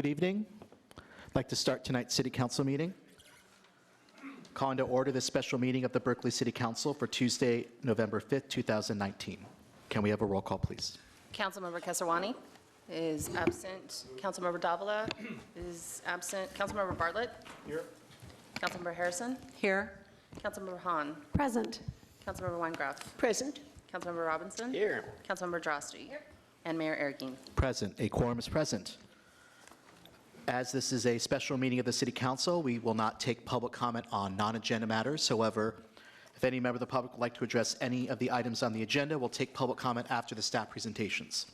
Good evening. I'd like to start tonight's City Council meeting. Calling to order this special meeting of the Berkeley City Council for Tuesday, November 5th, 2019. Can we have a roll call, please? Councilmember Kesarwani is absent. Councilmember Davila is absent. Councilmember Bartlett? Here. Councilmember Harrison? Here. Councilmember Hahn? Present. Councilmember Weingraff? Present. Councilmember Robinson? Here. Councilmember Droste? Here. And Mayor Arreguín. Present. A quorum is present. As this is a special meeting of the City Council, we will not take public comment on non-agenda matters. However, if any member of the public would like to address any of the items on the agenda, we'll take public comment after the staff presentations.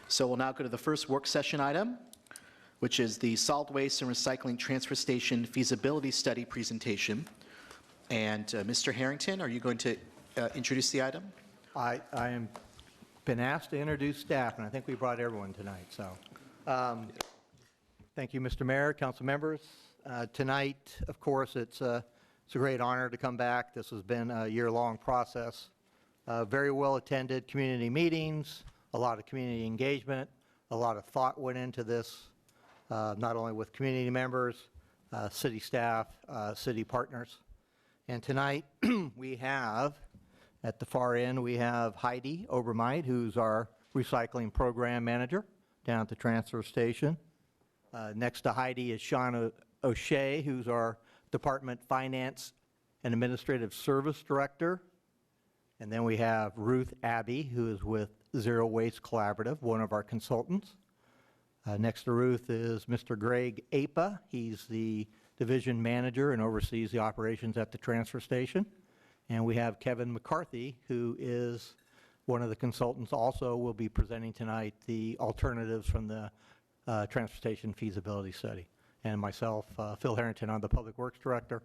So we'll now go to the first work session item, which is the Solid Waste and Recycling Transfer Station Feasibility Study presentation. And Mr. Harrington, are you going to introduce the item? I am been asked to introduce staff, and I think we brought everyone tonight. So, thank you, Mr. Mayor, council members. Tonight, of course, it's a great honor to come back. This has been a year-long process. Very well-attended community meetings, a lot of community engagement, a lot of thought went into this, not only with community members, city staff, city partners. And tonight, we have, at the far end, we have Heidi Obermeid, who's our recycling program manager down at the transfer station. Next to Heidi is Sean O'Shea, who's our Department Finance and Administrative Service Director. And then we have Ruth Abbey, who is with Zero Waste Collaborative, one of our consultants. Next to Ruth is Mr. Greg Apa. He's the division manager and oversees the operations at the transfer station. And we have Kevin McCarthy, who is one of the consultants, also will be presenting tonight the alternatives from the transportation feasibility study. And myself, Phil Harrington, I'm the Public Works Director.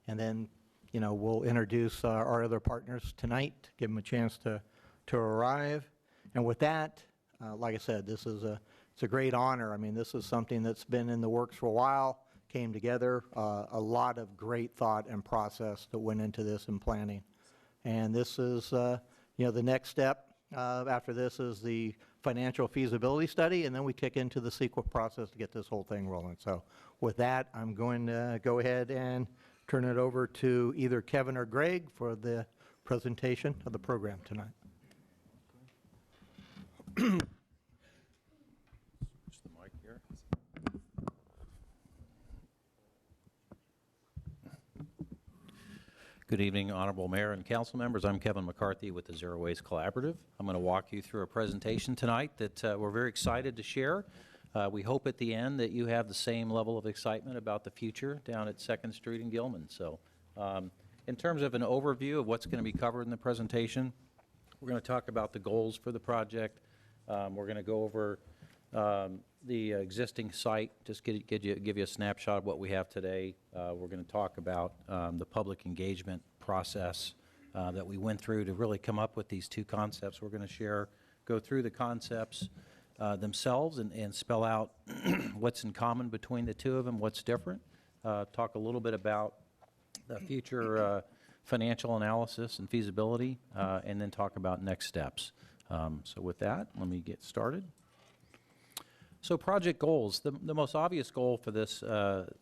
And then, you know, we'll introduce our other partners tonight, give them a chance to arrive. And with that, like I said, it's a great honor. I mean, this is something that's been in the works for a while, came together, a lot of great thought and process that went into this and planning. And this is, you know, the next step after this is the financial feasibility study, and then we kick into the CEQA process to get this whole thing rolling. So with that, I'm going to go ahead and turn it over to either Kevin or Greg for the presentation of the program tonight. Switch the mic here. Good evening, Honorable Mayor and Council members. I'm Kevin McCarthy with the Zero Waste Collaborative. I'm going to walk you through a presentation tonight that we're very excited to share. We hope at the end that you have the same level of excitement about the future down at 2nd Street in Gilman. So in terms of an overview of what's going to be covered in the presentation, we're going to talk about the goals for the project. We're going to go over the existing site, just give you a snapshot of what we have today. We're going to talk about the public engagement process that we went through to really come up with these two concepts. We're going to go through the concepts themselves and spell out what's in common between the two of them, what's different. Talk a little bit about the future financial analysis and feasibility, and then talk about next steps. So with that, let me get started. So project goals, the most obvious goal for this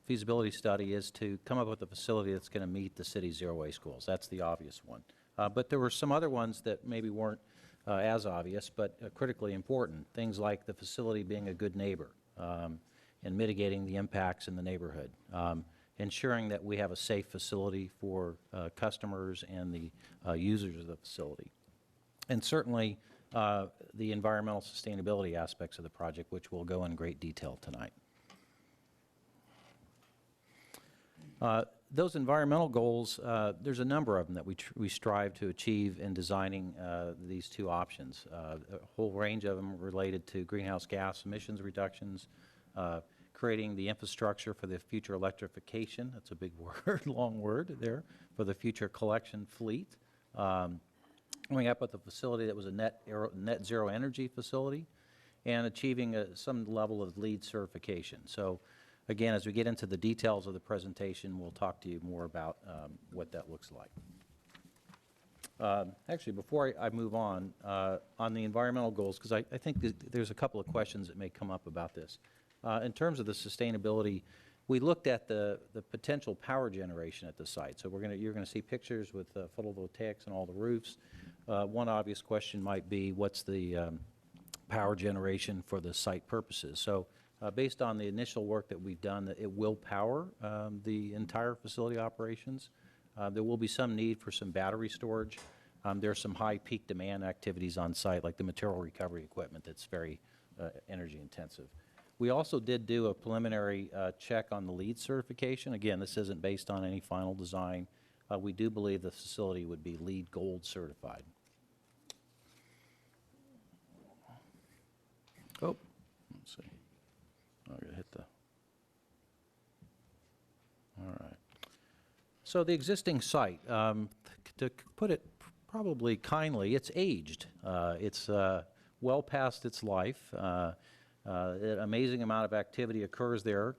feasibility study is to come up with a facility that's going to meet the city's zero waste goals. That's the obvious one. But there were some other ones that maybe weren't as obvious, but critically important. Things like the facility being a good neighbor and mitigating the impacts in the neighborhood. Ensuring that we have a safe facility for customers and the users of the facility. And certainly, the environmental sustainability aspects of the project, which we'll go in great detail tonight. Those environmental goals, there's a number of them that we strive to achieve in designing these two options. A whole range of them related to greenhouse gas emissions reductions, creating the infrastructure for the future electrification, that's a big word, long word there, for the future collection fleet. Coming up with a facility that was a net zero energy facility, and achieving some level of LEED certification. So again, as we get into the details of the presentation, we'll talk to you more about what that looks like. Actually, before I move on the environmental goals, because I think there's a couple of questions that may come up about this. In terms of the sustainability, we looked at the potential power generation at the site. So you're going to see pictures with photovoltaics on all the roofs. One obvious question might be, what's the power generation for the site purposes? So based on the initial work that we've done, that it will power the entire facility operations. There will be some need for some battery storage. There are some high peak demand activities on site, like the material recovery equipment that's very energy intensive. We also did do a preliminary check on the LEED certification. Again, this isn't based on any final design. We do believe the facility would be LEED Gold certified. Oh, let's see. I'm going to hit the, all right. So the existing site, to put it probably kindly, it's aged. It's well past its life. An amazing amount of activity occurs there.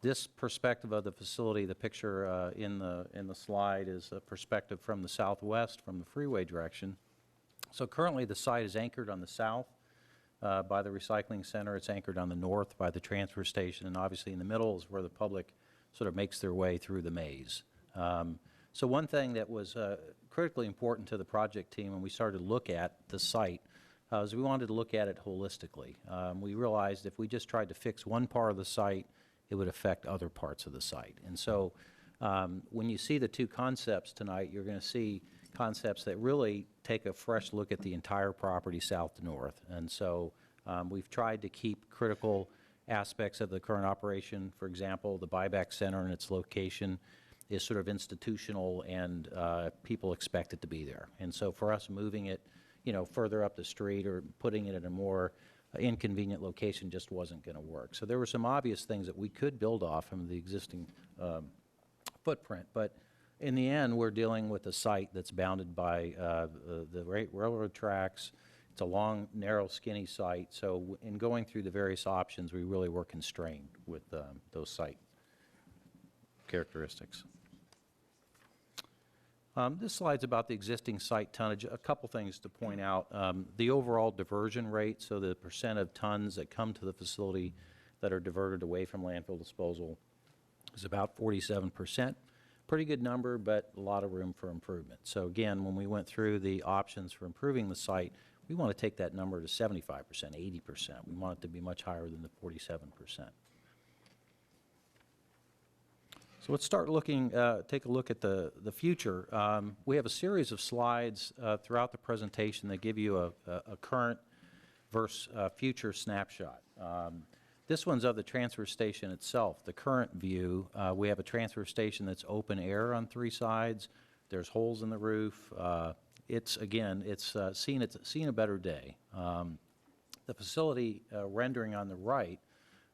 This perspective of the facility, the picture in the slide, is a perspective from the southwest, from the freeway direction. So currently the site is anchored on the south by the recycling center. It's anchored on the north by the transfer station, and obviously in the middle is where the public sort of makes their way through the maze. So one thing that was critically important to the project team when we started to look at the site is we wanted to look at it holistically. We realized if we just tried to fix one part of the site, it would affect other parts of the site. And so when you see the two concepts tonight, you're going to see concepts that really take a fresh look at the entire property south to north. And so we've tried to keep critical aspects of the current operation. For example, the buyback center and its location is sort of institutional, and people expect it to be there. And so for us, moving it, further up the street or putting it in a more inconvenient location just wasn't going to work. So there were some obvious things that we could build off from the existing footprint, but in the end, we're dealing with a site that's bounded by the railroad tracks. It's a long, narrow, skinny site. So in going through the various options, we really were constrained with those site characteristics. This slide's about the existing site tonnage. A couple things to point out. The overall diversion rate, so the percent of tons that come to the facility that are diverted away from landfill disposal, is about 47%. Pretty good number, but a lot of room for improvement. So again, when we went through the options for improving the site, we want to take that number to 75%, 80%. We want it to be much higher than the 47%. So let's start looking, take a look at the future. We have a series of slides throughout the presentation that give you a current versus future snapshot. This one's of the transfer station itself. The current view, we have a transfer station that's open air on three sides. There's holes in the roof. It's seen a better day. The facility rendering on the right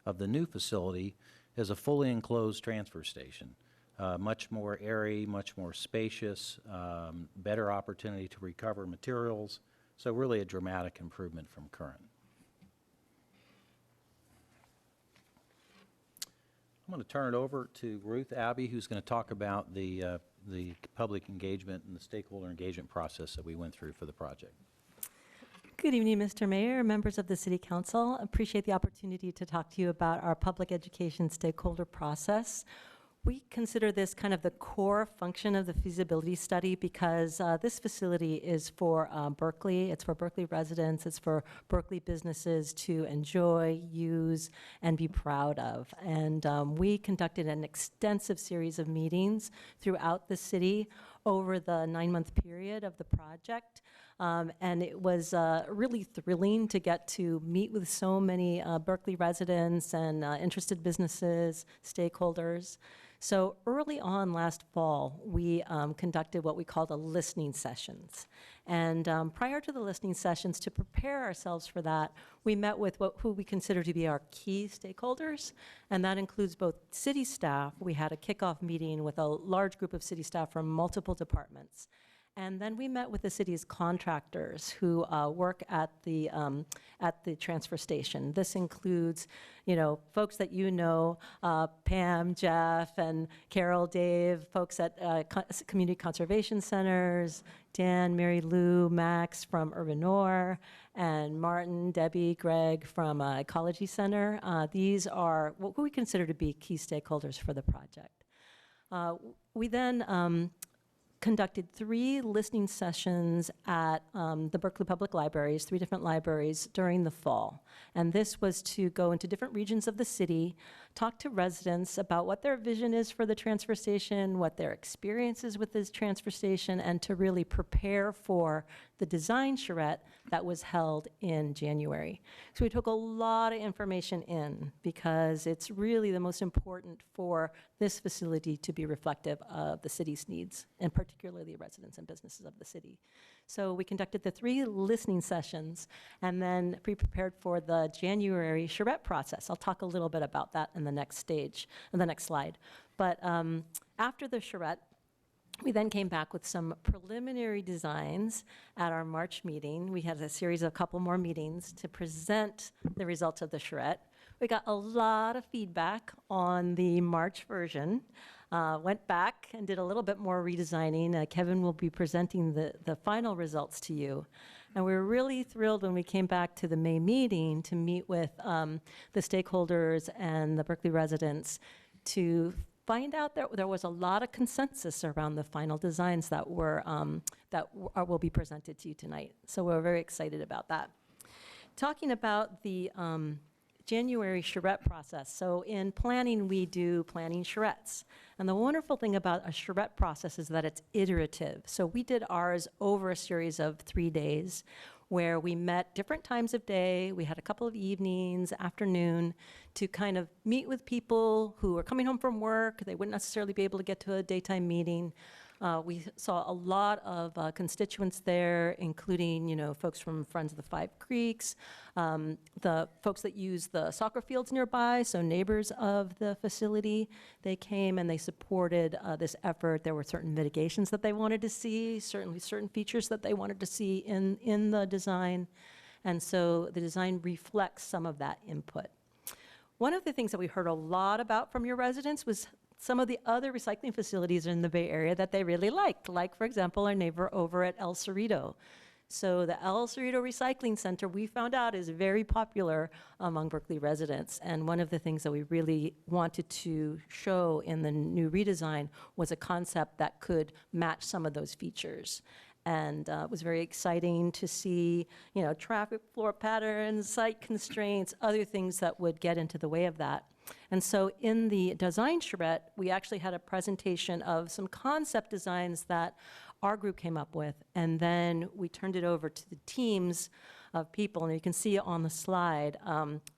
of the new facility is a fully enclosed transfer station. Much more airy, much more spacious, better opportunity to recover materials. So really a dramatic improvement from current. I'm going to turn it over to Ruth Abbey, who's going to talk about the public engagement and the stakeholder engagement process that we went through for the project. Good evening, Mr. Mayor, members of the City Council. Appreciate the opportunity to talk to you about our public education stakeholder process. We consider this kind of the core function of the feasibility study because this facility is for Berkeley. It's for Berkeley residents. It's for Berkeley businesses to enjoy, use, and be proud of. And we conducted an extensive series of meetings throughout the city over the 9-month period of the project. And it was really thrilling to get to meet with so many Berkeley residents and interested businesses, stakeholders. So early on last fall, we conducted what we called a listening sessions. And prior to the listening sessions, to prepare ourselves for that, we met with who we consider to be our key stakeholders, and that includes both city staff. We had a kickoff meeting with a large group of city staff from multiple departments. And then we met with the city's contractors who work at the transfer station. This includes, folks that Pam, Jeff, and Carol, Dave, folks at community conservation centers, Dan, Mary Lou, Max from Urban Nor, and Martin, Debbie, Greg from Ecology Center. These are what we consider to be key stakeholders for the project. We then conducted 3 listening sessions at the Berkeley Public Libraries, 3 different libraries during the fall. And this was to go into different regions of the city, talk to residents about what their vision is for the transfer station, what their experience is with this transfer station, and to really prepare for the design charrette that was held in January. So we took a lot of information in because it's really the most important for this facility to be reflective of the city's needs, and particularly residents and businesses of the city. So we conducted the 3 listening sessions and then pre-prepared for the January charrette process. I'll talk a little bit about that in the next stage, in the next slide. But after the charrette, we then came back with some preliminary designs at our March meeting. We had a series of a couple more meetings to present the results of the charrette. We got a lot of feedback on the March version. Went back and did a little bit more redesigning. Kevin will be presenting the final results to you. And we were really thrilled when we came back to the May meeting to meet with the stakeholders and the Berkeley residents to find out that there was a lot of consensus around the final designs that will be presented to you tonight. So we're very excited about that. Talking about the January charrette process. So in planning, we do planning charrettes. And the wonderful thing about a charrette process is that it's iterative. So we did ours over a series of 3 days where we met different times of day. We had a couple of evenings, afternoon, to kind of meet with people who are coming home from work. They wouldn't necessarily be able to get to a daytime meeting. We saw a lot of constituents there, including, folks from Friends of the Five Creeks, the folks that use the soccer fields nearby, so neighbors of the facility. They came and they supported this effort. There were certain mitigations that they wanted to see, certainly certain features that they wanted to see in the design. And so the design reflects some of that input. One of the things that we heard a lot about from your residents was some of the other recycling facilities in the Bay Area that they really liked, like, for example, our neighbor over at El Cerrito. So the El Cerrito Recycling Center, we found out, is very popular among Berkeley residents. And one of the things that we really wanted to show in the new redesign was a concept that could match some of those features. And it was very exciting to see, traffic flow patterns, site constraints, other things that would get into the way of that. And so in the design charrette, we actually had a presentation of some concept designs that our group came up with, and then we turned it over to the teams of people, and you can see on the slide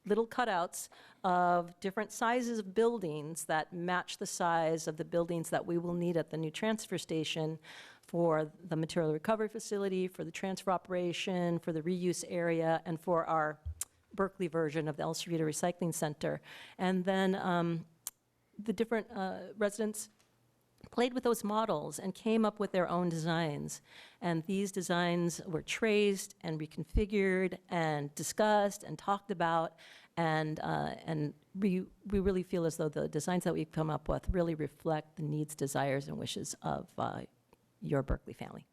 little cutouts of different sizes of buildings that match the size of the buildings that we will need at the new transfer station for the material recovery facility, for the transfer operation, for the reuse area, and for our Berkeley version of the El Cerrito Recycling Center. And then the different residents played with those models and came up with their own designs. And these designs were traced and reconfigured and discussed and talked about. And we really feel as though the designs that we've come up with really reflect the needs, desires, and wishes of your Berkeley family.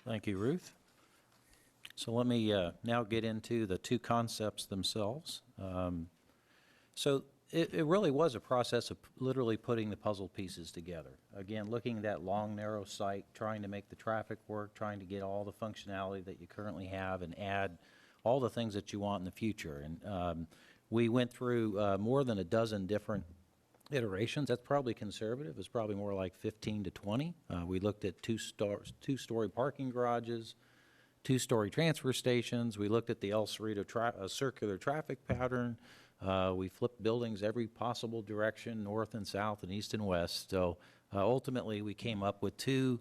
Thank you, Ruth. So let me now get into the 2 concepts themselves. So it really was a process of literally putting the puzzle pieces together. Again, looking at that long, narrow site, trying to make the traffic work, trying to get all the functionality that you currently have and add all the things that you want in the future. And we went through more than a dozen different iterations. That's probably conservative. It's probably more like 15 to 20. We looked at two-story parking garages, 2-story transfer stations. We looked at the El Cerrito circular traffic pattern. We flipped buildings every possible direction, north and south and east and west. So ultimately, we came up with 2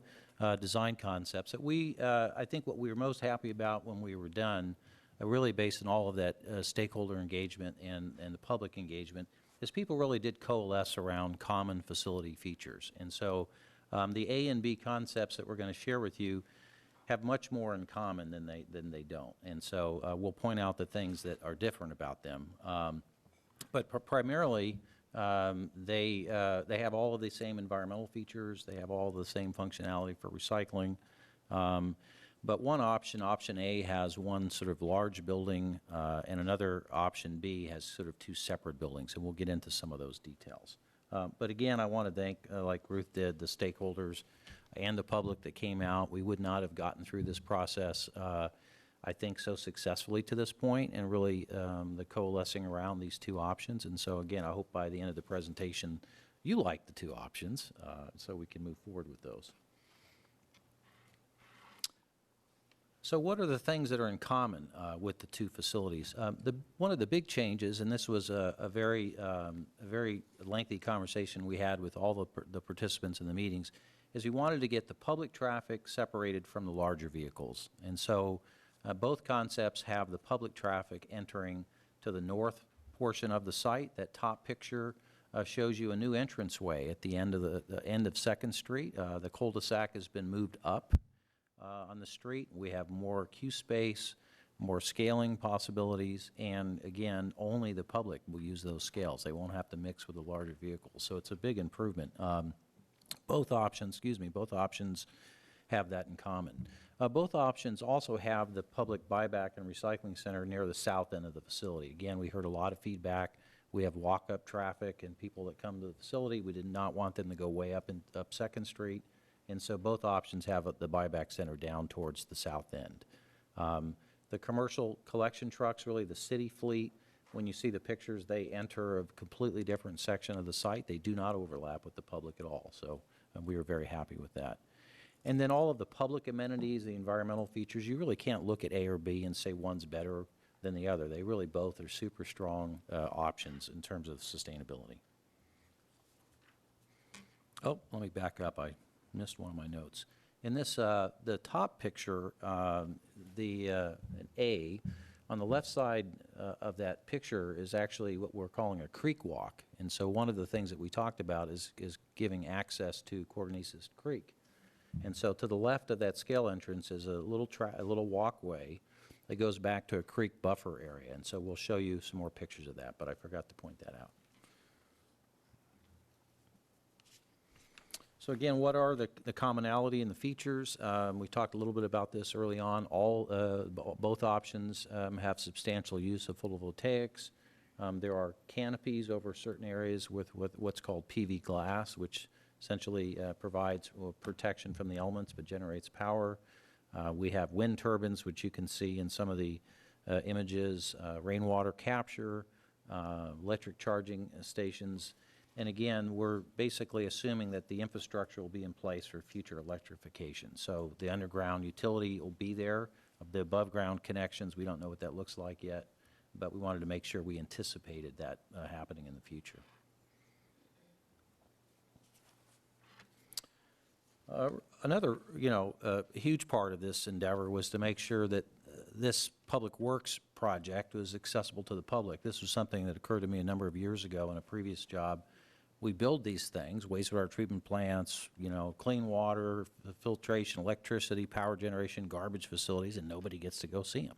design concepts that I think what we were most happy about when we were done, really based on all of that stakeholder engagement and the public engagement, is people really did coalesce around common facility features. And so The A and B concepts that we're going to share with you have much more in common than they don't. And so we'll point out the things that are different about them. But primarily, they have all of the same environmental features. They have all the same functionality for recycling. But one option, option A, has one sort of large building, and another, option B, has sort of two separate buildings, and we'll get into some of those details. But again, I want to thank, like Ruth did, the stakeholders and the public that came out. We would not have gotten through this process, I think, so successfully to this point, and really the coalescing around these two options. And so again, I hope by the end of the presentation you like the two options, so we can move forward with those. So what are the things that are in common with the two facilities? One of the big changes, and this was a very lengthy conversation we had with all the participants in the meetings, is we wanted to get the public traffic separated from the larger vehicles. And so both concepts have the public traffic entering to the north portion of the site. That top picture shows you a new entranceway at the end of the end of 2nd Street. The cul-de-sac has been moved up on the street. We have more queue space, more scaling possibilities, and again, only the public will use those scales. They won't have to mix with the larger vehicles. So it's a big improvement. Both options have that in common. Both options also have the public buyback and recycling center near the south end of the facility. Again, we heard a lot of feedback. We have walk-up traffic and people that come to the facility. We did not want them to go way up 2nd Street. And so both options have the buyback center down towards the south end. The commercial collection trucks, really the city fleet, when you see the pictures, they enter a completely different section of the site. They do not overlap with the public at all. So we were very happy with that. And then all of the public amenities, the environmental features, you really can't look at A or B and say one's better than the other. They really both are super strong options in terms of sustainability. Oh, let me back up. I missed one of my notes. In this, the top picture, an A, on the left side of that picture is actually what we're calling a creek walk. And so one of the things that we talked about is giving access to Cordonesis Creek. And so to the left of that scale entrance is a little walkway that goes back to a creek buffer area. And so we'll show you some more pictures of that, but I forgot to point that out. So again, what are the commonality and the features? We talked a little bit about this early on. Both options have substantial use of photovoltaics. There are canopies over certain areas with what's called PV glass, which essentially provides protection from the elements but generates power. We have wind turbines, which you can see in some of the images, rainwater capture, electric charging stations. And again, we're basically assuming that the infrastructure will be in place for future electrification. So the underground utility will be there. The above ground connections, we don't know what that looks like yet, but we wanted to make sure we anticipated that happening in the future. Another, huge part of this endeavor was to make sure that this public works project was accessible to the public. This was something that occurred to me a number of years ago in a previous job. We build these things, wastewater treatment plants, clean water, filtration, electricity, power generation, garbage facilities, and nobody gets to go see them.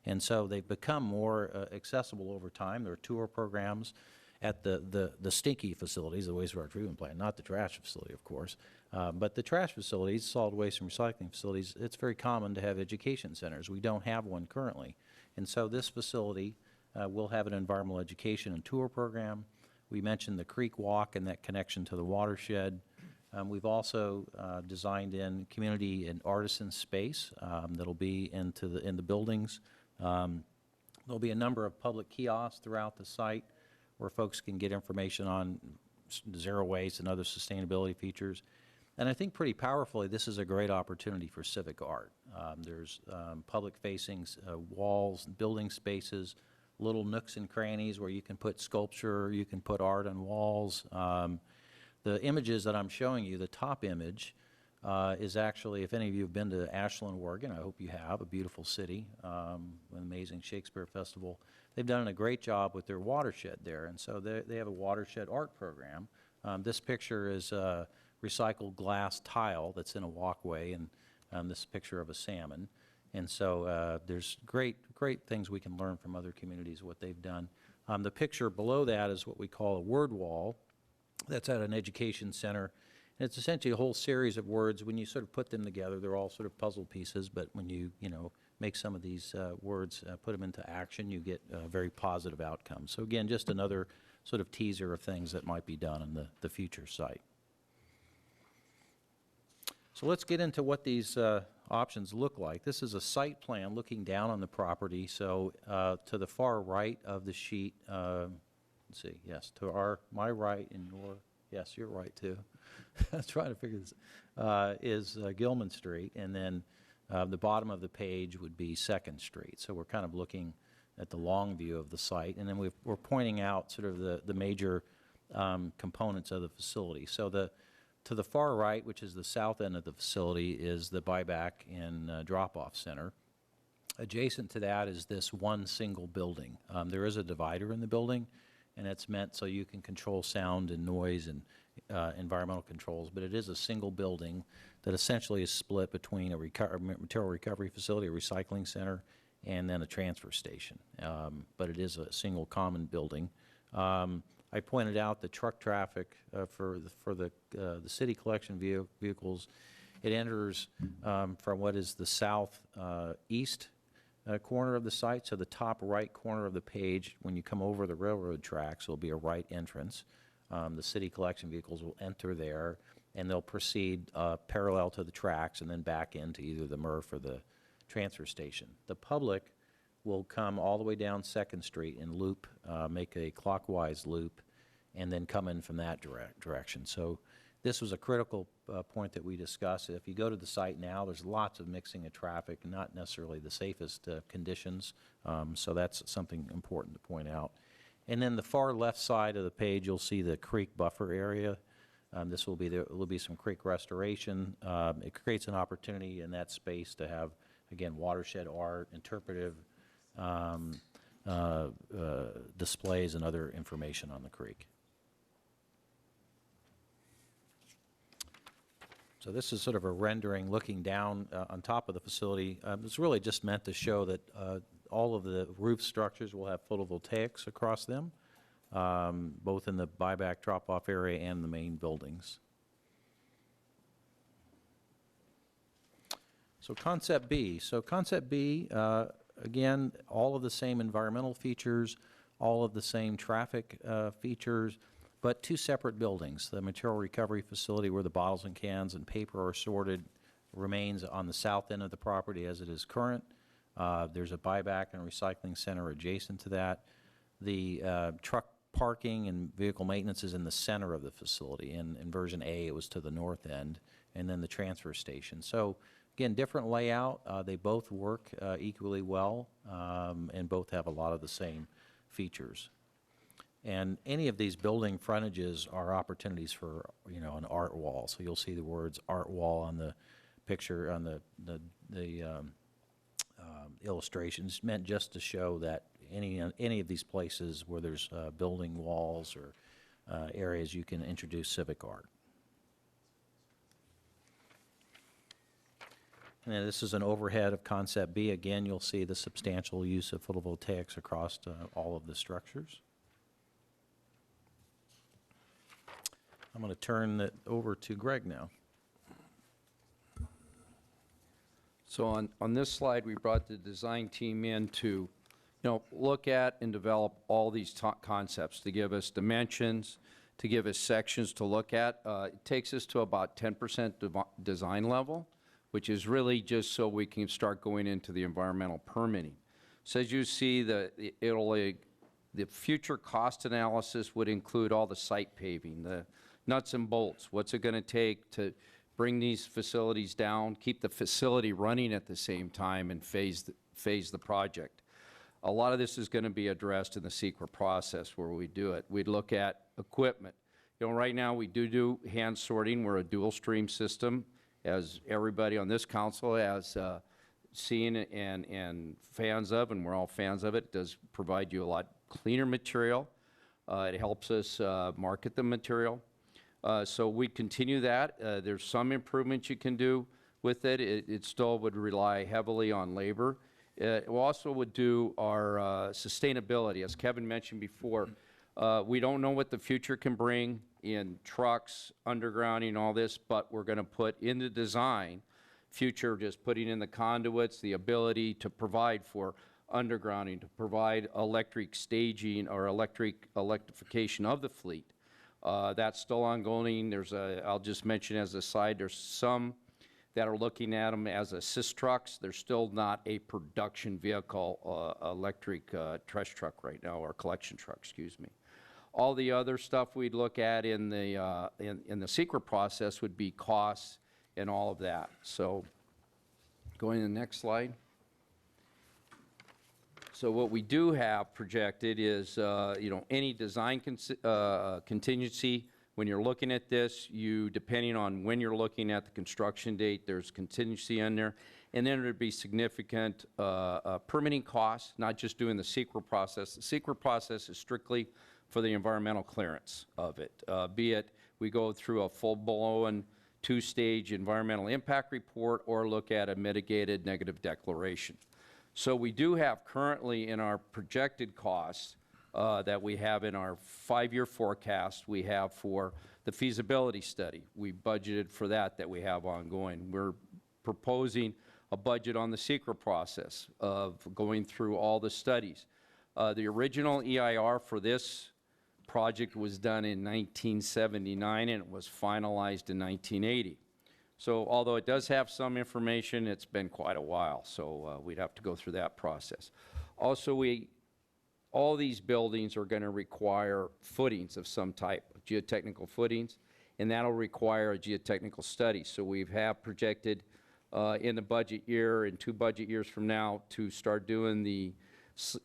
And so they've become more accessible over time. There are tour programs at the stinky facilities, the wastewater treatment plant, not the trash facility, of course. But the trash facilities, solid waste and recycling facilities, it's very common to have education centers. We don't have one currently. And so this facility will have an environmental education and tour program. We mentioned the creek walk and that connection to the watershed. We've also designed in community and artisan space that'll be in the buildings. There'll be a number of public kiosks throughout the site where folks can get information on zero waste and other sustainability features. And I think pretty powerfully, this is a great opportunity for civic art. There's public-facing walls, building spaces, little nooks and crannies where you can put sculpture, you can put art on walls. The images that I'm showing you, the top image is actually, if any of you have been to Ashland, Oregon, I hope you have, a beautiful city, an amazing Shakespeare festival. They've done a great job with their watershed there, and so they have a watershed art program. This picture is recycled glass tile that's in a walkway, and this picture of a salmon. And so there's great things we can learn from other communities, what they've done. The picture below that is what we call a word wall. That's at an education center. And it's essentially a whole series of words. When you sort of put them together, they're all sort of puzzle pieces, but when you make some of these words, put them into action, you get very positive outcomes. So again, just another sort of teaser of things that might be done in the future site. So let's get into what these options look like. This is a site plan looking down on the property. So to the far right of the sheet, let's see, yes, to my right and yes, you're right too. I was trying to figure this, is Gilman Street, and then the bottom of the page would be 2nd Street. So we're kind of looking at the long view of the site, and then we're pointing out sort of the major components of the facility. So to the far right, which is the south end of the facility, is the buyback and drop-off center. Adjacent to that is this one single building. There is a divider in the building, and it's meant so you can control sound and noise and environmental controls, but it is a single building that essentially is split between a material recovery facility, a recycling center, and then a transfer station. But it is a single common building. I pointed out the truck traffic for the city collection vehicles. It enters from what is the southeast corner of the site, so the top right corner of the page. When you come over the railroad tracks, there will be a right entrance. The city collection vehicles will enter there, and they'll proceed parallel to the tracks and then back into either the MRF or the transfer station. The public will come all the way down 2nd Street and loop, make a clockwise loop, and then come in from that direction. So this was a critical point that we discussed. If you go to the site now, there's lots of mixing of traffic, not necessarily the safest conditions, so that's something important to point out. And then the far left side of the page, you'll see the creek buffer area. This will be there will be some creek restoration. It creates an opportunity in that space to have, again, watershed art, interpretive displays, and other information on the creek. So this is sort of a rendering looking down on top of the facility. It's really just meant to show that all of the roof structures will have photovoltaics across them, both in the buyback drop-off area and the main buildings. So Concept B. So Concept B, again, all of the same environmental features, all of the same traffic features, but 2 separate buildings. The material recovery facility, where the bottles and cans and paper are sorted, remains on the south end of the property as it is current. There's a buyback and recycling center adjacent to that. The truck parking and vehicle maintenance is in the center of the facility. In version A, it was to the north end, and then the transfer station. So again, different layout. They both work equally well, and both have a lot of the same features. And any of these building frontages are opportunities for, an art wall. So you'll see the words art wall on the picture, on the illustrations, meant just to show that any of these places where there's building walls or areas, you can introduce civic art. And then this is an overhead of Concept B. Again, you'll see the substantial use of photovoltaics across all of the structures. I'm going to turn that over to Greg now. So on this slide, we brought the design team in to, look at and develop all these concepts, to give us dimensions, to give us sections to look at. It takes us to about 10% design level, which is really just so we can start going into the environmental permitting. So as you see, the future cost analysis would include all the site paving, the nuts and bolts. What's it going to take to bring these facilities down, keep the facility running at the same time, and phase the project? A lot of this is going to be addressed in the secret process where we do it. We'd look at equipment. Right now we do hand sorting. We're a dual stream system, as everybody on this council has seen and fans of, and we're all fans of it. It does provide you a lot cleaner material. It helps us market the material. So we continue that. There's some improvements you can do with it. It still would rely heavily on labor. We also would do our sustainability. As Kevin mentioned before, we don't know what the future can bring in trucks, undergrounding, all this, but we're going to put in the design, future just putting in the conduits, the ability to provide for undergrounding, to provide electric staging or electrification of the fleet. That's still ongoing. I'll just mention as a side, there's some that are looking at them as assist trucks. They're still not a production vehicle, electric trash truck right now, or collection truck, excuse me. All the other stuff we'd look at in the secret process would be costs and all of that. So going to the next slide. So what we do have projected is, any design contingency. When you're looking at this, depending on when you're looking at the construction date, there's contingency in there. And then there'd be significant permitting costs, not just doing the secret process. The secret process is strictly for the environmental clearance of it, be it we go through a full-blown two-stage environmental impact report or look at a mitigated negative declaration. So we do have currently in our projected costs that we have in our 5-year forecast, we have for the feasibility study. We budgeted for that we have ongoing. We're proposing a budget on the secret process of going through all the studies. The original EIR for this project was done in 1979 and it was finalized in 1980. So although it does have some information, it's been quite a while, so we'd have to go through that process. Also, all these buildings are going to require footings of some type, geotechnical footings, and that'll require a geotechnical study. So we have projected in the budget year and 2 budget years from now to start doing the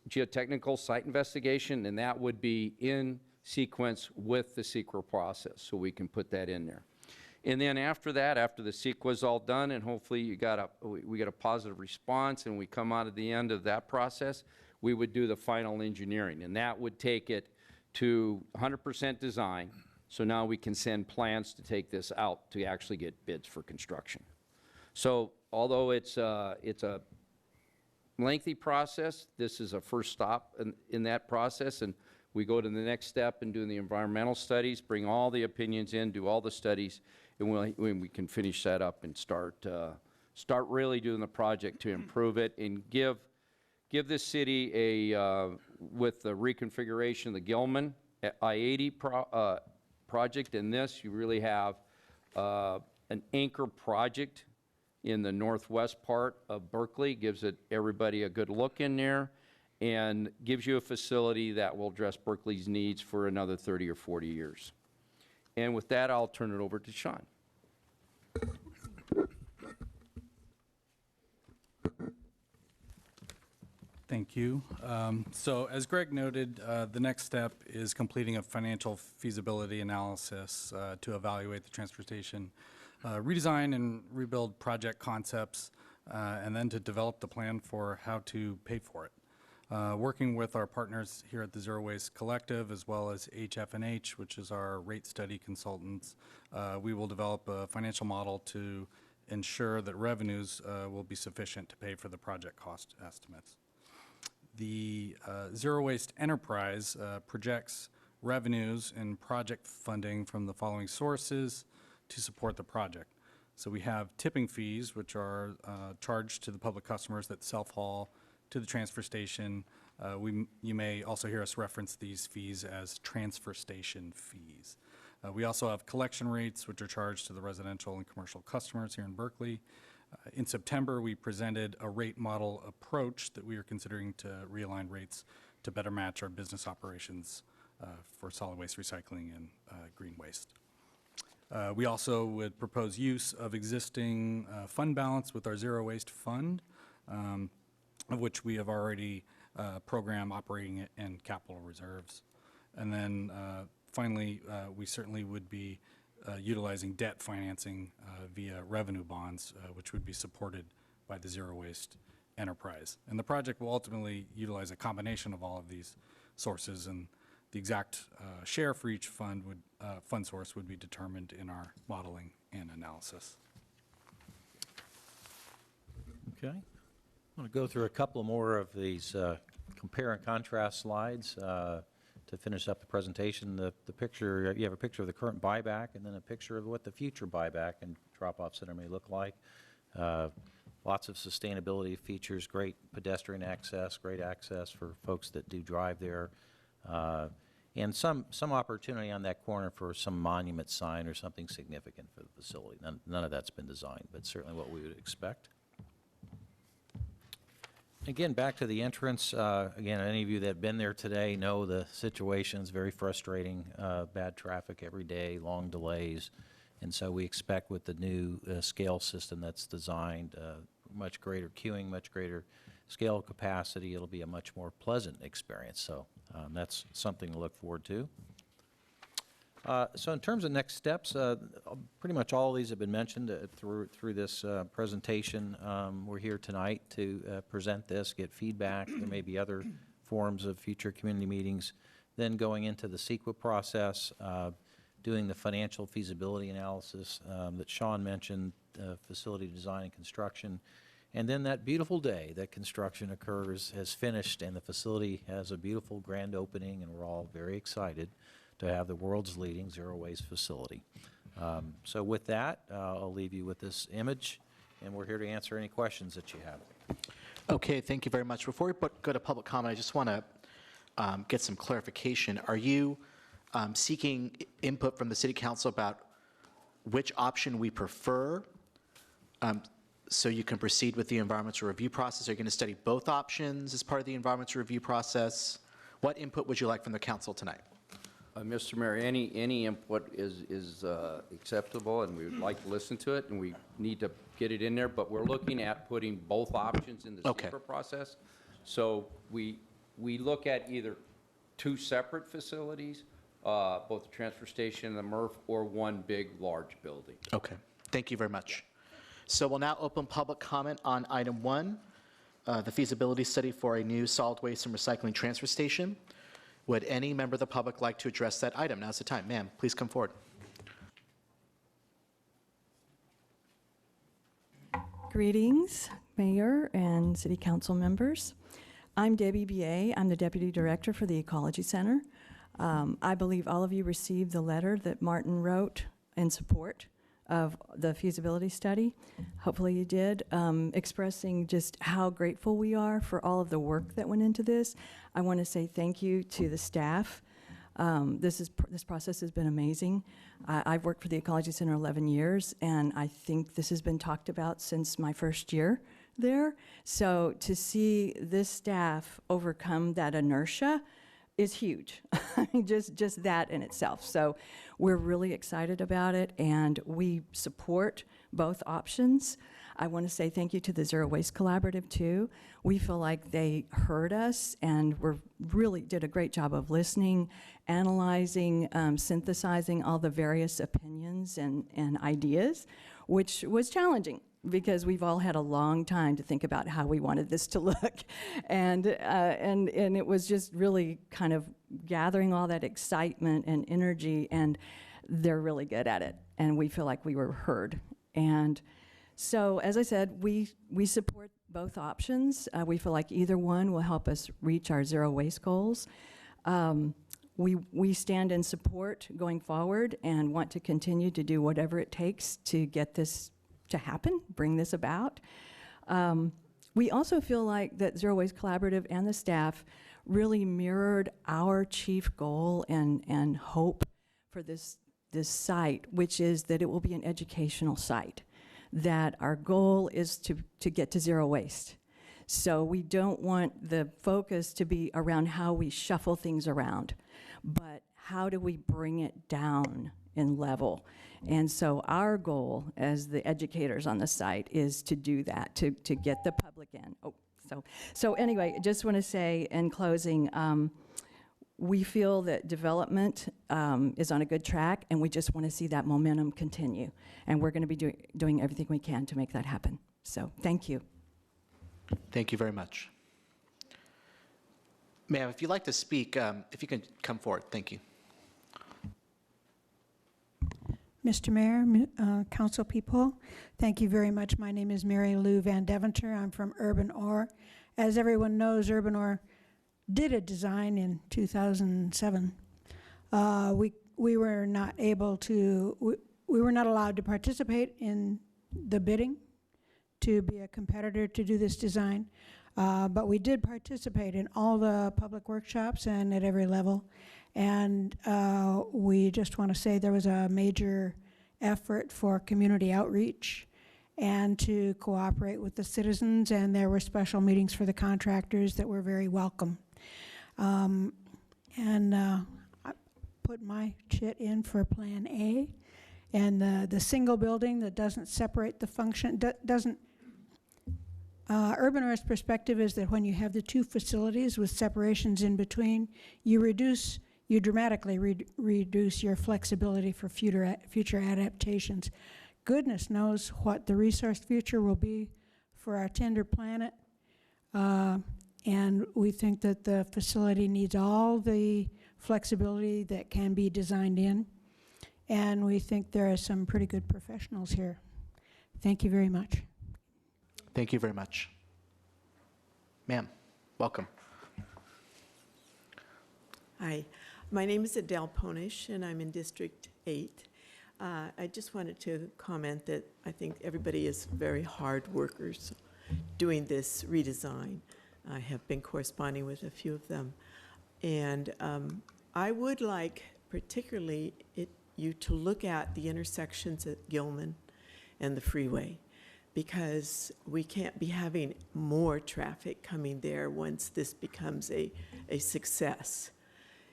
geotechnical site investigation, and that would be in sequence with the secret process, so we can put that in there. And then after that, after the CEQA is all done, and hopefully we get a positive response and we come out at the end of that process, we would do the final engineering. And that would take it to 100% design. So now we can send plans to take this out to actually get bids for construction. So although it's a lengthy process, this is a first stop in that process. And we go to the next step in doing the environmental studies, bring all the opinions in, do all the studies, and we can finish that up and start really doing the project to improve it and give this city with the reconfiguration of the Gilman I-80 project. In this, you really have an anchor project in the northwest part of Berkeley, gives everybody a good look in there, and gives you a facility that will address Berkeley's needs for another 30 or 40 years. And with that, I'll turn it over to Sean. Thank you. So as Greg noted, the next step is completing a financial feasibility analysis to evaluate the transportation redesign and rebuild project concepts, and then to develop the plan for how to pay for it. Working with our partners here at the Zero Waste Collective, as well as HF&H, which is our rate study consultants, we will develop a financial model to ensure that revenues will be sufficient to pay for the project cost estimates. The Zero Waste Enterprise projects revenues and project funding from the following sources to support the project. So we have tipping fees, which are charged to the public customers that self-haul to the transfer station. You may also hear us reference these fees as transfer station fees. We also have collection rates, which are charged to the residential and commercial customers here in Berkeley. In September, we presented a rate model approach that we are considering to realign rates to better match our business operations for solid waste recycling and green waste. We also would propose use of existing fund balance with our Zero Waste Fund, of which we have already program operating and capital reserves. And then finally, we certainly would be utilizing debt financing via revenue bonds, which would be supported by the Zero Waste Enterprise. And the project will ultimately utilize a combination of all of these sources, and the exact share for each fund source would be determined in our modeling and analysis. Okay. I'm going to go through a couple more of these compare and contrast slides to finish up the presentation. The picture, you have a picture of the current buyback and then a picture of what the future buyback and drop-off center may look like. Lots of sustainability features, great pedestrian access, great access for folks that do drive there, and some opportunity on that corner for some monument sign or something significant for the facility. None of that's been designed, but certainly what we would expect. Again, back to the entrance. Again, any of you that have been there today know the situation's very frustrating. Bad traffic every day, long delays. And so we expect with the new scale system that's designed, much greater queuing, much greater scale capacity, it'll be a much more pleasant experience. So that's something to look forward to. So in terms of next steps, pretty much all of these have been mentioned through this presentation. We're here tonight to present this, get feedback. There may be other forms of future community meetings. Then going into the CEQA process, doing the financial feasibility analysis that Sean mentioned, facility design and construction. And then that beautiful day that construction occurs has finished and the facility has a beautiful grand opening, and we're all very excited to have the world's leading zero waste facility. So with that, I'll leave you with this image, and we're here to answer any questions that you have. Okay, thank you very much. Before we go to public comment, I just want to get some clarification. Are you seeking input from the City Council about which option we prefer so you can proceed with the environmental review process? Are you going to study both options as part of the environmental review process? What input would you like from the council tonight? Mr. Mayor, any input is acceptable, and we would like to listen to it, and we need to get it in there, but we're looking at putting both options in the Okay. secret process. So we look at either two separate facilities, both the transfer station and the MRF, or one big, large building. Okay, thank you very much. So we'll now open public comment on item 1, the feasibility study for a new solid waste and recycling transfer station. Would any member of the public like to address that item? Now's the time. Ma'am, please come forward. Greetings, Mayor and City Council members. I'm Debbie B.A. I'm the Deputy Director for the Ecology Center. I believe all of you received the letter that Martin wrote in support of the feasibility study. Hopefully you did, expressing just how grateful we are for all of the work that went into this. I want to say thank you to the staff. This process has been amazing. I've worked for the Ecology Center 11 years, and I think this has been talked about since my first year there. So to see this staff overcome that inertia is huge. I mean, just that in itself. So we're really excited about it, and we support both options. I want to say thank you to the Zero Waste Collaborative, too. We feel like they heard us and really did a great job of listening, analyzing, synthesizing all the various opinions and ideas, which was challenging, because we've all had a long time to think about how we wanted this to look. And it was just really kind of gathering all that excitement and energy, and they're really good at it. And we feel like we were heard. And so, as I said, we support both options. We feel like either one will help us reach our zero waste goals. We stand in support going forward and want to continue to do whatever it takes to get this to happen, bring this about. We also feel like that Zero Waste Collaborative and the staff really mirrored our chief goal and hope for this site, which is that it will be an educational site, that our goal is to get to zero waste. So we don't want the focus to be around how we shuffle things around, but how do we bring it down in level? And so our goal as the educators on the site is to do that, to get the public in. So anyway, just want to say in closing, we feel that development is on a good track, and we just want to see that momentum continue. And we're going to be doing everything we can to make that happen. So thank you. Thank you very much. Ma'am, if you'd like to speak, if you can come forward, thank you. Mr. Mayor, council people, thank you very much. My name is Mary Lou Van Deventer. I'm from Urban Ore. As everyone knows, Urban Ore did a design in 2007. We were not able to, we were not allowed to participate in the bidding to be a competitor to do this design, but we did participate in all the public workshops and at every level. And we just want to say there was a major effort for community outreach and to cooperate with the citizens, and there were special meetings for the contractors that were very welcome. I put my chit in for Plan A, and the single building that doesn't separate the function, Urban Ore's perspective is that when you have the two facilities with separations in between, you dramatically reduce your flexibility for future adaptations. Goodness knows what the resource future will be for our tender planet, and we think that the facility needs all the flexibility that can be designed in, and we think there are some pretty good professionals here. Thank you very much. Thank you very much. Ma'am, welcome. Hi, my name is Adele Ponish, and I'm in District 8. I just wanted to comment that I think everybody is very hard workers doing this redesign. I have been corresponding with a few of them. And I would like particularly you to look at the intersections at Gilman and the freeway, because we can't be having more traffic coming there once this becomes a success.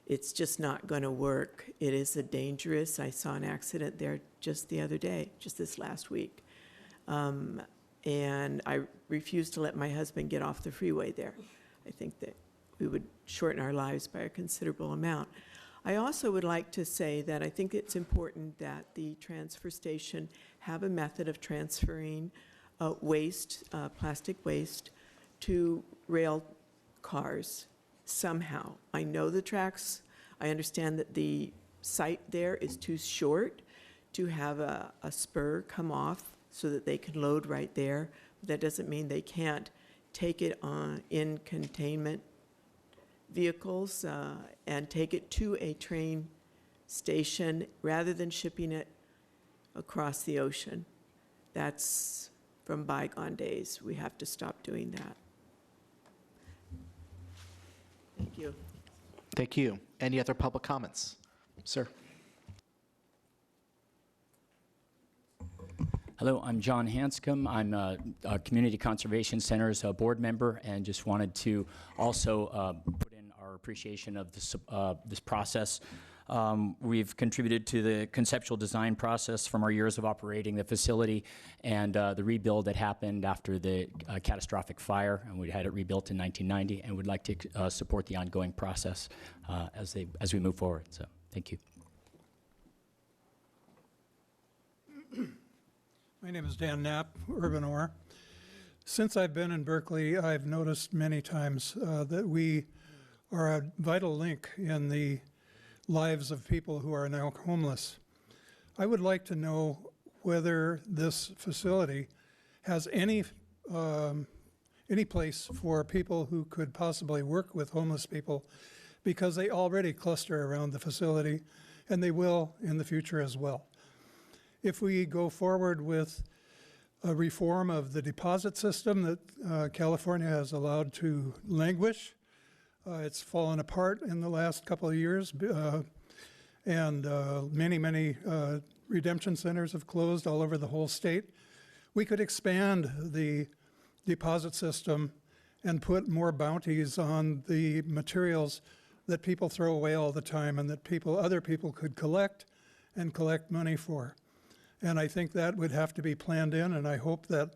It's just not going to work. It is a dangerous, I saw an accident there just the other day, just this last week. And I refuse to let my husband get off the freeway there. I think that we would shorten our lives by a considerable amount. I also would like to say that I think it's important that the transfer station have a method of transferring waste, plastic waste, to rail cars somehow. I know the tracks, I understand that the site there is too short to have a spur come off so that they can load right there. But that doesn't mean they can't take it on in containment vehicles and take it to a train station rather than shipping it across the ocean. That's from bygone days. We have to stop doing that. Thank you. Thank you. Any other public comments? Sir. Hello, I'm John Hanscom. I'm a Community Conservation Center's board member, and just wanted to also put in our appreciation of this process. We've contributed to the conceptual design process from our years of operating the facility and the rebuild that happened after the catastrophic fire, and we had it rebuilt in 1990, and would like to support the ongoing process as we move forward. So, thank you. My name is Dan Knapp, Urban Ore. Since I've been in Berkeley, I've noticed many times that we are a vital link in the lives of people who are now homeless. I would like to know whether this facility has any place for people who could possibly work with homeless people, because they already cluster around the facility, and they will in the future as well. If we go forward with a reform of the deposit system that California has allowed to languish, it's fallen apart in the last couple of years, and many redemption centers have closed all over the whole state. We could expand the deposit system and put more bounties on the materials that people throw away all the time and that other people could collect and collect money for. And I think that would have to be planned in, and I hope that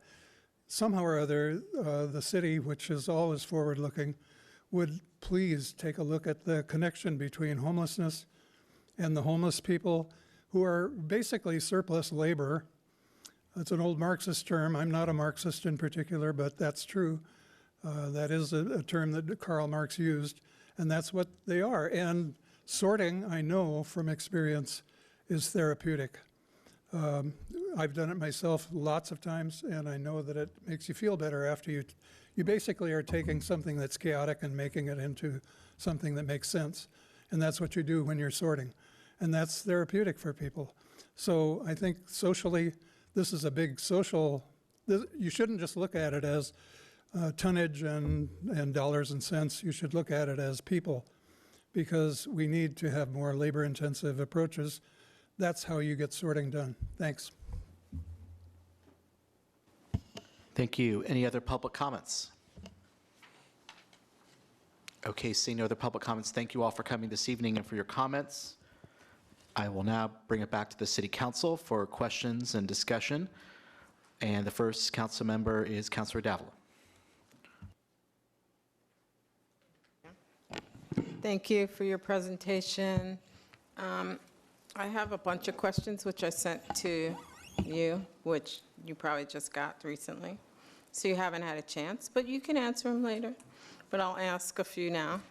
somehow or other the city, which is always forward-looking, would please take a look at the connection between homelessness and the homeless people who are basically surplus labor. That's an old Marxist term. I'm not a Marxist in particular, but that's true. That is a term that Karl Marx used. And that's what they are. And sorting, I know from experience, is therapeutic. I've done it myself lots of times, and I know that it makes you feel better after you basically are taking something that's chaotic and making it into something that makes sense. And that's what you do when you're sorting. And that's therapeutic for people. So I think socially, this is a big social, you shouldn't just look at it as tonnage and dollars and cents. You should look at it as people, because we need to have more labor-intensive approaches. That's how you get sorting done. Thanks. Thank you. Any other public comments? Okay, seeing no other public comments, thank you all for coming this evening and for your comments. I will now bring it back to the City Council for questions and discussion. And the first council member is Councilor Davila. Thank you for your presentation. I have a bunch of questions which I sent to you, which you probably just got recently. So you haven't had a chance, but you can answer them later. But I'll ask a few now.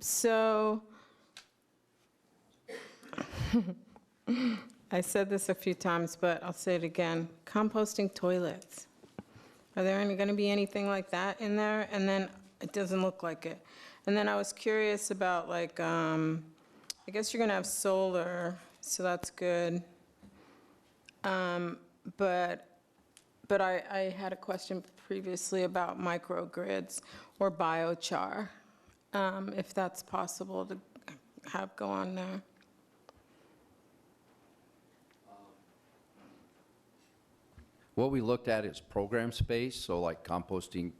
So I said this a few times, but I'll say it again. Composting toilets. Are there going to be anything like that in there? And then it doesn't look like it. And then I was curious about, like, I guess you're going to have solar, so that's good. But I had a question previously about microgrids or biochar, if that's possible to have go on there. What we looked at is program space, so like composting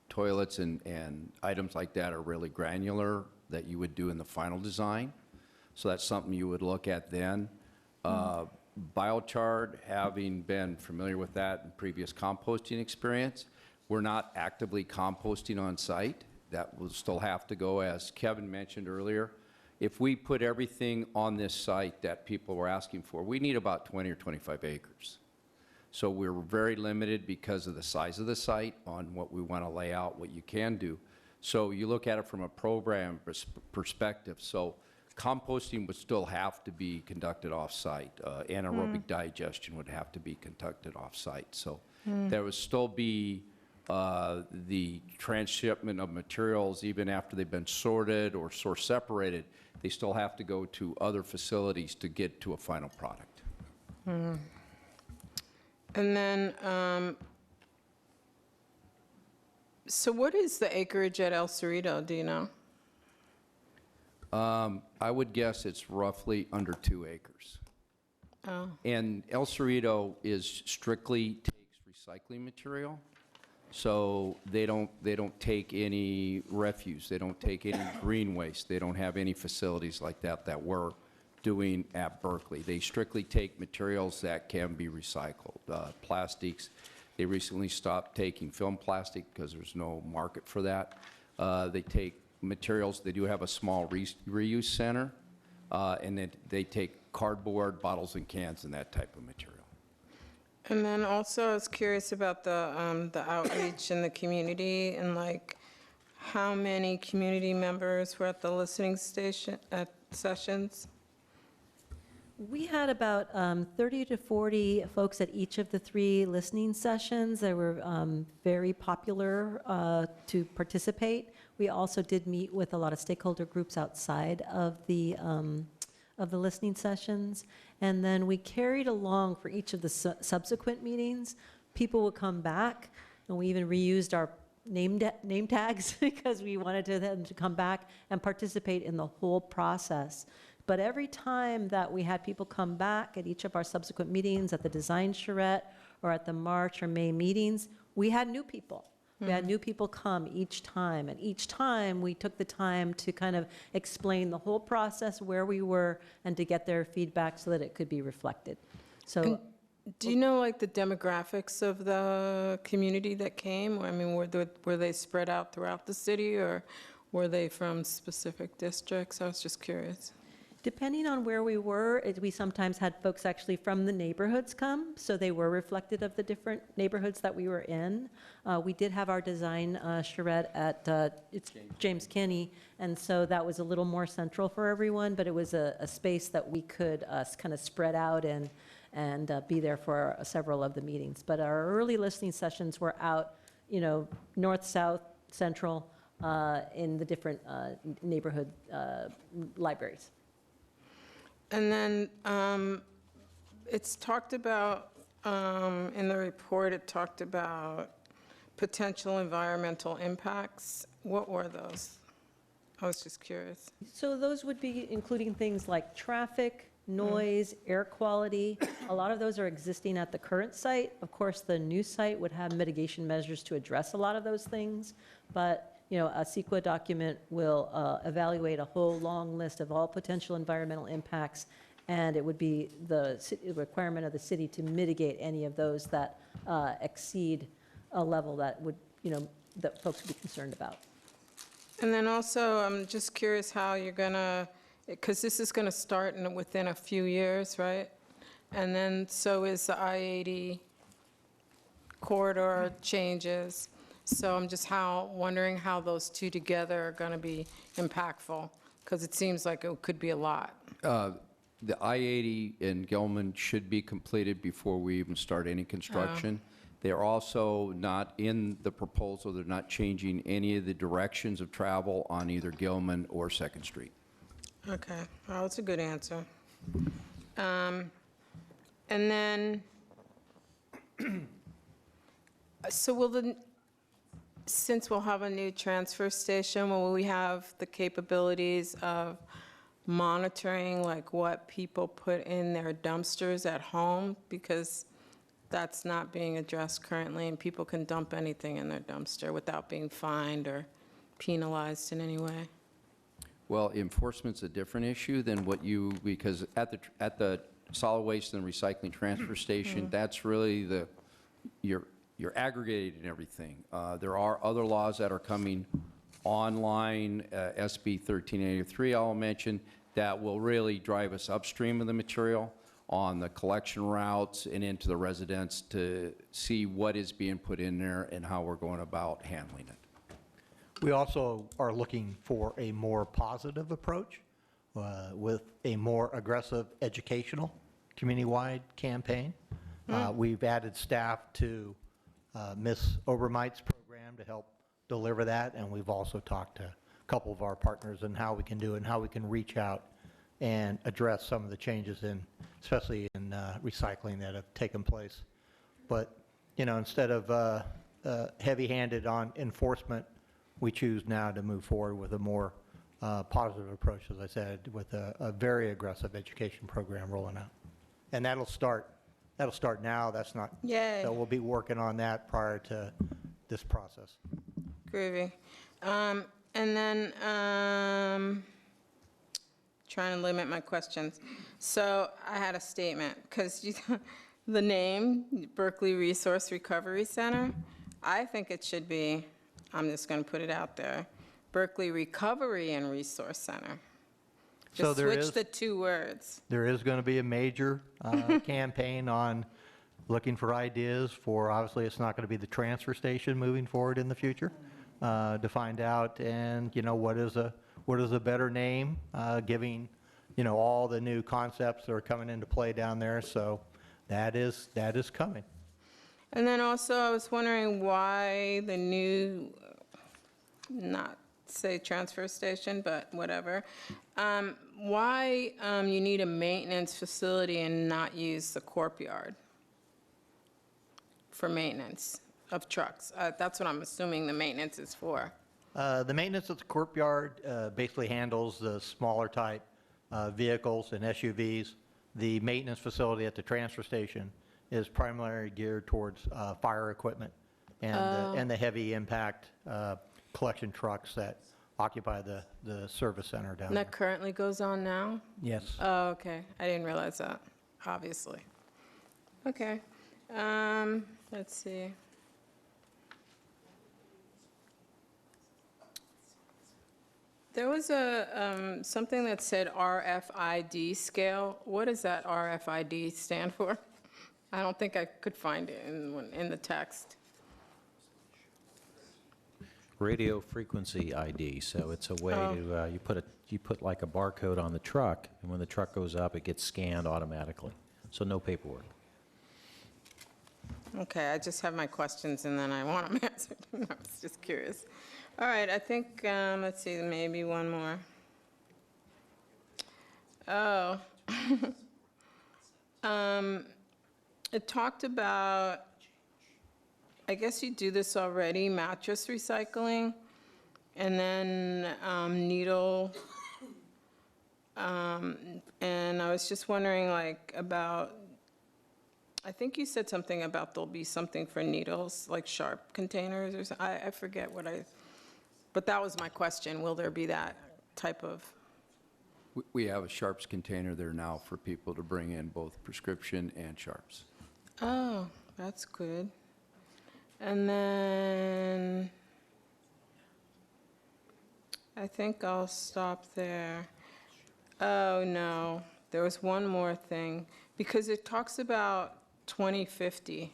toilets and items like that are really granular that you would do in the final design. So that's something you would look at then. Biochar, having been familiar with that in previous composting experience, we're not actively composting on site. That will still have to go, as Kevin mentioned earlier. If we put everything on this site that people were asking for, we need about 20 or 25 acres. So we're very limited because of the size of the site on what we want to lay out, what you can do. So you look at it from a program perspective. So composting would still have to be conducted off-site. Anaerobic digestion would have to be conducted off-site. So there would still be the transshipment of materials, even after they've been sorted or source separated, they still have to go to other facilities to get to a final product. And then, so what is the acreage at El Cerrito, do you know? I would guess it's roughly under 2 acres. Oh. And El Cerrito is strictly takes recycling material. So they don't take any refuse, they don't take any green waste, they don't have any facilities like that that we're doing at Berkeley. They strictly take materials that can be recycled. Plastics, they recently stopped taking film plastic because there's no market for that. They take materials, they do have a small reuse center, and then they take cardboard, bottles and cans and that type of material. And then also I was curious about the outreach in the community, and like how many community members were at the listening station at sessions? We had about 30 to 40 folks at each of the 3 listening sessions. They were very popular to participate. We also did meet with a lot of stakeholder groups outside of the listening sessions. And then we carried along for each of the subsequent meetings. People would come back, and we even reused our name tags because we wanted them to come back and participate in the whole process. But every time that we had people come back at each of our subsequent meetings, at the design charrette or at the March or May meetings, we had new people. We had new people come each time, and each time we took the time to kind of explain the whole process, where we were, and to get their feedback so that it could be reflected. So, Do you know, like, the demographics of the community that came? I mean, were they spread out throughout the city, or were they from specific districts? I was just curious. Depending on where we were, we sometimes had folks actually from the neighborhoods come, so they were reflected of the different neighborhoods that we were in. We did have our design charrette at it's James Kinney, and so that was a little more central for everyone, but it was a space that we could kind of spread out and be there for several of the meetings. But our early listening sessions were out, north, south, central, in the different neighborhood libraries. And then it's talked about, in the report, it talked about potential environmental impacts. What were those? I was just curious. So those would be including things like traffic, noise, air quality. A lot of those are existing at the current site. Of course, the new site would have mitigation measures to address a lot of those things, but a CEQA document will evaluate a whole long list of all potential environmental impacts, and it would be the requirement of the city to mitigate any of those that exceed a level that would, that folks would be concerned about. And then also, I'm just curious how you're gonna, because this is gonna start within a few years, right? And then, so is the I-80 corridor changes. So I'm just wondering how those two together are gonna be impactful, because it seems like it could be a lot. The I-80 in Gilman should be completed before we even start any construction. They're also not in the proposal, they're not changing any of the directions of travel on either Gilman or Second Street. Okay, well, that's a good answer. And then, so since we'll have a new transfer station, will we have the capabilities of monitoring like what people put in their dumpsters at home? Because that's not being addressed currently, and people can dump anything in their dumpster without being fined or penalized in any way. Well, enforcement's a different issue than because at the solid waste and recycling transfer station, that's really you're aggregating everything. There are other laws that are coming online, SB 1383 I'll mention, that will really drive us upstream of the material on the collection routes and into the residents to see what is being put in there and how we're going about handling it. We also are looking for a more positive approach with a more aggressive educational, community-wide campaign. We've added staff to Ms. Obermeit's program to help deliver that, and we've also talked to a couple of our partners and how we can do it and how we can reach out and address some of the changes especially in recycling that have taken place. But, instead of heavy-handed on enforcement, we choose now to move forward with a more positive approach, as I said, with a very aggressive education program rolling out. And that'll start now. That's not, Yay. so we'll be working on that prior to this process. Groovy. And then, trying to limit my questions. So I had a statement, because the name, Berkeley Resource Recovery Center, I think it should be, I'm just going to put it out there, Berkeley Recovery and Resource Center. So Just switch the two words. There is going to be a major campaign on looking for ideas for, obviously, it's not going to be the transfer station moving forward in the future, to find out, and, what is a better name, giving, all the new concepts that are coming into play down there. So that is coming. And then also, I was wondering why the new, not say transfer station, but whatever, why you need a maintenance facility and not use the corp yard for maintenance of trucks? That's what I'm assuming the maintenance is for. The maintenance at the corp yard basically handles the smaller type vehicles and SUVs. The maintenance facility at the transfer station is primarily geared towards fire equipment and the heavy impact collection trucks that occupy the service center down And there. that currently goes on now? Yes. Oh, okay. I didn't realize that, obviously. Okay. Let's see. There was something that said RFID scale. What does that RFID stand for? I don't think I could find it in the text. Radio frequency ID, so it's a way to, you put like a barcode on the truck, and when the truck goes up, it gets scanned automatically, so no paperwork. Okay, I just have my questions, and then I want them answered. I was just curious. All right, I think, let's see, maybe one more. Oh. It talked about, I guess you do this already, mattress recycling, and then needle. And I was just wondering, like, about, I think you said something about there'll be something for needles, like sharp containers or something. I forget what but that was my question. Will there be that type of? We have a sharps container there now for people to bring in both prescription and sharps. Oh, that's good. And then I think I'll stop there. Oh, no, there was one more thing, because it talks about 2050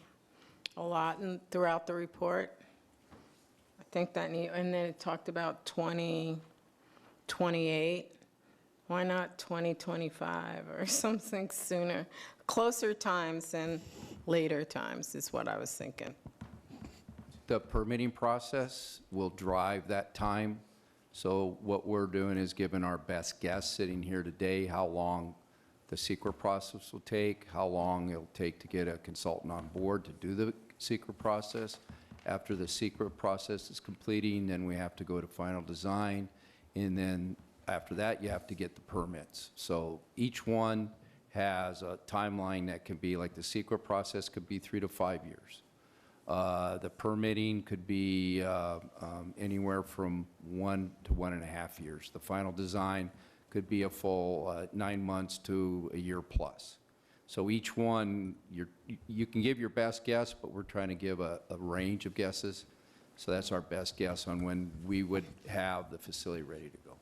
a lot throughout the report. I think and then it talked about 2028. Why not 2025 or something sooner? Closer times than later times is what I was thinking. The permitting process will drive that time. So what we're doing is giving our best guess sitting here today how long the secret process will take, how long it'll take to get a consultant on board to do the secret process. After the secret process is completing, then we have to go to final design, and then after that, you have to get the permits. So each one has a timeline that can be, like the secret process could be 3 to 5 years. The permitting could be anywhere from 1 to 1.5 years. The final design could be a full 9 months to a year plus. So each one, you can give your best guess, but we're trying to give a range of guesses. So that's our best guess on when we would have the facility ready to go.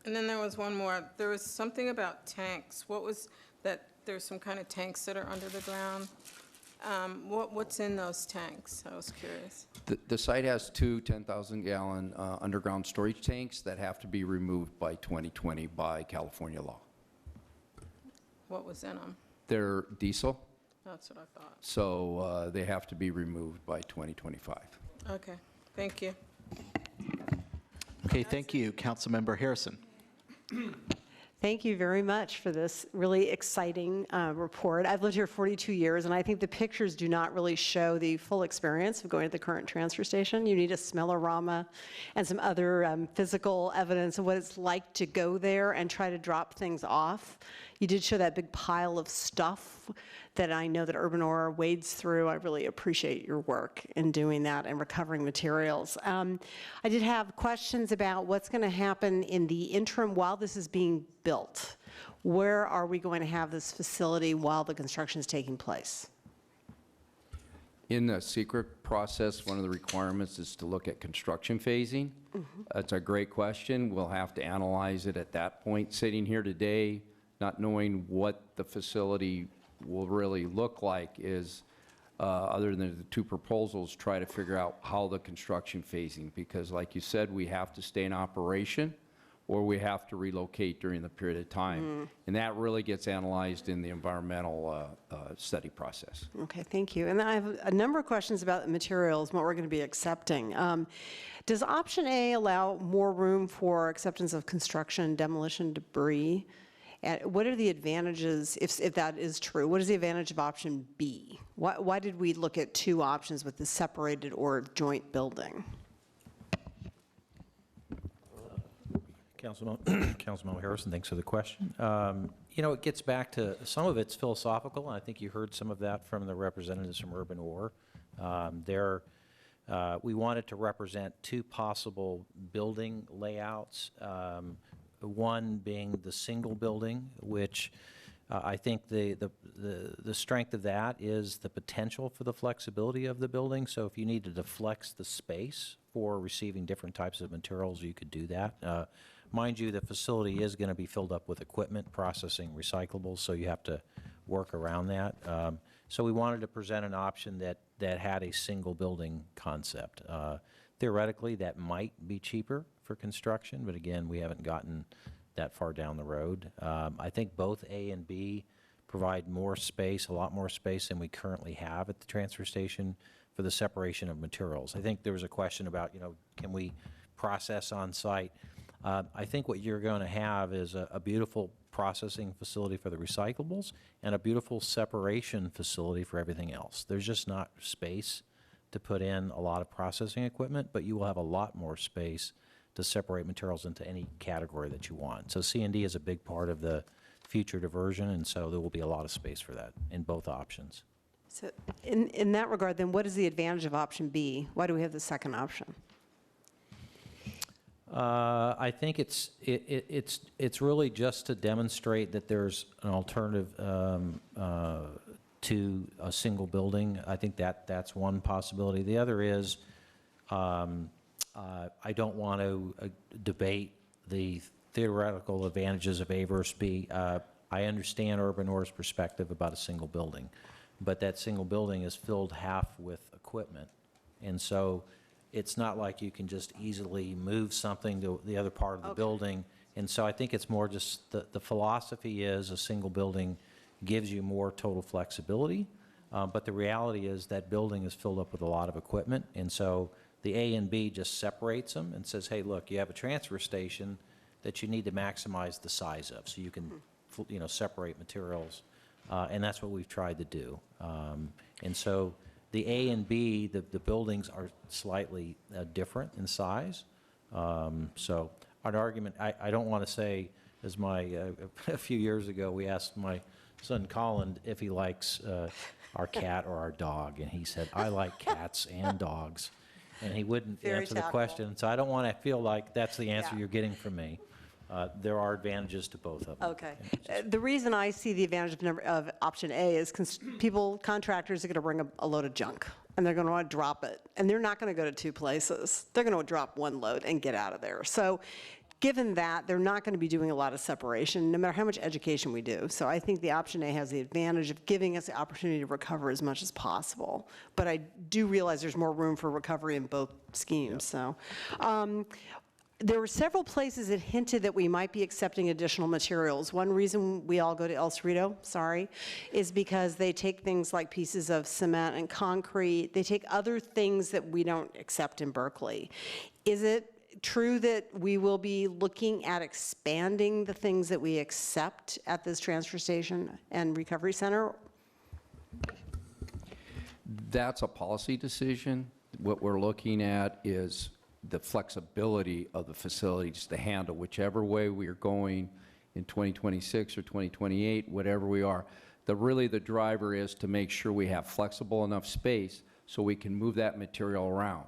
And then there was one more. There was something about tanks. What was that? There's some kind of tanks that are under the ground. What's in those tanks? I was curious. The site has 2 10,000-gallon underground storage tanks that have to be removed by 2020 by California law. What was in them? They're diesel, That's what I thought. so they have to be removed by 2025. Okay, thank you. Okay, thank you. Councilmember Harrison. Thank you very much for this really exciting report. I've lived here 42 years, and I think the pictures do not really show the full experience of going to the current transfer station. You need a smellorama and some other physical evidence of what it's like to go there and try to drop things off. You did show that big pile of stuff that I know that Urban Aura wades through. I really appreciate your work in doing that and recovering materials. I did have questions about what's going to happen in the interim while this is being built. Where are we going to have this facility while the construction is taking place? In the secret process, one of the requirements is to look at construction phasing. That's a great question. We'll have to analyze it at that point. Sitting here today, not knowing what the facility will really look like is, other than the 2 proposals, try to figure out how the construction phasing, because like you said, we have to stay in operation or we have to relocate during the period of time. And that really gets analyzed in the environmental study process. Okay, thank you. And then I have a number of questions about the materials and what we're going to be accepting. Does option A allow more room for acceptance of construction, demolition, debris? And what are the advantages, if that is true, what is the advantage of option B? Why did we look at 2 options with the separated or joint building? Councilmember Harrison, thanks for the question. You know, it gets back to, some of it's philosophical, and I think you heard some of that from the representatives from Urban Aura. We wanted to represent 2 possible building layouts. One being the single building, which I think the strength of that is the potential for the flexibility of the building. So if you needed to flex the space for receiving different types of materials, you could do that. Mind you, the facility is going to be filled up with equipment processing recyclables, so you have to work around that. So we wanted to present an option that had a single building concept. Theoretically, that might be cheaper for construction, but again, we haven't gotten that far down the road. I think both A and B provide more space, a lot more space than we currently have at the transfer station for the separation of materials. I think there was a question about, can we process on site? I think what you're going to have is a beautiful processing facility for the recyclables and a beautiful separation facility for everything else. There's just not space to put in a lot of processing equipment, but you will have a lot more space to separate materials into any category that you want. So C&D is a big part of the future diversion, and so there will be a lot of space for that in both options. So in that regard, then, what is the advantage of option B? Why do we have the second option? I think it's really just to demonstrate that there's an alternative to a single building. I think that's one possibility. The other is I don't want to debate the theoretical advantages of A versus B. I understand Urban Orr's perspective about a single building, but that single building is filled half with equipment, and so it's not like you can just easily move something to the other part of the building. And so I think it's more just the philosophy is a single building gives you more total flexibility, but the reality is that building is filled up with a lot of equipment, and so the A and B just separates them and says, hey, look, you have a transfer station that you need to maximize the size of, so you can separate materials, and that's what we've tried to do. And so the A and B, the buildings are slightly different in size. So an argument, I don't want to say, as a few years ago, we asked my son Colin if he likes our cat or our dog, and he said, I like cats and dogs. And he wouldn't answer the question. So I don't want to feel like that's the answer you're getting from me. There are advantages to both of them. Okay. The reason I see the advantage of option A is contractors are going to bring a load of junk, and they're going to want to drop it. And they're not going to go to two places. They're going to drop one load and get out of there. So given that, they're not going to be doing a lot of separation, no matter how much education we do. So I think the option A has the advantage of giving us the opportunity to recover as much as possible. But I do realize there's more room for recovery in both schemes. So. There were several places that hinted that we might be accepting additional materials. One reason we all go to El Cerrito, is because they take things like pieces of cement and concrete. They take other things that we don't accept in Berkeley. Is it true that we will be looking at expanding the things that we accept at this transfer station and recovery center? That's a policy decision. What we're looking at is the flexibility of the facilities to handle whichever way we are going in 2026 or 2028, whatever we are. Really the driver is to make sure we have flexible enough space so we can move that material around.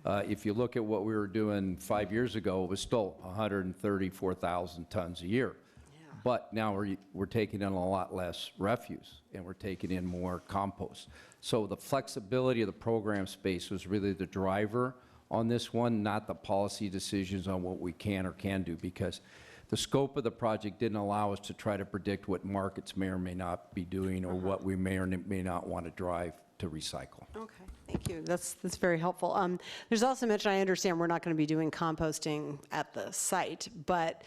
If you look at what we were doing 5 years ago, it was still 134,000 tons a year. Yeah. But now we're taking in a lot less refuse, and we're taking in more compost. So the flexibility of the program space was really the driver on this one, not the policy decisions on what we can or can do, because the scope of the project didn't allow us to try to predict what markets may or may not be doing or what we may or may not want to drive to recycle. Okay, thank you. That's very helpful. There's also mention, I understand we're not going to be doing composting at the site, but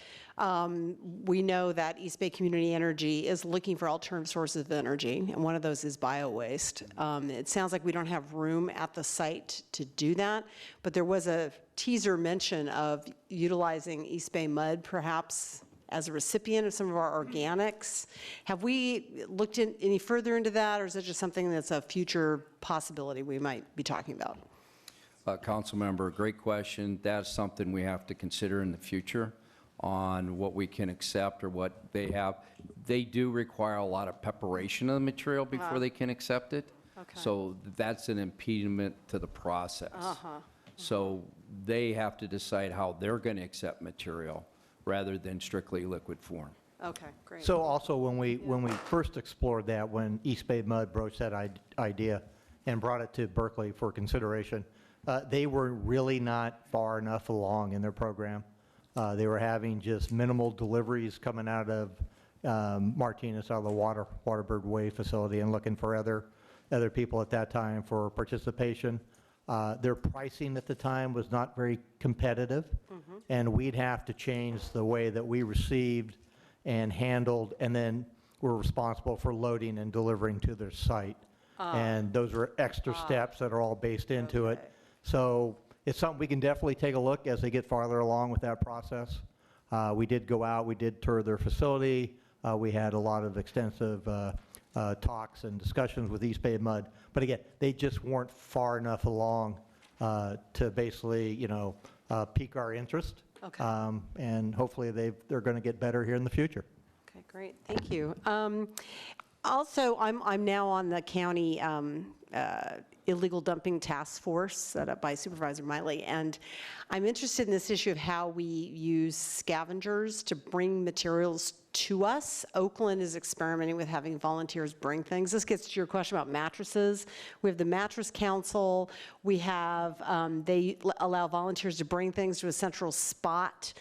we know that East Bay Community Energy is looking for alternative sources of energy, and one of those is bio-waste. It sounds like we don't have room at the site to do that, but there was a teaser mention of utilizing East Bay mud perhaps as a recipient of some of our organics. Have we looked any further into that, or is it just something that's a future possibility we might be talking about? Council member, great question. That's something we have to consider in the future on what we can accept or what they have. They do require a lot of preparation of the material before they can accept it. Okay. So that's an impediment to the process. So they have to decide how they're going to accept material rather than strictly liquid form. Okay, great. So also when we first explored that, when East Bay Mud broached that idea and brought it to Berkeley for consideration, They were really not far enough along in their program. They were having just minimal deliveries coming out of Martinez, out of the Waterbird Way facility, and looking for other people at that time for participation. Their pricing at the time was not very competitive, and we'd have to change the way that we received and handled, and then were responsible for loading and delivering to their site. And those are extra steps that are all based into it. So it's something we can definitely take a look as they get farther along with that process. We did go out, we did tour their facility. We had a lot of extensive talks and discussions with East Bay Mud. But again, they just weren't far enough along to basically, pique our interest. Okay. And hopefully they're going to get better here in the future. Okay, great, thank you. Also, I'm now on the county illegal dumping task force set up by Supervisor Miley, and I'm interested in this issue of how we use scavengers to bring materials to us. Oakland is experimenting with having volunteers bring things. This gets to your question about mattresses. We have the Mattress Council. We have, they allow volunteers to bring things to a central spot,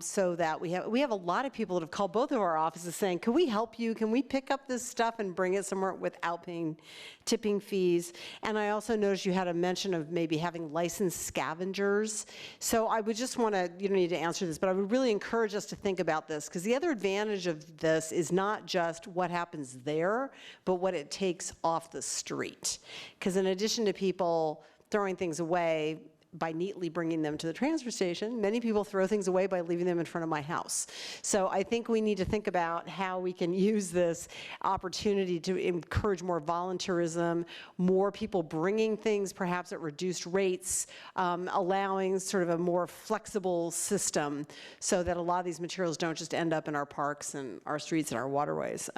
so that we have a lot of people that have called both of our offices saying, can we help you? Can we pick up this stuff and bring it somewhere without paying tipping fees? And I also noticed you had a mention of maybe having licensed scavengers. So I would just want to, you don't need to answer this, but I would really encourage us to think about this, because the other advantage of this is not just what happens there, but what it takes off the street. Because in addition to people throwing things away by neatly bringing them to the transfer station, many people throw things away by leaving them in front of my house. So I think we need to think about how we can use this opportunity to encourage more volunteerism, more people bringing things perhaps at reduced rates, allowing sort of a more flexible system so that a lot of these materials don't just end up in our parks and our streets and our waterways.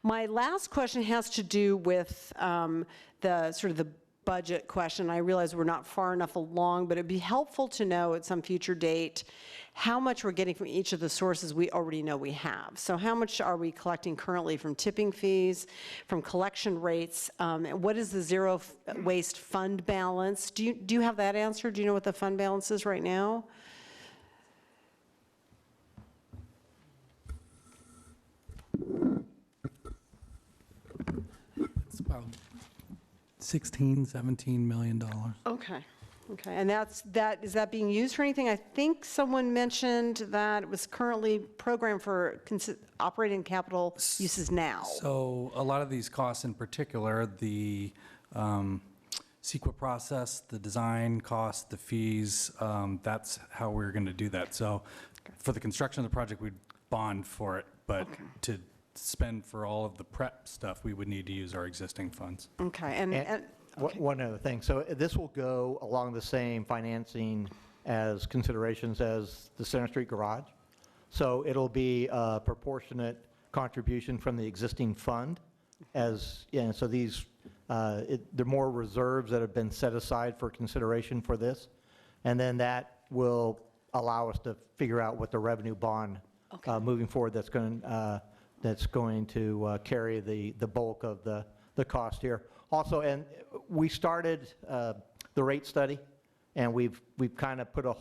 My last question has to do with the sort of the budget question. I realize we're not far enough along, but it'd be helpful to know at some future date how much we're getting from each of the sources we already know we have. So how much are we collecting currently from tipping fees, from collection rates? And what is the zero waste fund balance? Do you have that answer? Do you know what the fund balance is right now? It's about $16–17 million. Okay. Okay, and is that being used for anything? I think someone mentioned that it was currently programmed for operating capital uses now. So a lot of these costs, in particular, the CEQA process, the design cost, the fees, that's how we're going to do that. So for the construction of the project, we'd bond for it, but to spend for all of the prep stuff, we would need to use our existing funds. Okay, and one other thing. So this will go along the same financing as considerations as the Center Street Garage. So it'll be a proportionate contribution from the existing fund. So these, there are more reserves that have been set aside for consideration for this. And then that will allow us to figure out what the revenue bond moving forward that's going to carry the bulk of the cost here. Also, and we started the rate study, and we've kind of put a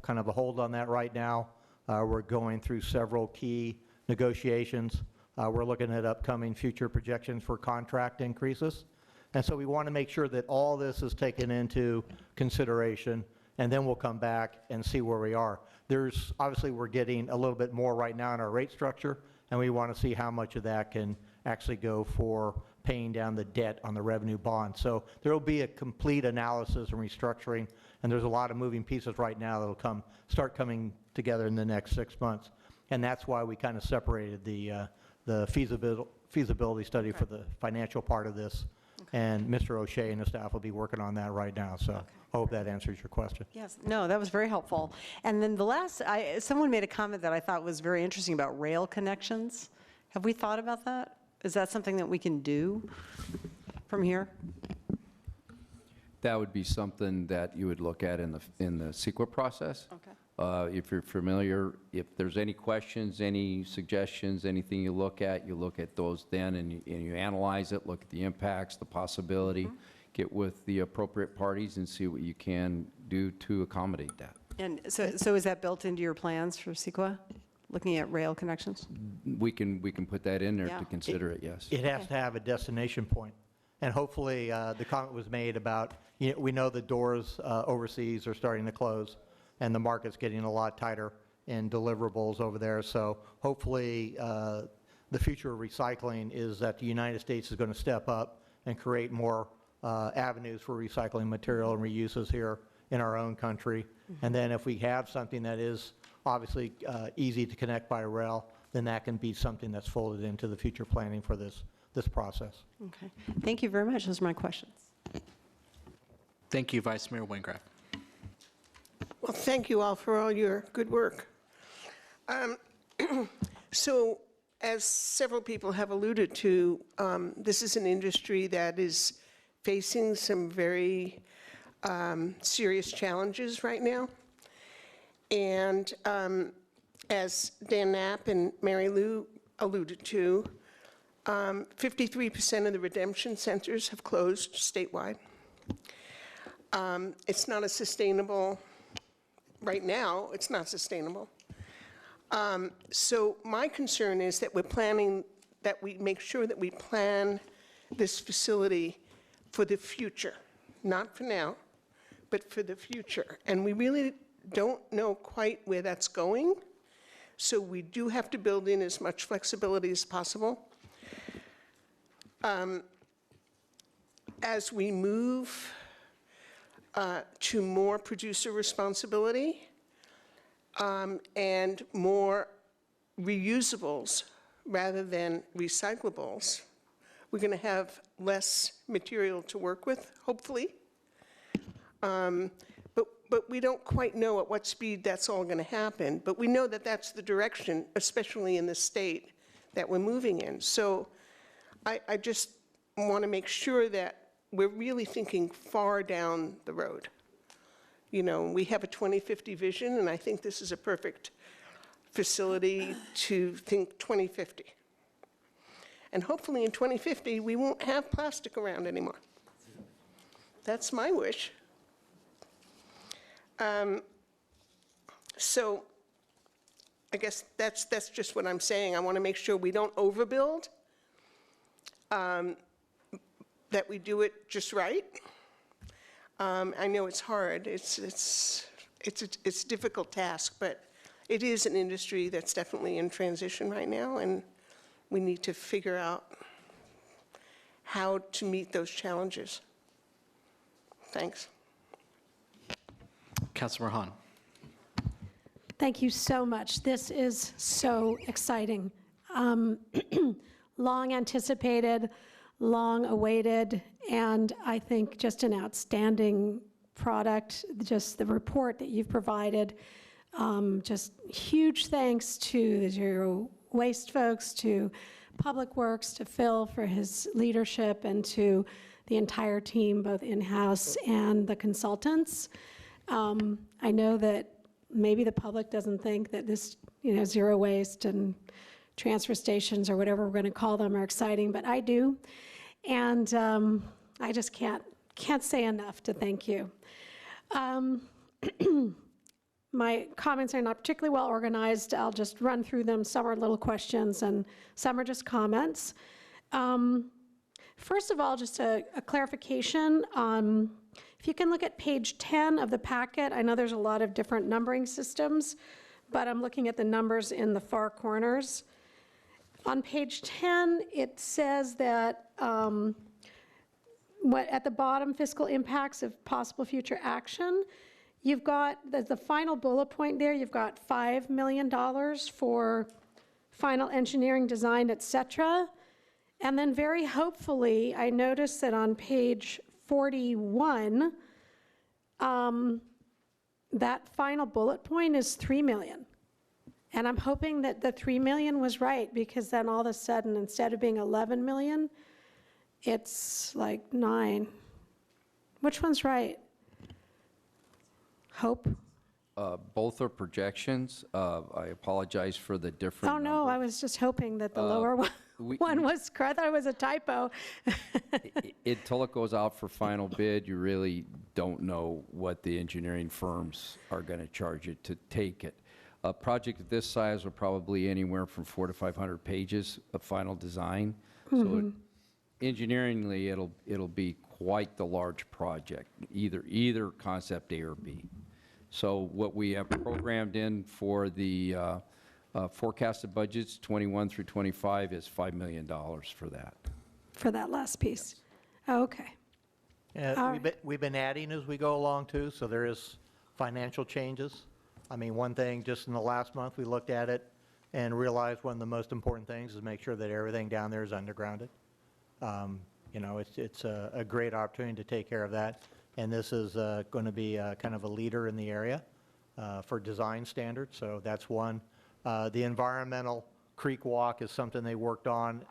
kind of a hold on that right now. We're going through several key negotiations. We're looking at upcoming future projections for contract increases, and so we want to make sure that all this is taken into consideration, and then we'll come back and see where we are. There's obviously we're getting a little bit more right now in our rate structure, and we want to see how much of that can actually go for paying down the debt on the revenue bond. So there will be a complete analysis and restructuring, and there's a lot of moving pieces right now that will start coming together in the next 6 months. And that's why we kind of separated the feasibility study for the financial part of this. And Mr. O'Shea and his staff will be working on that right now. So I hope that answers your question. yes, no, that was very helpful. And then the last, someone made a comment that I thought was very interesting about rail connections. Have we thought about that? Is that something that we can do from here? That would be something that you would look at in the CEQA process. Okay. If you're familiar, if there's any questions, any suggestions, anything you look at those then, and you analyze it, look at the impacts, the possibility, get with the appropriate parties and see what you can do to accommodate that. And so is that built into your plans for CEQA, looking at rail connections? We can put that in there Yeah. to consider it, yes. It has to have a destination point. And hopefully, the comment was made about, we know the doors overseas are starting to close, and the market's getting a lot tighter in deliverables over there. So hopefully, the future of recycling is that the United States is going to step up and create more avenues for recycling material and reuses here in our own country. And then if we have something that is obviously easy to connect by rail, then that can be something that's folded into the future planning for this process. Okay. Thank you very much. Those are my questions. Thank you, Vice Mayor Wingraf. Well, thank you all for all your good work. So, as several people have alluded to, this is an industry that is facing some very serious challenges right now. And as Dan Knapp and Mary Lou alluded to, 53% of the redemption centers have closed statewide. It's not a sustainable, right now, it's not sustainable. So my concern is that we make sure that we plan this facility for the future, not for now, but for the future. And we really don't know quite where that's going. So we do have to build in as much flexibility as possible. As we move to more producer responsibility and more reusables rather than recyclables, we're going to have less material to work with, hopefully. But we don't quite know at what speed that's all going to happen. But we know that that's the direction, especially in the state, that we're moving in. So I just want to make sure that we're really thinking far down the road. You know, we have a 2050 vision, and I think this is a perfect facility to think 2050. And hopefully in 2050, we won't have plastic around anymore. That's my wish. So I guess that's just what I'm saying. I want to make sure we don't overbuild, that we do it just right. I know it's hard. It's a difficult task, but it is an industry that's definitely in transition right now, and we need to figure out how to meet those challenges. Thanks. Councilor Hahn. Thank you so much. This is so exciting. Long anticipated, long awaited, and I think just an outstanding product. Just the report that you've provided. Just huge thanks to the Zero Waste folks, to Public Works, to Phil for his leadership, and to the entire team, both in-house and the consultants. I know that maybe the public doesn't think that this, zero waste and transfer stations or whatever we're going to call them are exciting, but I do. And I just can't say enough to thank you. My comments are not particularly well organized. I'll just run through them. Some are little questions and some are just comments. First of all, just a clarification. If you can look at page 10 of the packet, I know there's a lot of different numbering systems, but I'm looking at the numbers in the far corners. On page 10, it says that at the bottom, fiscal impacts of possible future action, you've got the final bullet point there, you've got $5 million for final engineering, design, et cetera. And then very hopefully, I noticed that on page 41, that final bullet point is $3 million. And I'm hoping that the $3 million was right, because then all of a sudden, instead of being 11 million, it's like 9. Which one's right? Hope? Both are projections. I apologize for the different Oh, no, I was just hoping that the lower one one was, I thought it was a typo. Until it goes out for final bid, you really don't know what the engineering firms are going to charge you to take it. A project of this size will probably anywhere from 400 to 500 pages of final design. So engineeringly, it'll be quite the large project, either concept A or B. So what we have programmed in for the forecasted budgets, 21 through 25, is $5 million for that. For that last piece. Oh, okay. All We've been adding as we go along too, so there is financial changes. I mean, one thing, just in the last month, we looked at it and realized one of the most important things is make sure that everything down there is undergrounded. You know, it's a great opportunity to take care of that. And this is going to be kind of a leader in the area for design standards, so that's one. The environmental creek walk is something they worked on.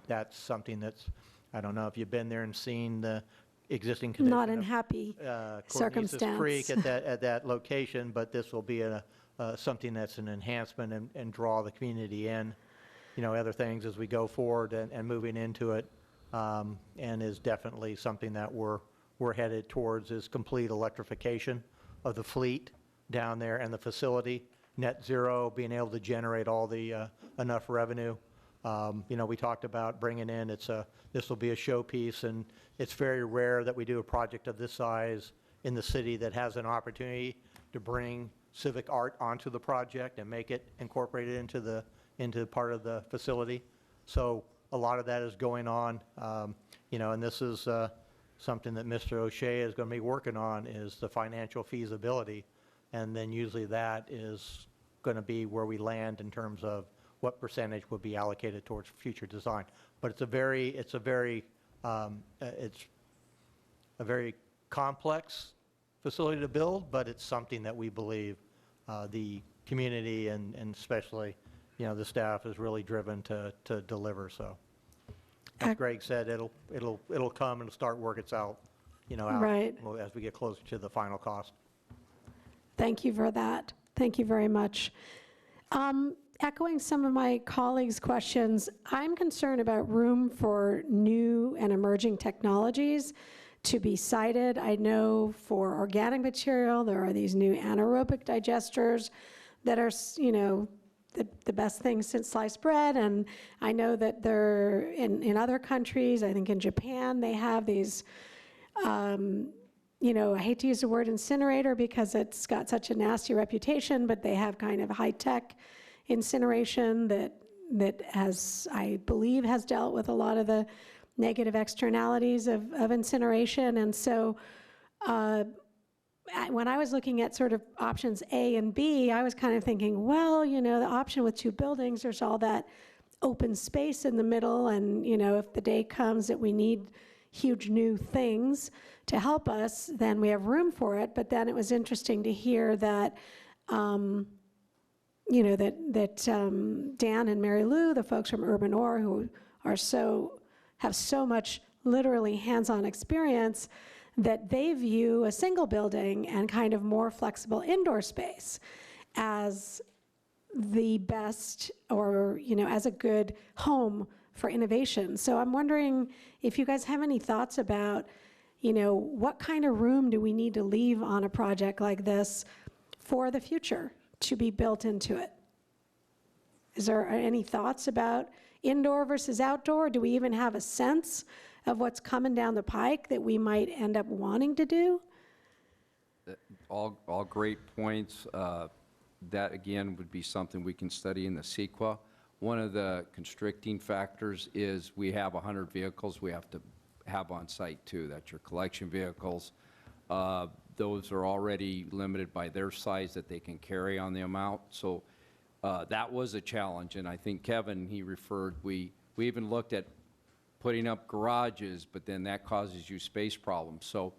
That's something that's, I don't know if you've been there and seen the existing condition. Not in happy circumstance. Creek at that location, but this will be something that's an enhancement and draw the community in, you know, other things as we go forward and moving into it, and is definitely something that we're headed towards is complete electrification of the fleet down there and the facility, net zero, being able to generate all the enough revenue. You know, we talked about bringing in, this will be a showpiece, and it's very rare that we do a project of this size in the city that has an opportunity to bring civic art onto the project and make it incorporated into part of the facility. So a lot of that is going on, you know, and this is something that Mr. O'Shea is going to be working on, is the financial feasibility, and then usually that is going to be where we land in terms of what percentage would be allocated towards future design. But it's a very complex facility to build, but it's something that we believe the community and especially, you know, the staff is really driven to deliver. So, as Greg said, it'll come and start work itself, you know, out Right. as we get closer to the final cost. Thank you for that. Thank you very much. Echoing some of my colleagues' questions, I'm concerned about room for new and emerging technologies to be cited. I know for organic material, there are these new anaerobic digesters that are, you know, the best thing since sliced bread. And I know that they're in other countries, I think in Japan, they have these, you know, I hate to use the word incinerator because it's got such a nasty reputation, but they have kind of high-tech incineration that has, I believe, has dealt with a lot of the negative externalities of incineration. And so when I was looking at sort of options A and B, I was kind of thinking, well, you know, the option with two buildings, there's all that open space in the middle, and, you know, if the day comes that we need huge new things to help us, then we have room for it. But then it was interesting to hear that, you know, that Dan and Mary Lou, the folks from Urban Ore, who have so much literally hands-on experience, that they view a single building and kind of more flexible indoor space as the best, or, you know, as a good home for innovation. So I'm wondering if you guys have any thoughts about, you know, what kind of room do we need to leave on a project like this for the future to be built into it? Is there any thoughts about indoor versus outdoor? Do we even have a sense of what's coming down the pike that we might end up wanting to do? All great points. That, again, would be something we can study in the CEQA. One of the constricting factors is we have 100 vehicles we have to have on site, too. That's your collection vehicles. Those are already limited by their size that they can carry on the amount. So that was a challenge, and I think Kevin, he referred, we even looked at putting up garages, but then that causes you space problems. So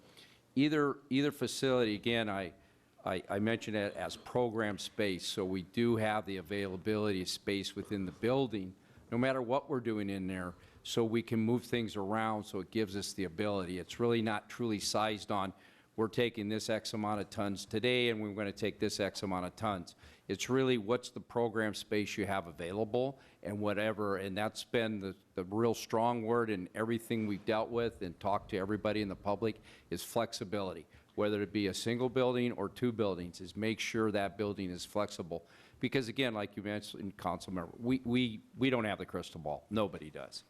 either facility, again, I mentioned it as program space, so we do have the availability of space within the building, no matter what we're doing in there, so we can move things around, so it gives us the ability. It's really not truly sized on, we're taking this X amount of tons today, and we're going to take this X amount of tons. It's really what's the program space you have available and whatever, and that's been the real strong word in everything we've dealt with and talked to everybody in the public is flexibility. Whether it be a single building or 2 buildings, is make sure that building is flexible. Because again, like you mentioned, Councilmember, we don't have the crystal ball. Nobody does.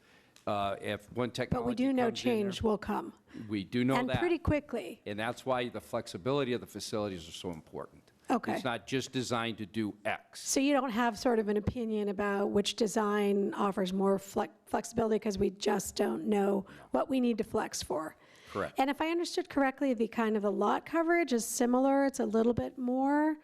If one technology But we do know comes in there, change will come. we do know And that. pretty quickly. And that's why the flexibility of the facilities are so important. Okay. It's not just designed to do X. So you don't have sort of an opinion about which design offers more flexibility because we just don't know what we need to flex for. Correct. And if I understood correctly, the kind of the lot coverage is similar. It's a little bit more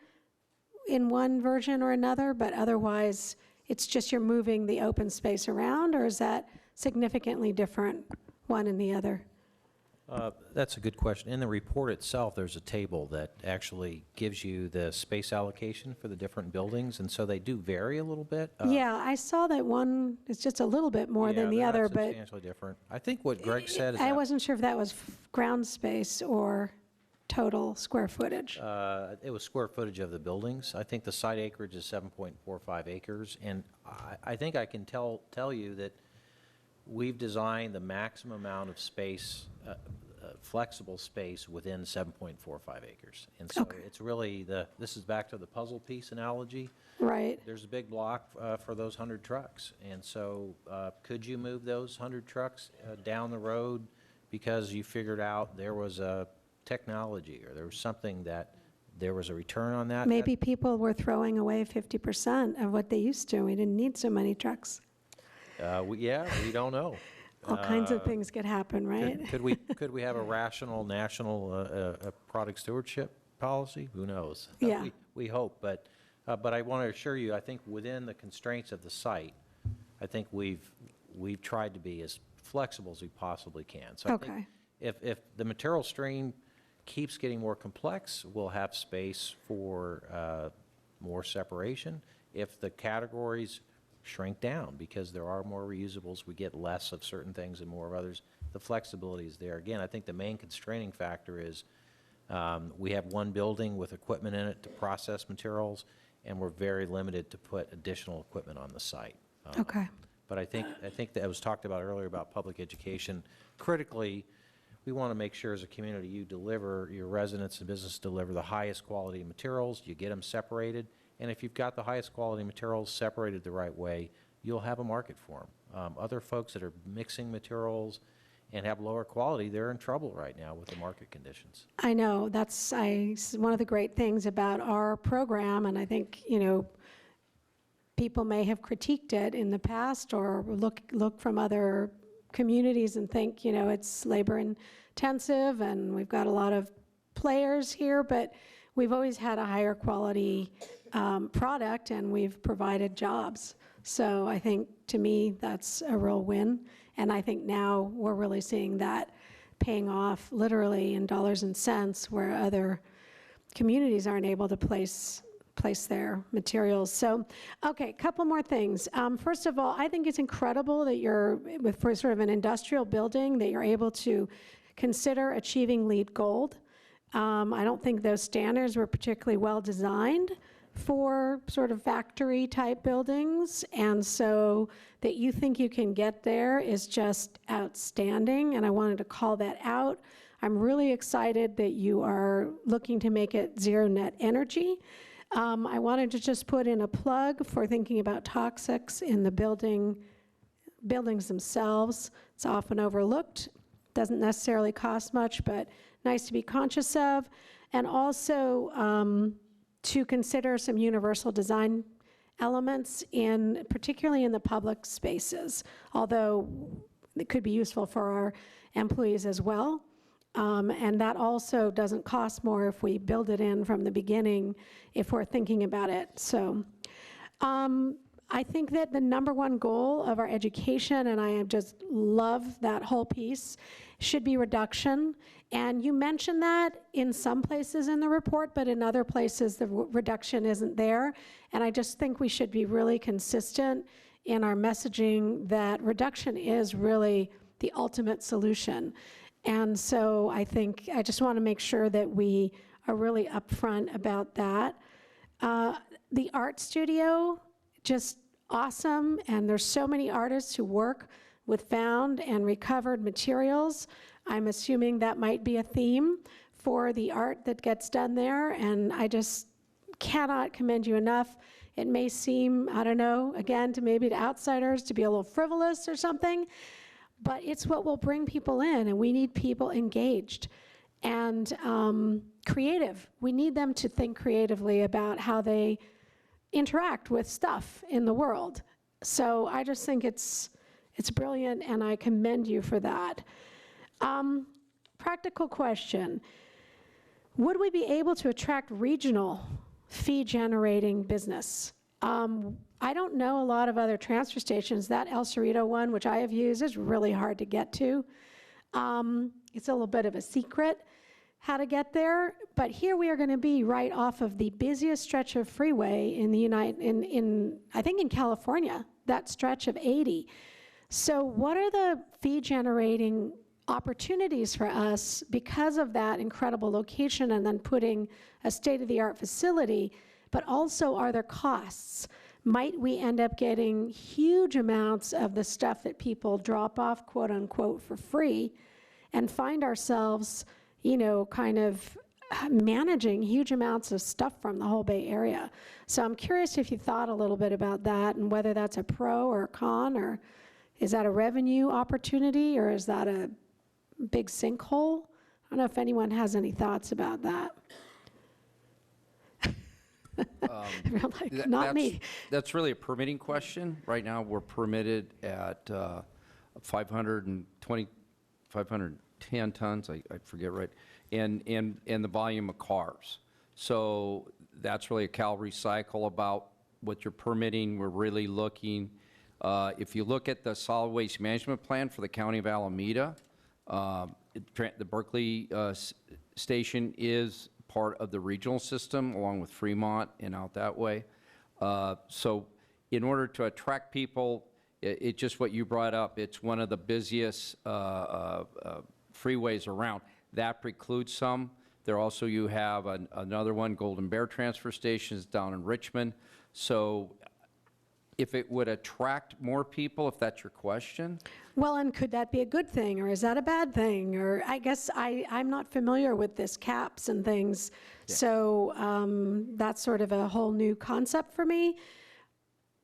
in one version or another, but otherwise it's just you're moving the open space around, or is that significantly different one and the other? That's a good question. In the report itself, there's a table that actually gives you the space allocation for the different buildings, and so they do vary a little bit. Yeah, I saw that one is just a little bit more than the other, but substantially different. I think what Greg said is I that, wasn't sure if that was ground space or total square footage. it was square footage of the buildings. I think the site acreage is 7.45 acres, and I think I can tell you that we've designed the maximum amount of space, flexible space within 7.45 acres. And so it's really this is back to the puzzle piece analogy. Right. There's a big block for those 100 trucks. And so could you move those 100 trucks down the road because you figured out there was a technology or there was something that there was a return on that? Maybe people were throwing away 50% of what they used to. We didn't need so many trucks. We don't know. All kinds of things could happen, right? Could we have a rational national product stewardship policy? Who knows? Yeah. We hope, but I want to assure you, I think within the constraints of the site, I think we've tried to be as flexible as we possibly can. So I think if the material stream keeps getting more complex, we'll have space for more separation. If the categories shrink down because there are more reusables, we get less of certain things and more of others, the flexibility is there. Again, I think the main constraining factor is we have one building with equipment in it to process materials, and we're very limited to put additional equipment on the site. But I think that was talked about earlier about public education. Critically, we want to make sure as a community you deliver, your residents and business deliver the highest quality materials, you get them separated, and if you've got the highest quality materials separated the right way, you'll have a market for them. Other folks that are mixing materials and have lower quality, they're in trouble right now with the market conditions. I know. That's one of the great things about our program, and I think, people may have critiqued it in the past or look from other communities and think, it's labor intensive and we've got a lot of players here, but we've always had a higher quality product and we've provided jobs. So I think, to me, that's a real win. And I think now we're really seeing that paying off literally in dollars and cents where other communities aren't able to place their materials. So, okay, a couple more things. First of all, I think it's incredible that for sort of an industrial building, that you're able to consider achieving LEED Gold. I don't think those standards were particularly well designed for sort of factory type buildings, and so that you think you can get there is just outstanding, and I wanted to call that out. I'm really excited that you are looking to make it zero net energy. I wanted to just put in a plug for thinking about toxics in the buildings themselves. It's often overlooked, doesn't necessarily cost much, but nice to be conscious of, and also to consider some universal design elements particularly in the public spaces, although it could be useful for our employees as well. And that also doesn't cost more if we build it in from the beginning, if we're thinking about it. So I think that the number one goal of our education, and I just love that whole piece, should be reduction. And you mentioned that in some places in the report, but in other places the reduction isn't there. And I just think we should be really consistent in our messaging that reduction is really the ultimate solution. And so I think, I just want to make sure that we are really upfront about that. The art studio, just awesome, and there's so many artists who work with found and recovered materials. I'm assuming that might be a theme for the art that gets done there, and I just cannot commend you enough. It may seem, I don't know, again, to maybe to outsiders to be a little frivolous or something, but it's what will bring people in, and we need people engaged and creative. We need them to think creatively about how they interact with stuff in the world. So I just think it's brilliant, and I commend you for that. Practical question. Would we be able to attract regional fee-generating business? I don't know a lot of other transfer stations. That El Cerrito one, which I have used, is really hard to get to. It's a little bit of a secret how to get there, but here we are going to be right off of the busiest stretch of freeway in the I think in California, that stretch of 80. So what are the fee-generating opportunities for us because of that incredible location and then putting a state-of-the-art facility, but also are there costs? Might we end up getting huge amounts of the stuff that people drop off, quote unquote, for free, and find ourselves, you know, kind of managing huge amounts of stuff from the whole Bay Area? So I'm curious if you thought a little bit about that and whether that's a pro or a con, or is that a revenue opportunity, or is that a big sinkhole? I don't know if anyone has any thoughts about that. Not me. That's really a permitting question. Right now, we're permitted at 510 tons, I forget right, and the volume of cars. So that's really a Cal Recycle about what you're permitting. We're really looking, if you look at the solid waste management plan for the County of Alameda, the Berkeley station is part of the regional system along with Fremont and out that way. So in order to attract people, it's just what you brought up. It's one of the busiest freeways around. That precludes some. There also you have another one, Golden Bear Transfer Station, is down in Richmond. So if it would attract more people, if that's your question. Well, and could that be a good thing, or is that a bad thing? Or I guess I'm not familiar with this caps and things, so that's sort of a whole new concept for me.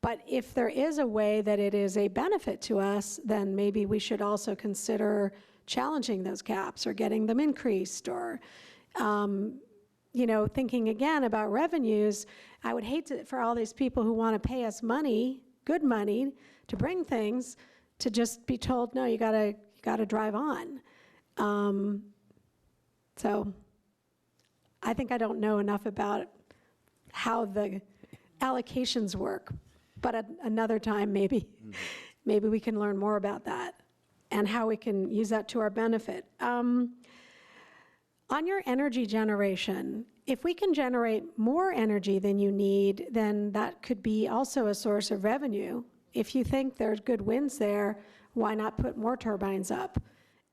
But if there is a way that it is a benefit to us, then maybe we should also consider challenging those caps or getting them increased, or you know, thinking again about revenues. I would hate for all these people who want to pay us money, good money, to bring things, to just be told, no, you gotta drive on. So I think I don't know enough about how the allocations work, but another time maybe we can learn more about that and how we can use that to our benefit. On your energy generation, if we can generate more energy than you need, then that could be also a source of revenue. If you think there's good winds there, why not put more turbines up?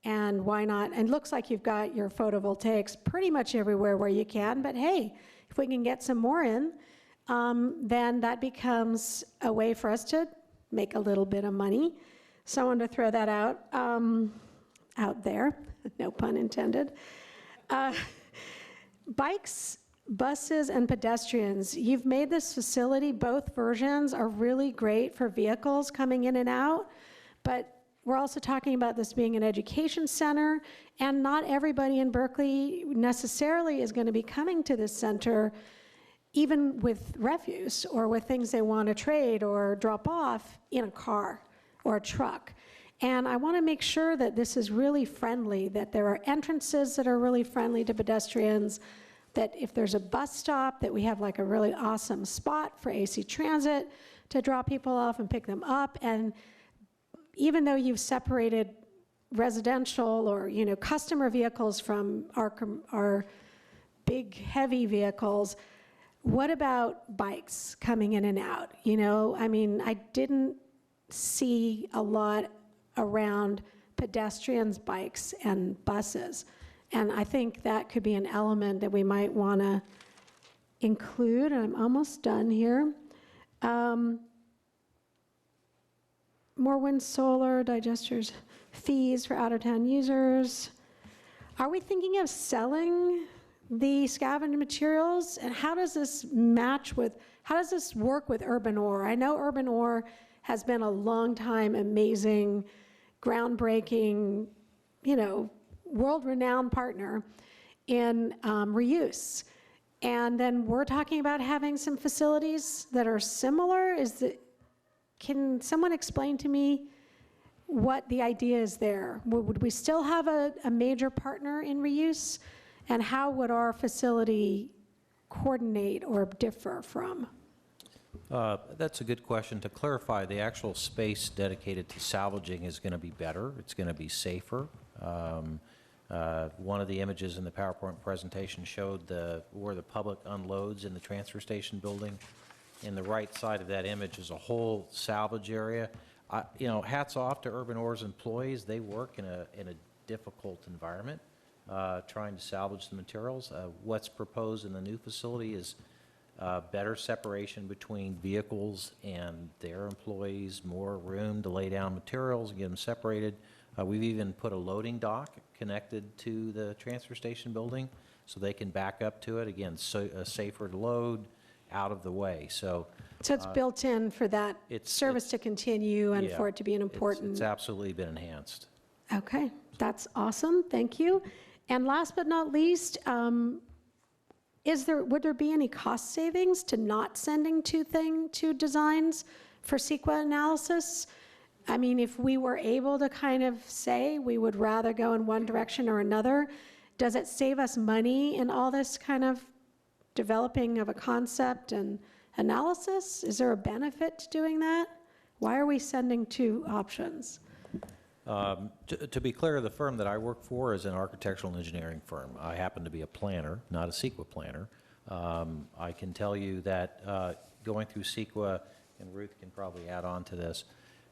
And why not, and it looks like you've got your photovoltaics pretty much everywhere where you can, but hey, if we can get some more in, then that becomes a way for us to make a little bit of money. So I wanted to throw that out there, no pun intended. Bikes, buses, and pedestrians, you've made this facility, both versions are really great for vehicles coming in and out, but we're also talking about this being an education center, and not everybody in Berkeley necessarily is going to be coming to this center even with refuse or with things they want to trade or drop off in a car or a truck. And I want to make sure that this is really friendly, that there are entrances that are really friendly to pedestrians, that if there's a bus stop, that we have like a really awesome spot for AC Transit to drop people off and pick them up. And even though you've separated residential or, you know, customer vehicles from our big, heavy vehicles, what about bikes coming in and out? You know, I mean, I didn't see a lot around pedestrians, bikes, and buses. And I think that could be an element that we might want to include. I'm almost done here. More wind, solar, digesters, fees for out-of-town users. Are we thinking of selling the scavenged materials? And how does this match with, how does this work with Urban Ore? I know Urban Ore has been a long time amazing, groundbreaking, world-renowned partner in reuse. And then we're talking about having some facilities that are similar. Can someone explain to me what the idea is there? Would we still have a major partner in reuse? And how would our facility coordinate or differ from? That's a good question. To clarify, the actual space dedicated to salvaging is going to be better. It's going to be safer. One of the images in the PowerPoint presentation showed where the public unloads in the transfer station building. In the right side of that image is a whole salvage area. Hats off to Urban Ore's employees. They work in a difficult environment trying to salvage the materials. What's proposed in the new facility is better separation between vehicles and their employees, more room to lay down materials and get them separated. We've even put a loading dock connected to the transfer station building so they can back up to it. Again, safer to load, out of the way. So it's built in for that service to continue and for it to be an important. It's absolutely been enhanced. Okay, that's awesome. Thank you. And last but not least, would there be any cost savings to not sending two designs for CEQA analysis? I mean, if we were able to kind of say we would rather go in one direction or another, does it save us money in all this kind of developing of a concept and analysis? Is there a benefit to doing that? Why are we sending two options? To be clear, the firm that I work for is an architectural and engineering firm. I happen to be a planner, not a CEQA planner. I can tell you that going through CEQA, and Ruth can probably add on to this,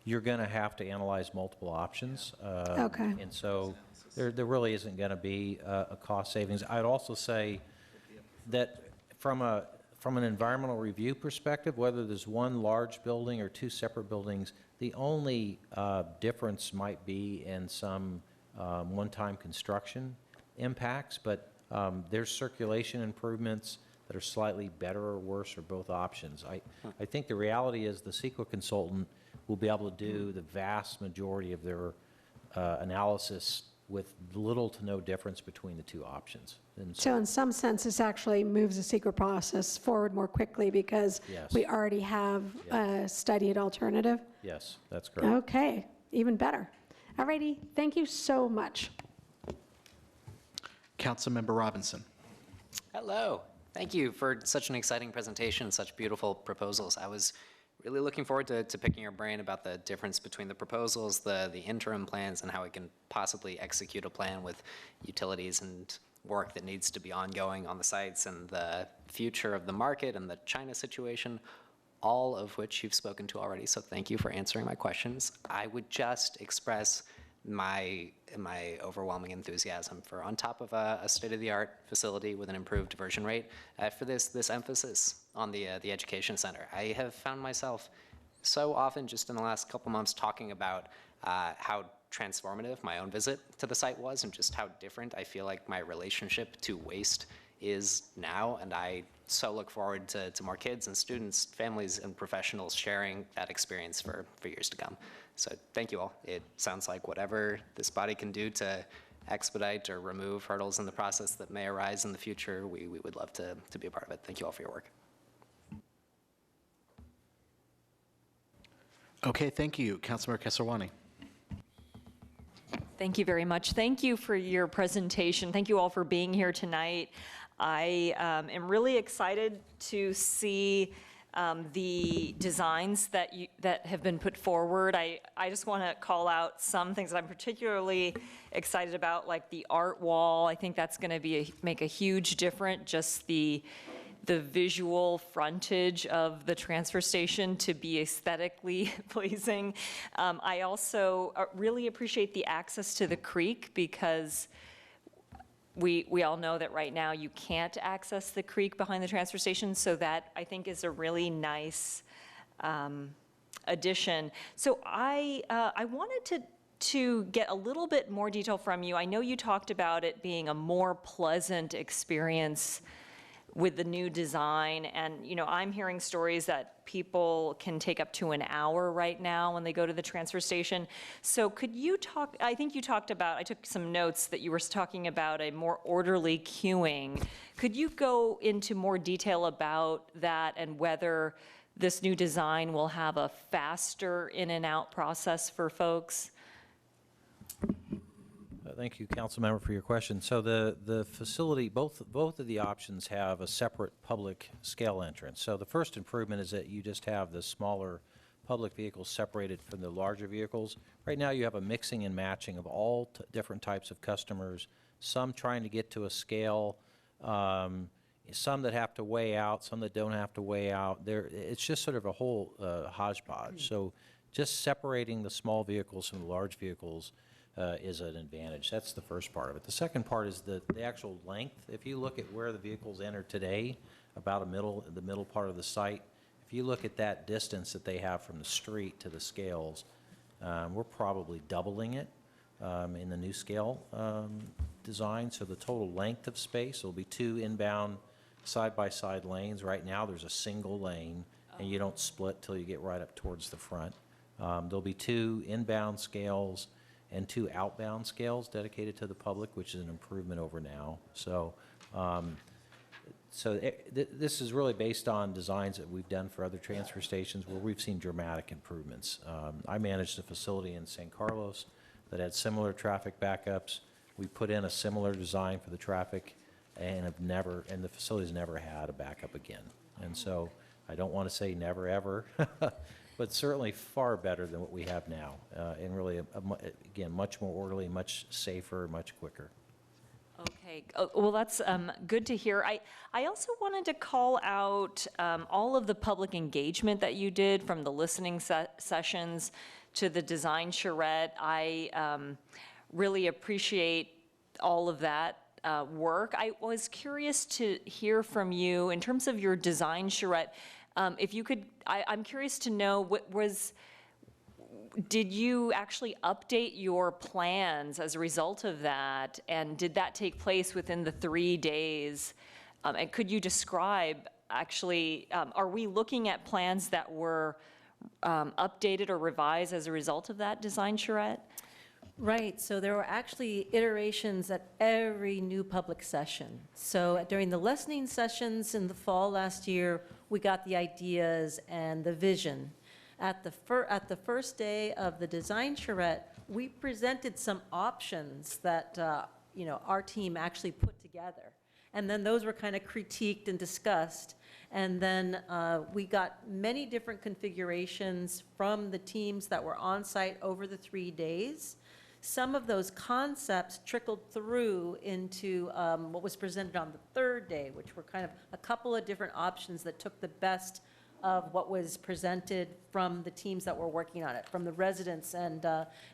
you're going to have to analyze multiple options. Okay. And so there really isn't going to be a cost savings. I'd also say that from an environmental review perspective, whether there's one large building or two separate buildings, the only difference might be in some one-time construction impacts, but there's circulation improvements that are slightly better or worse or both options. I think the reality is the CEQA consultant will be able to do the vast majority of their analysis with little to no difference between the two options. And So in some sense, this actually moves the CEQA process forward more quickly because we already have a studied alternative? Yes, that's correct. Okay, even better. All righty, thank you so much. Councilmember Robinson. Hello. Thank you for such an exciting presentation and such beautiful proposals. I was really looking forward to picking your brain about the difference between the proposals, the interim plans, and how we can possibly execute a plan with utilities and work that needs to be ongoing on the sites and the future of the market and the China situation, all of which you've spoken to already. So thank you for answering my questions. I would just express my overwhelming enthusiasm for, on top of a state-of-the-art facility with an improved diversion rate, for this emphasis on the education center. I have found myself so often just in the last couple months talking about how transformative my own visit to the site was and just how different I feel like my relationship to waste is now, and I so look forward to more kids and students, families, and professionals sharing that experience for years to come. So thank you all. It sounds like whatever this body can do to expedite or remove hurdles in the process that may arise in the future, we would love to be a part of it. Thank you all for your work. Okay, thank you. Councilmember Kesarwani. Thank you very much. Thank you for your presentation. Thank you all for being here tonight. I am really excited to see the designs that have been put forward. I just want to call out some things that I'm particularly excited about, like the art wall. I think that's going to make a huge difference. Just the the visual frontage of the transfer station to be aesthetically pleasing. I also really appreciate the access to the creek, because we all know that right now you can't access the creek behind the transfer station, so that I think is a really nice addition. So I wanted to get a little bit more detail from you. I know you talked about it being a more pleasant experience with the new design, and I'm hearing stories that people can take up to an hour right now when they go to the transfer station. So could you talk, I think you talked about, I took some notes that you were talking about a more orderly queuing. Could you go into more detail about that and whether this new design will have a faster in and out process for folks? Thank you, Councilmember, for your question. So the facility, both of the options have a separate public scale entrance. So the first improvement is that you just have the smaller public vehicles separated from the larger vehicles. Right now you have a mixing and matching of all different types of customers, some trying to get to a scale, some that have to weigh out, some that don't have to weigh out. It's just sort of a whole hodgepodge. So just separating the small vehicles from the large vehicles is an advantage. That's the first part of it. The second part is the actual length. If you look at where the vehicles enter today, about the middle part of the site, if you look at that distance that they have from the street to the scales, we're probably doubling it in the new scale design. So the total length of space will be 2 inbound side-by-side lanes. Right now there's a single lane, and you don't split till you get right up towards the front. There'll be 2 inbound scales and 2 outbound scales dedicated to the public, which is an improvement over now. So, this is really based on designs that we've done for other transfer stations where we've seen dramatic improvements. I managed a facility in San Carlos that had similar traffic backups. We put in a similar design for the traffic, and the facility's never had a backup again. And so, I don't want to say never ever, but certainly far better than what we have now, and really, again, much more orderly, much safer, much quicker. Okay, well, that's good to hear. I also wanted to call out all of the public engagement that you did, from the listening sessions to the design charrette. I really appreciate all of that work. I was curious to hear from you in terms of your design charrette. If you could, I'm curious to know, did you actually update your plans as a result of that? And did that take place within the 3 days? And could you describe, actually, are we looking at plans that were updated or revised as a result of that design charrette? Right, so there were actually iterations at every new public session. So during the listening sessions in the fall last year, we got the ideas and the vision. At the first day of the design charrette, we presented some options that our team actually put together. And then those were kind of critiqued and discussed. And then we got many different configurations from the teams that were on site over the 3 days. Some of those concepts trickled through into what was presented on the 3rd day, which were kind of a couple of different options that took the best of what was presented from the teams that were working on it, from the residents and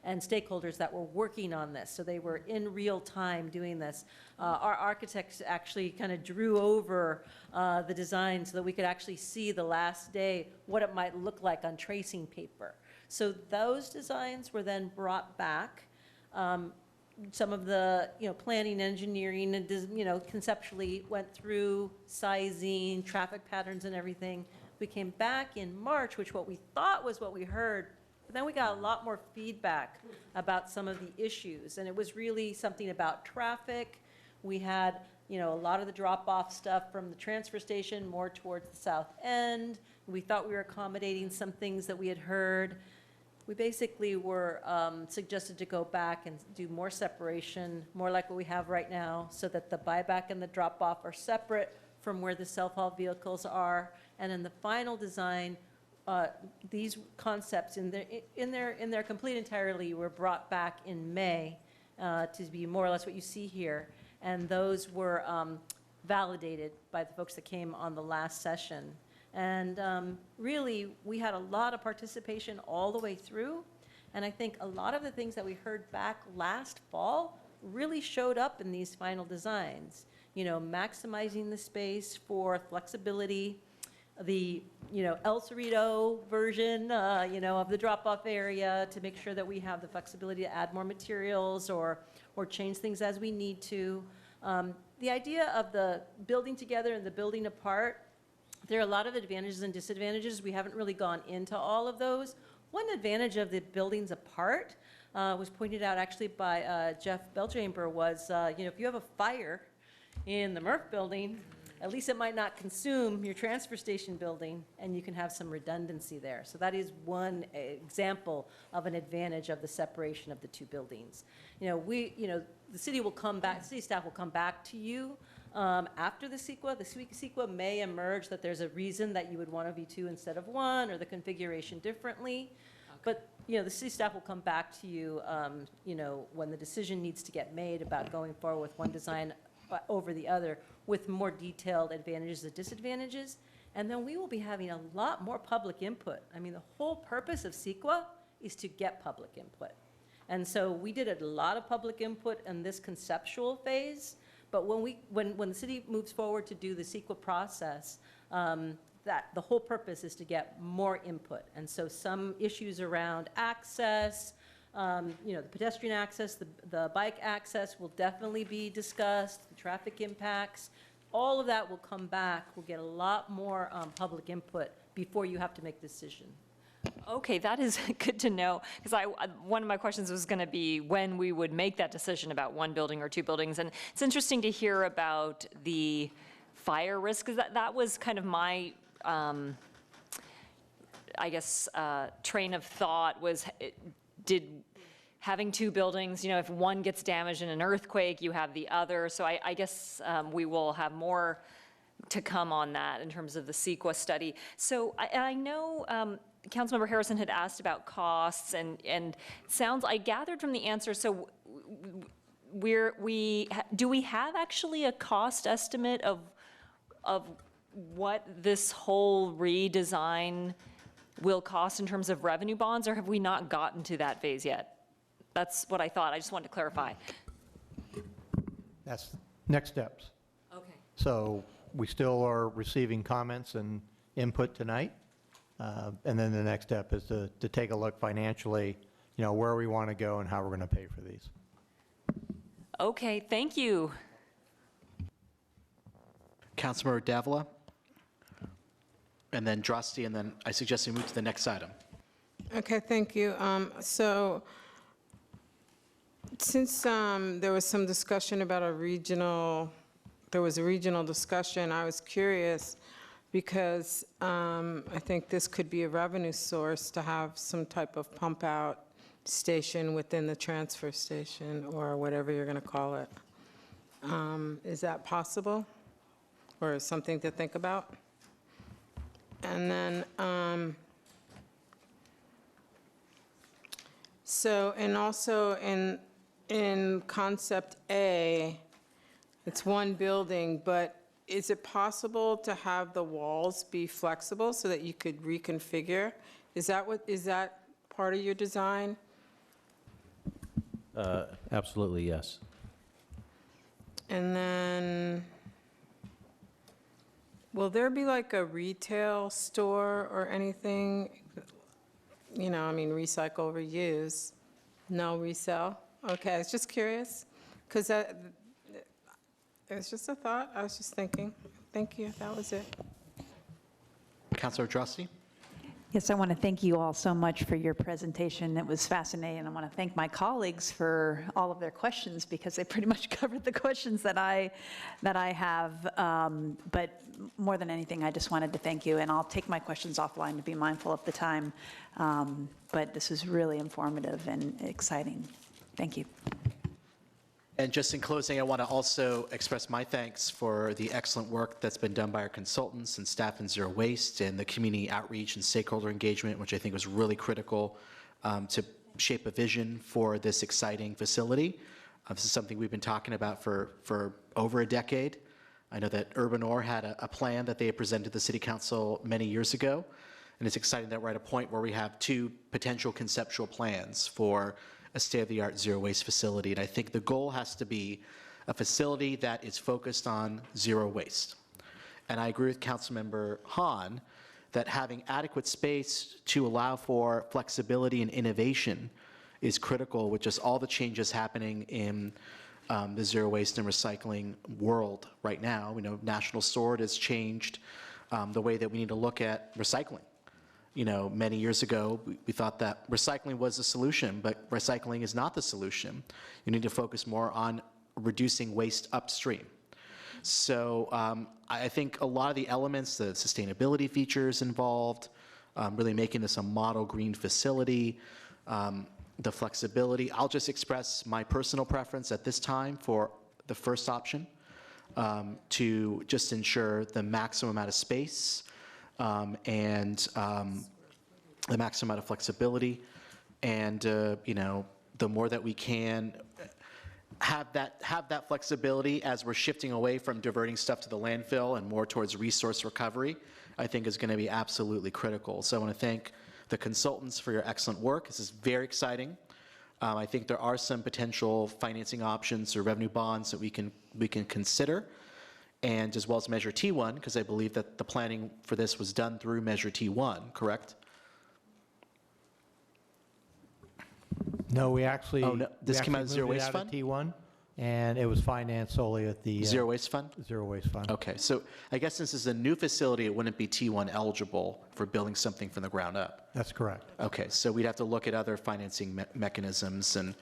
stakeholders that were working on this. So they were in real time doing this. Our architects actually kind of drew over the design so that we could actually see the last day what it might look like on tracing paper. So those designs were then brought back. Some of the planning, engineering, and conceptually went through sizing, traffic patterns, and everything. We came back in March, which what we thought was what we heard, but then we got a lot more feedback about some of the issues, and it was really something about traffic. We had a lot of the drop-off stuff from the transfer station more towards the south end. We thought we were accommodating some things that we had heard. We basically were suggested to go back and do more separation, more like what we have right now, so that the buyback and the drop-off are separate from where the self-haul vehicles are. And in the final design, these concepts in their complete entirety were brought back in May to be more or less what you see here. And those were validated by the folks that came on the last session. And really, we had a lot of participation all the way through. And I think a lot of the things that we heard back last fall really showed up in these final designs. You know, maximizing the space for flexibility, the, you know, El Cerrito version, you know, of the drop-off area to make sure that we have the flexibility to add more materials or change things as we need to. The idea of the building together and the building apart, there are a lot of advantages and disadvantages. We haven't really gone into all of those. One advantage of the buildings apart was pointed out actually by Jeff Belchamber was, you know, if you have a fire in the Murph building, at least it might not consume your transfer station building, and you can have some redundancy there. So that is one example of an advantage of the separation of the two buildings. You know, the city will come back, city staff will come back to you after the CEQA. The CEQA may emerge that there's a reason that you would want to be 2 instead of 1, or the configuration differently. But, you know, the city staff will come back to you, you know, when the decision needs to get made about going forward with one design over the other with more detailed advantages and disadvantages. And then we will be having a lot more public input. I mean, the whole purpose of CEQA is to get public input. And so we did a lot of public input in this conceptual phase, but when the city moves forward to do the CEQA process, that the whole purpose is to get more input. And so some issues around access, you know, the pedestrian access, the bike access will definitely be discussed, the traffic impacts, all of that will come back. We'll get a lot more public input before you have to make a decision. Okay, that is good to know, because one of my questions was going to be when we would make that decision about 1 building or 2 buildings. And it's interesting to hear about the fire risk, because that was kind of my, I guess, train of thought was, did having 2 buildings, you know, if one gets damaged in an earthquake, you have the other. So I guess we will have more to come on that in terms of the CEQA study. So I know Councilmember Harrison had asked about costs, and I gathered from the answer, so do we have actually a cost estimate of what this whole redesign will cost in terms of revenue bonds, or have we not gotten to that phase yet? That's what I thought. I just wanted to clarify. That's next steps. Okay. So we still are receiving comments and input tonight. And then the next step is to take a look financially, you know, where we want to go and how we're going to pay for these. Okay, thank you. Councilmember Davila, and then Droste, and then I suggest we move to the next item. Okay, thank you. So since there was some discussion about a regional discussion, I was curious because I think this could be a revenue source to have some type of pump out station within the transfer station or whatever you're going to call it. Is that possible or something to think about? And then, also in concept A, it's 1 building, but is it possible to have the walls be flexible so that you could reconfigure? Is that part of your design? Absolutely, yes. And then, will there be like a retail store or anything? You know, I mean, recycle, reuse, no resell? Okay, I was just curious, because it was just a thought. I was just thinking. Thank you, that was it. Councilor Droste? Yes, I want to thank you all so much for your presentation. It was fascinating. I want to thank my colleagues for all of their questions because they pretty much covered the questions that I have. But more than anything, I just wanted to thank you, and I'll take my questions offline to be mindful of the time. But this was really informative and exciting. Thank you. And just in closing, I want to also express my thanks for the excellent work that's been done by our consultants and staff in Zero Waste and the community outreach and stakeholder engagement, which I think was really critical to shape a vision for this exciting facility. This is something we've been talking about for over a decade. I know that Urban Orr had a plan that they had presented to the City Council many years ago, and it's exciting that we're at a point where we have two potential conceptual plans for a state-of-the-art zero waste facility. And I think the goal has to be a facility that is focused on zero waste. And I agree with Councilmember Hahn that having adequate space to allow for flexibility and innovation is critical with just all the changes happening in the zero waste and recycling world right now. We know National Sword has changed the way that we need to look at recycling. Many years ago, we thought that recycling was the solution, but recycling is not the solution. You need to focus more on reducing waste upstream. So I think a lot of the elements, the sustainability features involved, really making this a model green facility, the flexibility. I'll just express my personal preference at this time for the first option, to just ensure the maximum amount of space and the maximum amount of flexibility. And, the more that we can have that flexibility as we're shifting away from diverting stuff to the landfill and more towards resource recovery, I think is going to be absolutely critical. So I want to thank the consultants for your excellent work. This is very exciting. I think there are some potential financing options or revenue bonds that we can consider, and as well as Measure T1, because I believe that the planning for this was done through Measure T1, correct? No, we actually. Oh, no, this came out of Zero moved it Waste out Fund? of T1, and it was financed solely at the. Zero Waste Fund? Zero Waste Fund. Okay, so I guess since this is a new facility, it wouldn't be T1 eligible for building something from the ground up. That's correct. Okay, so we'd have to look at other financing mechanisms, and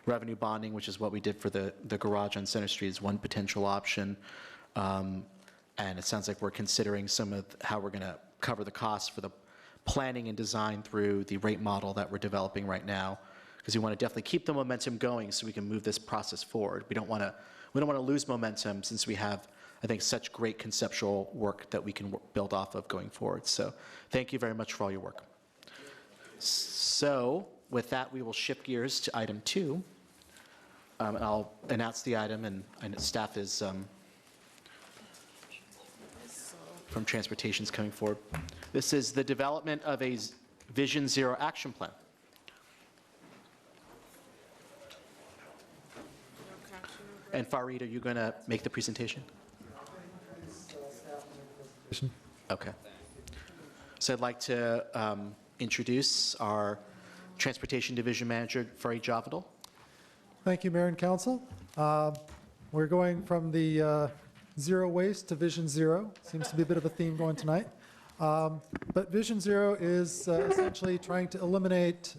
revenue bonding, which is what we did for the garage on Center Street, is one potential option. And it sounds like we're considering some of how we're going to cover the costs for the planning and design through the rate model that we're developing right now, because we want to definitely keep the momentum going so we can move this process forward. We don't want to lose momentum, since we have, I think, such great conceptual work that we can build off of going forward. So thank you very much for all your work. So with that, we will shift gears to item 2. And I'll announce the item, and I know staff is from Transportation's coming forward. This is the development of a Vision Zero action plan. And Farid, are you going to make the presentation? Okay. So I'd like to introduce our Transportation Division Manager, Farid Javidal. Thank you, Mayor and Council. We're going from the zero waste to Vision Zero. Seems to be a bit of a theme going tonight. But Vision Zero is essentially trying to eliminate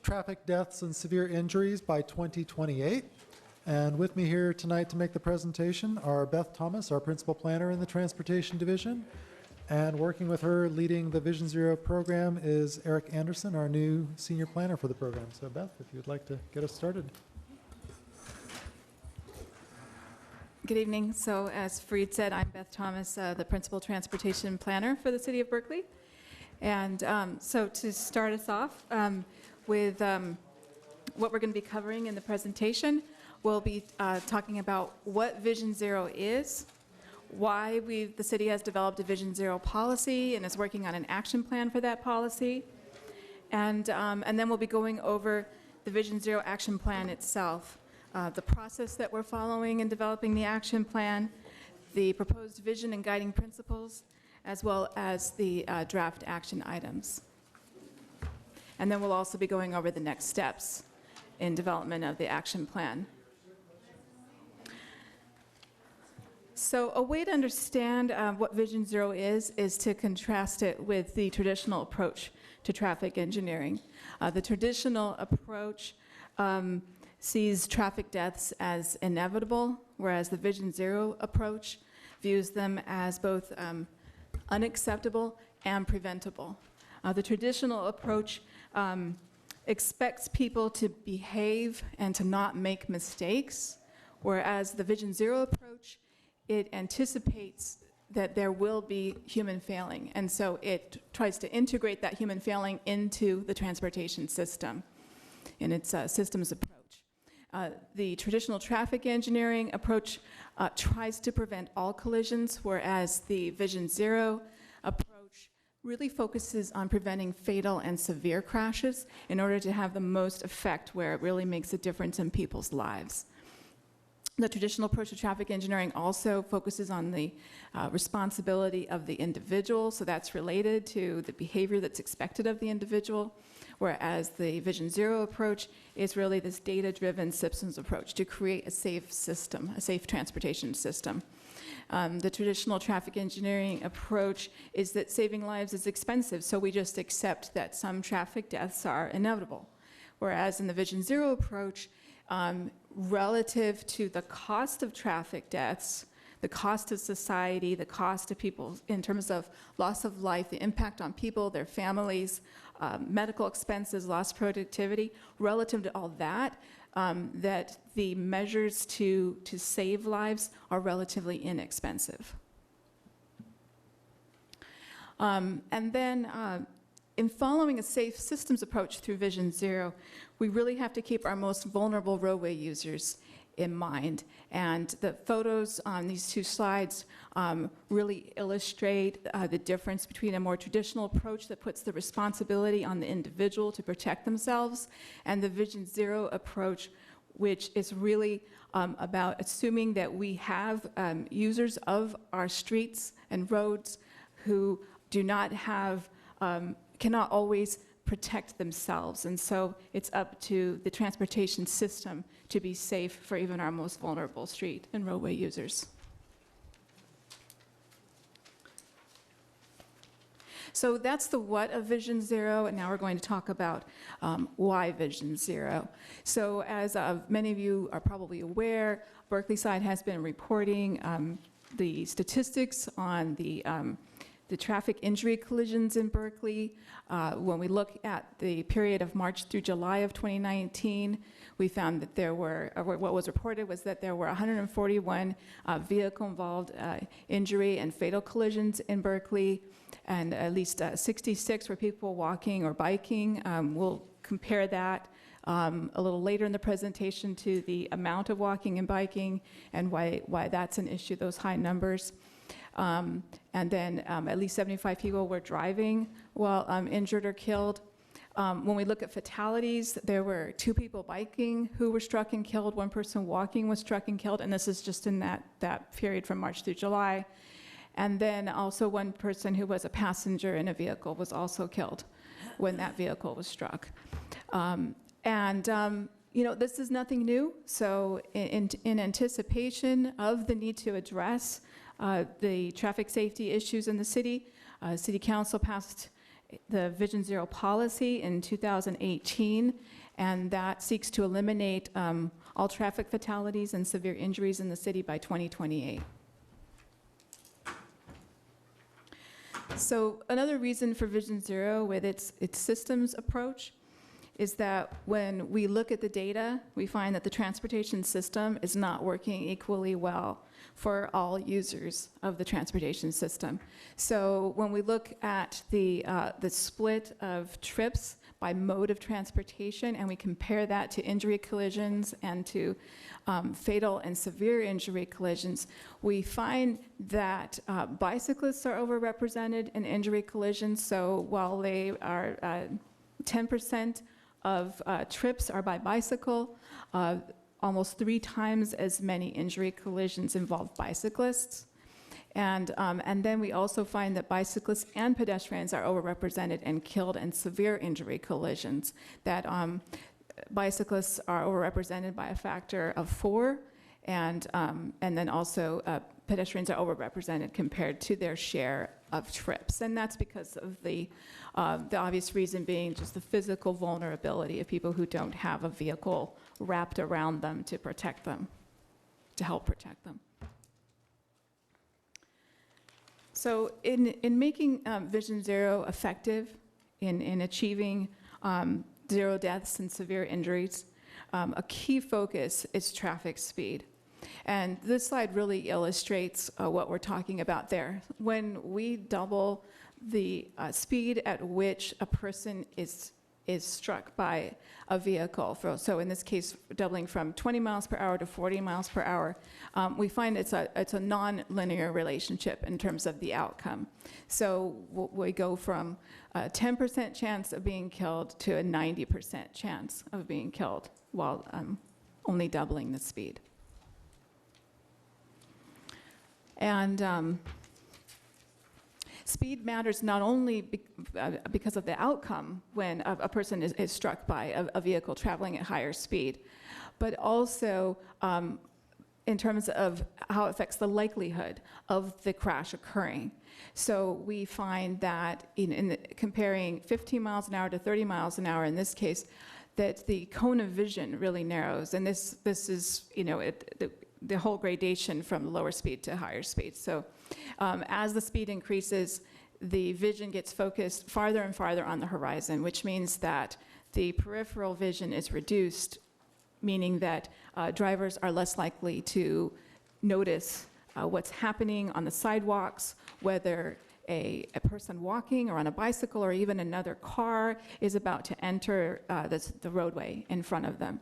traffic deaths and severe injuries by 2028. And with me here tonight to make the presentation are Beth Thomas, our Principal Planner in the Transportation Division. And working with her, leading the Vision Zero program, is Eric Anderson, our new Senior Planner for the program. So Beth, if you'd like to get us started. Good evening. So as Farid said, I'm Beth Thomas, the Principal Transportation Planner for the City of Berkeley. And so to start us off with what we're going to be covering in the presentation, we'll be talking about what Vision Zero is, why the city has developed a Vision Zero policy and is working on an action plan for that policy. And then we'll be going over the Vision Zero action plan itself, the process that we're following in developing the action plan, the proposed vision and guiding principles, as well as the draft action items. And then we'll also be going over the next steps in development of the action plan. So a way to understand what Vision Zero is to contrast it with the traditional approach to traffic engineering. The traditional approach sees traffic deaths as inevitable, whereas the Vision Zero approach views them as both unacceptable and preventable. The traditional approach expects people to behave and to not make mistakes, whereas the Vision Zero approach, it anticipates that there will be human failing, and so it tries to integrate that human failing into the transportation system in its systems approach. The traditional traffic engineering approach tries to prevent all collisions, whereas the Vision Zero approach really focuses on preventing fatal and severe crashes in order to have the most effect where it really makes a difference in people's lives. The traditional approach to traffic engineering also focuses on the responsibility of the individual, so that's related to the behavior that's expected of the individual, whereas the Vision Zero approach is really this data-driven systems approach to create a safe system, a safe transportation system. The traditional traffic engineering approach is that saving lives is expensive, so we just accept that some traffic deaths are inevitable. Whereas in the Vision Zero approach, relative to the cost of traffic deaths, the cost of society, the cost of people in terms of loss of life, the impact on people, their families, medical expenses, lost productivity, relative to all that, that the measures to save lives are relatively inexpensive. And then in following a safe systems approach through Vision Zero, we really have to keep our most vulnerable roadway users in mind. And the photos on these two slides really illustrate the difference between a more traditional approach that puts the responsibility on the individual to protect themselves and the Vision Zero approach, which is really about assuming that we have users of our streets and roads who do not have, cannot always protect themselves. And so it's up to the transportation system to be safe for even our most vulnerable street and roadway users. So that's the what of Vision Zero, and now we're going to talk about why Vision Zero. So as many of you are probably aware, Berkeley side has been reporting the statistics on the traffic injury collisions in Berkeley. When we look at the period of March through July of 2019, we found that there were, what was reported was that there were 141 vehicle-involved injury and fatal collisions in Berkeley, and at least 66 were people walking or biking. We'll compare that a little later in the presentation to the amount of walking and biking and why that's an issue, those high numbers. And then at least 75 people were driving while injured or killed. When we look at fatalities, there were 2 people biking who were struck and killed, 1 person walking was struck and killed, and this is just in that period from March through July. And then also 1 person who was a passenger in a vehicle was also killed when that vehicle was struck. You know, this is nothing new, so in anticipation of the need to address the traffic safety issues in the city, City Council passed the Vision Zero policy in 2018, and that seeks to eliminate all traffic fatalities and severe injuries in the city by 2028. So another reason for Vision Zero with its systems approach is that when we look at the data, we find that the transportation system is not working equally well for all users of the transportation system. So when we look at the split of trips by mode of transportation and we compare that to injury collisions and to fatal and severe injury collisions, we find that bicyclists are overrepresented in injury collisions. So while they are 10% of trips are by bicycle, almost 3 times as many injury collisions involve bicyclists. And then we also find that bicyclists and pedestrians are overrepresented in killed and severe injury collisions, that bicyclists are overrepresented by a factor of 4, and then also pedestrians are overrepresented compared to their share of trips. And that's because of the obvious reason being just the physical vulnerability of people who don't have a vehicle wrapped around them to protect them, to help protect them. So in making Vision Zero effective, in achieving 0 deaths and severe injuries, a key focus is traffic speed. And this slide really illustrates what we're talking about there. When we double the speed at which a person is is struck by a vehicle, so in this case, doubling from 20 miles per hour to 40 miles per hour, we find it's a non-linear relationship in terms of the outcome. So we go from a 10% chance of being killed to a 90% chance of being killed while only doubling the speed. And speed matters not only because of the outcome when a person is struck by a vehicle traveling at higher speed, but also in terms of how it affects the likelihood of the crash occurring. So we find that in comparing 15 miles an hour to 30 miles an hour in this case, that the cone of vision really narrows. And this is, the whole gradation from lower speed to higher speed. So as the speed increases, the vision gets focused farther and farther on the horizon, which means that the peripheral vision is reduced, meaning that drivers are less likely to notice what's happening on the sidewalks, whether a person walking or on a bicycle or even another car is about to enter the roadway in front of them.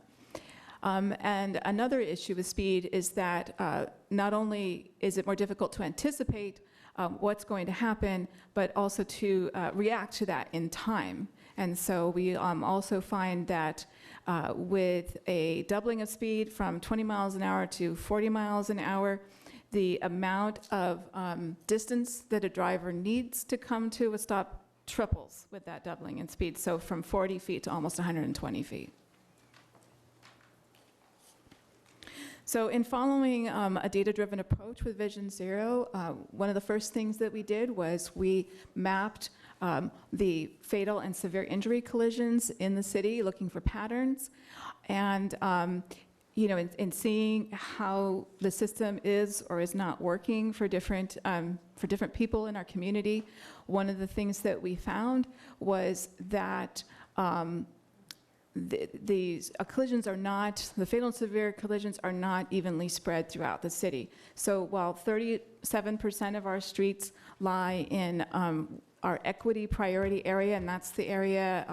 And another issue with speed is that not only is it more difficult to anticipate what's going to happen, but also to react to that in time. And so we also find that with a doubling of speed from 20 miles an hour to 40 miles an hour, the amount of distance that a driver needs to come to a stop triples with that doubling in speed, so from 40 feet to almost 120 feet. So in following a data-driven approach with Vision Zero, one of the first things that we did was we mapped the fatal and severe injury collisions in the city, looking for patterns. And in seeing how the system is or is not working for different people in our community, one of the things that we found was that the collisions are not, the fatal and severe collisions are not evenly spread throughout the city. So while 37% of our streets lie in our equity priority area, and that's the area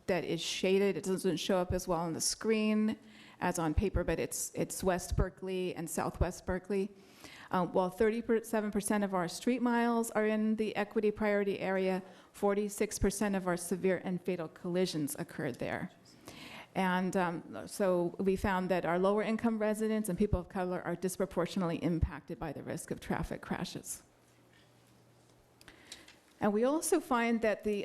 that is shaded, it doesn't show up as well on the screen as on paper, but it's West Berkeley and Southwest Berkeley. While 37% of our street miles are in the equity priority area, 46% of our severe and fatal collisions occurred there. And so we found that our lower income residents and people of color are disproportionately impacted by the risk of traffic crashes. And we also find that the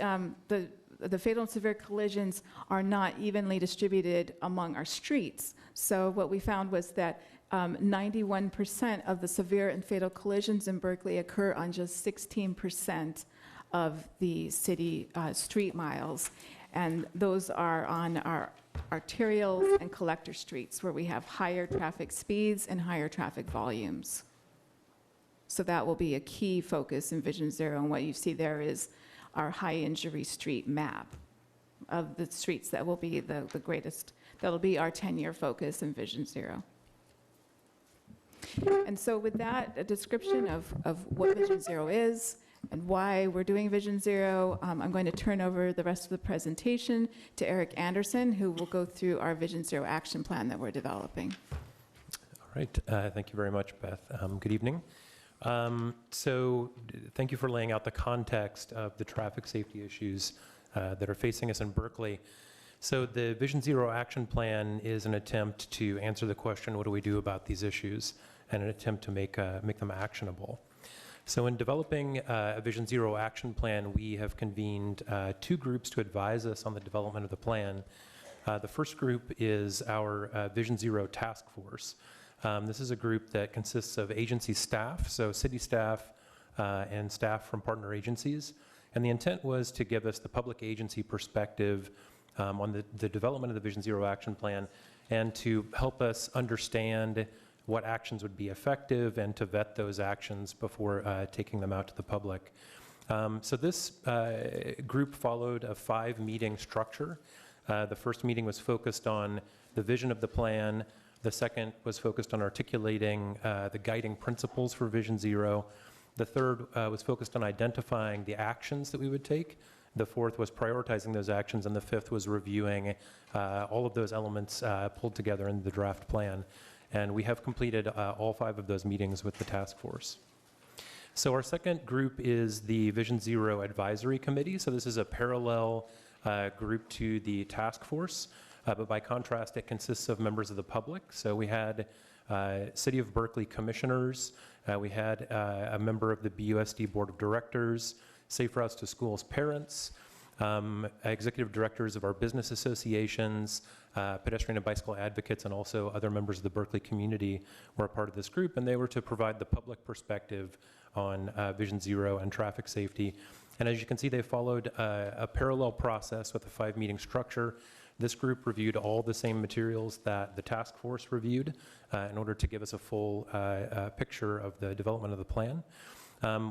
fatal and severe collisions are not evenly distributed among our streets. So what we found was that 91% of the severe and fatal collisions in Berkeley occur on just 16% of the city street miles. And those are on our arterials and collector streets where we have higher traffic speeds and higher traffic volumes. So that will be a key focus in Vision Zero, and what you see there is our high injury street map of the streets that will be the greatest, that'll be our 10-year focus in Vision Zero. And so with that, a description of what Vision Zero is and why we're doing Vision Zero, I'm going to turn over the rest of the presentation to Eric Anderson, who will go through our Vision Zero action plan that we're developing. All right, thank you very much, Beth. Good evening. So thank you for laying out the context of the traffic safety issues that are facing us in Berkeley. So the Vision Zero action plan is an attempt to answer the question, what do we do about these issues, and an attempt to make them actionable. So in developing a Vision Zero action plan, we have convened two groups to advise us on the development of the plan. The first group is our Vision Zero task force. This is a group that consists of agency staff, so city staff and staff from partner agencies. And the intent was to give us the public agency perspective on the development of the Vision Zero action plan and to help us understand what actions would be effective and to vet those actions before taking them out to the public. So this group followed a 5-meeting structure. The first meeting was focused on the vision of the plan. The second was focused on articulating the guiding principles for Vision Zero. The third was focused on identifying the actions that we would take. The fourth was prioritizing those actions, and the fifth was reviewing all of those elements pulled together in the draft plan. And we have completed all 5 of those meetings with the task force. So our second group is the Vision Zero Advisory Committee. So this is a parallel group to the task force, but by contrast, it consists of members of the public. So we had City of Berkeley commissioners, we had a member of the BUSD Board of Directors, Safe Routes to Schools parents, executive directors of our business associations, pedestrian and bicycle advocates, and also other members of the Berkeley community were a part of this group, and they were to provide the public perspective on Vision Zero and traffic safety. And as you can see, they followed a parallel process with a 5-meeting structure. This group reviewed all the same materials that the task force reviewed in order to give us a full picture of the development of the plan.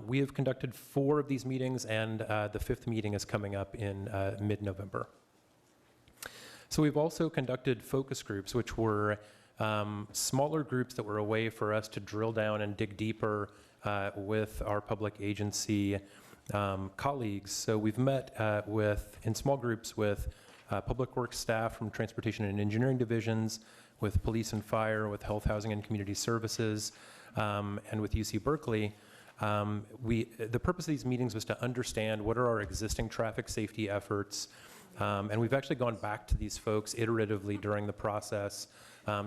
We have conducted 4 of these meetings, and the 5th meeting is coming up in mid-November. So we've also conducted focus groups, which were smaller groups that were a way for us to drill down and dig deeper with our public agency colleagues. So we've met in small groups with public works staff from transportation and engineering divisions, with police and fire, with health, housing, and community services, and with UC Berkeley. The purpose of these meetings was to understand what are our existing traffic safety efforts, and we've actually gone back to these folks iteratively during the process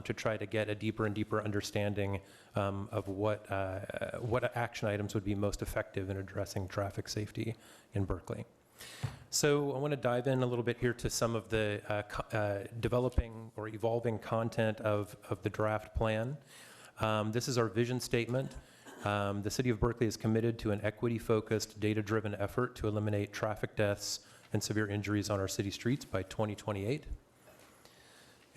to try to get a deeper and deeper understanding of what action items would be most effective in addressing traffic safety in Berkeley. So I want to dive in a little bit here to some of the developing or evolving content of the draft plan. This is our vision statement. The City of Berkeley is committed to an equity-focused, data-driven effort to eliminate traffic deaths and severe injuries on our city streets by 2028.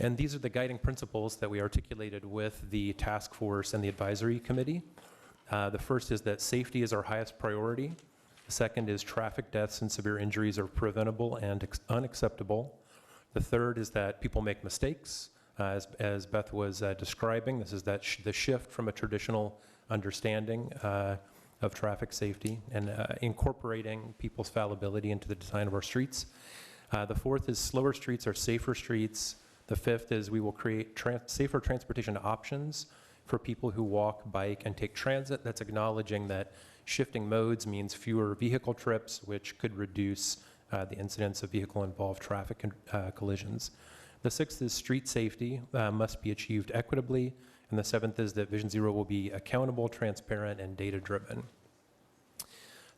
And these are the guiding principles that we articulated with the task force and the advisory committee. The first is that safety is our highest priority. The second is traffic deaths and severe injuries are preventable and unacceptable. The third is that people make mistakes. As Beth was describing, this is the shift from a traditional understanding of traffic safety and incorporating people's fallibility into the design of our streets. The fourth is slower streets are safer streets. The fifth is we will create safer transportation options for people who walk, bike, and take transit. That's acknowledging that shifting modes means fewer vehicle trips, which could reduce the incidence of vehicle-involved traffic collisions. The sixth is street safety must be achieved equitably. And the seventh is that Vision Zero will be accountable, transparent, and data-driven.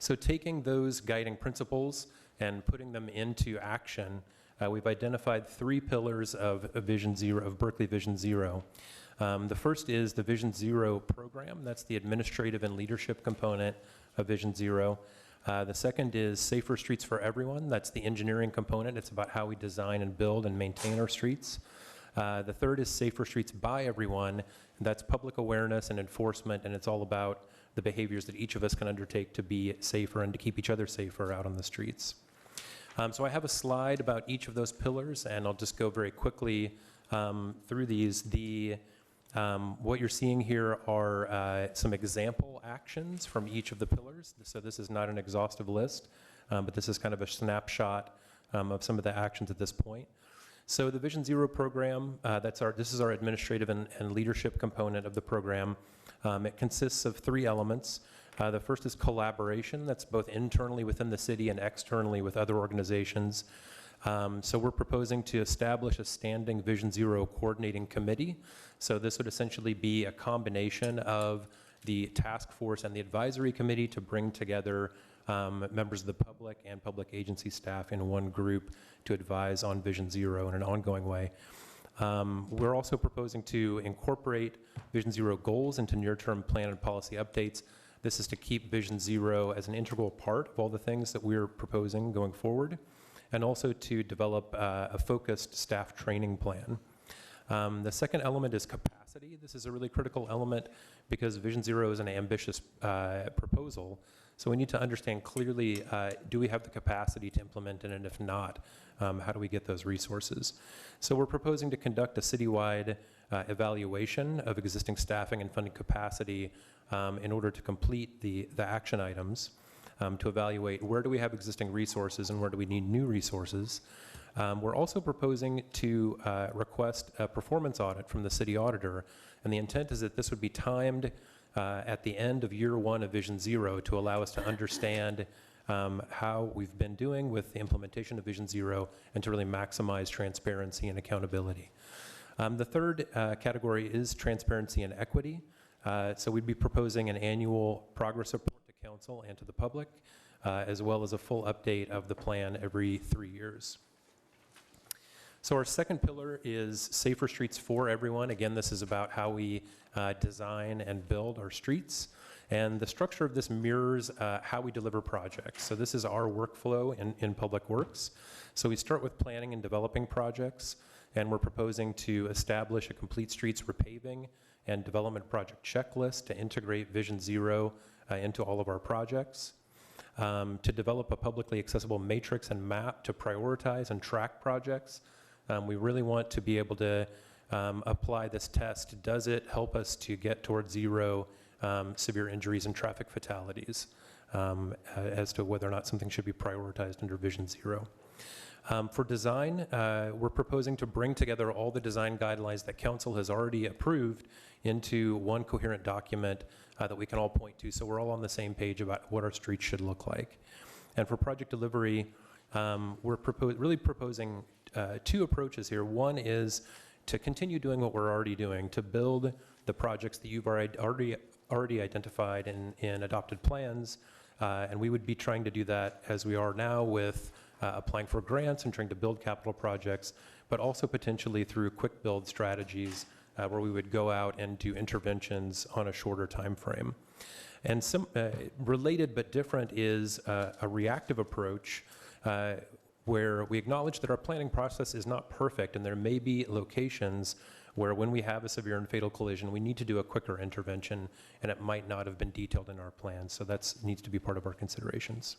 So taking those guiding principles and putting them into action, we've identified 3 pillars of Vision Zero, of Berkeley Vision Zero. The first is the Vision Zero program. That's the administrative and leadership component of Vision Zero. The second is Safer Streets for Everyone. That's the engineering component. It's about how we design and build and maintain our streets. The third is Safer Streets by Everyone. That's public awareness and enforcement, and it's all about the behaviors that each of us can undertake to be safer and to keep each other safer out on the streets. So I have a slide about each of those pillars, and I'll just go very quickly through these. What you're seeing here are some example actions from each of the pillars. So this is not an exhaustive list, but this is kind of a snapshot of some of the actions at this point. So the Vision Zero program, this is our administrative and leadership component of the program. It consists of 3 elements. The first is collaboration. That's both internally within the city and externally with other organizations. So we're proposing to establish a standing Vision Zero coordinating committee. So this would essentially be a combination of the task force and the advisory committee to bring together members of the public and public agency staff in one group to advise on Vision Zero in an ongoing way. We're also proposing to incorporate Vision Zero goals into near-term plan and policy updates. This is to keep Vision Zero as an integral part of all the things that we're proposing going forward, and also to develop a focused staff training plan. The second element is capacity. This is a really critical element because Vision Zero is an ambitious proposal. So we need to understand clearly, do we have the capacity to implement it, and if not, how do we get those resources? So we're proposing to conduct a citywide evaluation of existing staffing and funding capacity in order to complete the action items, to evaluate where do we have existing resources and where do we need new resources. We're also proposing to request a performance audit from the city auditor, and the intent is that this would be timed at the end of year 1 of Vision Zero to allow us to understand how we've been doing with the implementation of Vision Zero and to really maximize transparency and accountability. The third category is transparency and equity. So we'd be proposing an annual progress report to council and to the public, as well as a full update of the plan every 3 years. So our second pillar is safer streets for everyone. Again, this is about how we design and build our streets. And the structure of this mirrors how we deliver projects. So this is our workflow in Public Works. So we start with planning and developing projects, and we're proposing to establish a complete streets repaving and development project checklist to integrate Vision Zero into all of our projects. To develop a publicly accessible matrix and map to prioritize and track projects. We really want to be able to apply this test. Does it help us to get towards zero severe injuries and traffic fatalities as to whether or not something should be prioritized under Vision Zero? For design, we're proposing to bring together all the design guidelines that council has already approved into one coherent document that we can all point to, so we're all on the same page about what our streets should look like. And for project delivery, we're really proposing 2 approaches here. One is to continue doing what we're already doing, to build the projects that you've already identified in adopted plans, and we would be trying to do that as we are now with applying for grants and trying to build capital projects, but also potentially through quick build strategies where we would go out and do interventions on a shorter time frame. And related but different is a reactive approach where we acknowledge that our planning process is not perfect, and there may be locations where when we have a severe and fatal collision, we need to do a quicker intervention, and it might not have been detailed in our plan. So that needs to be part of our considerations.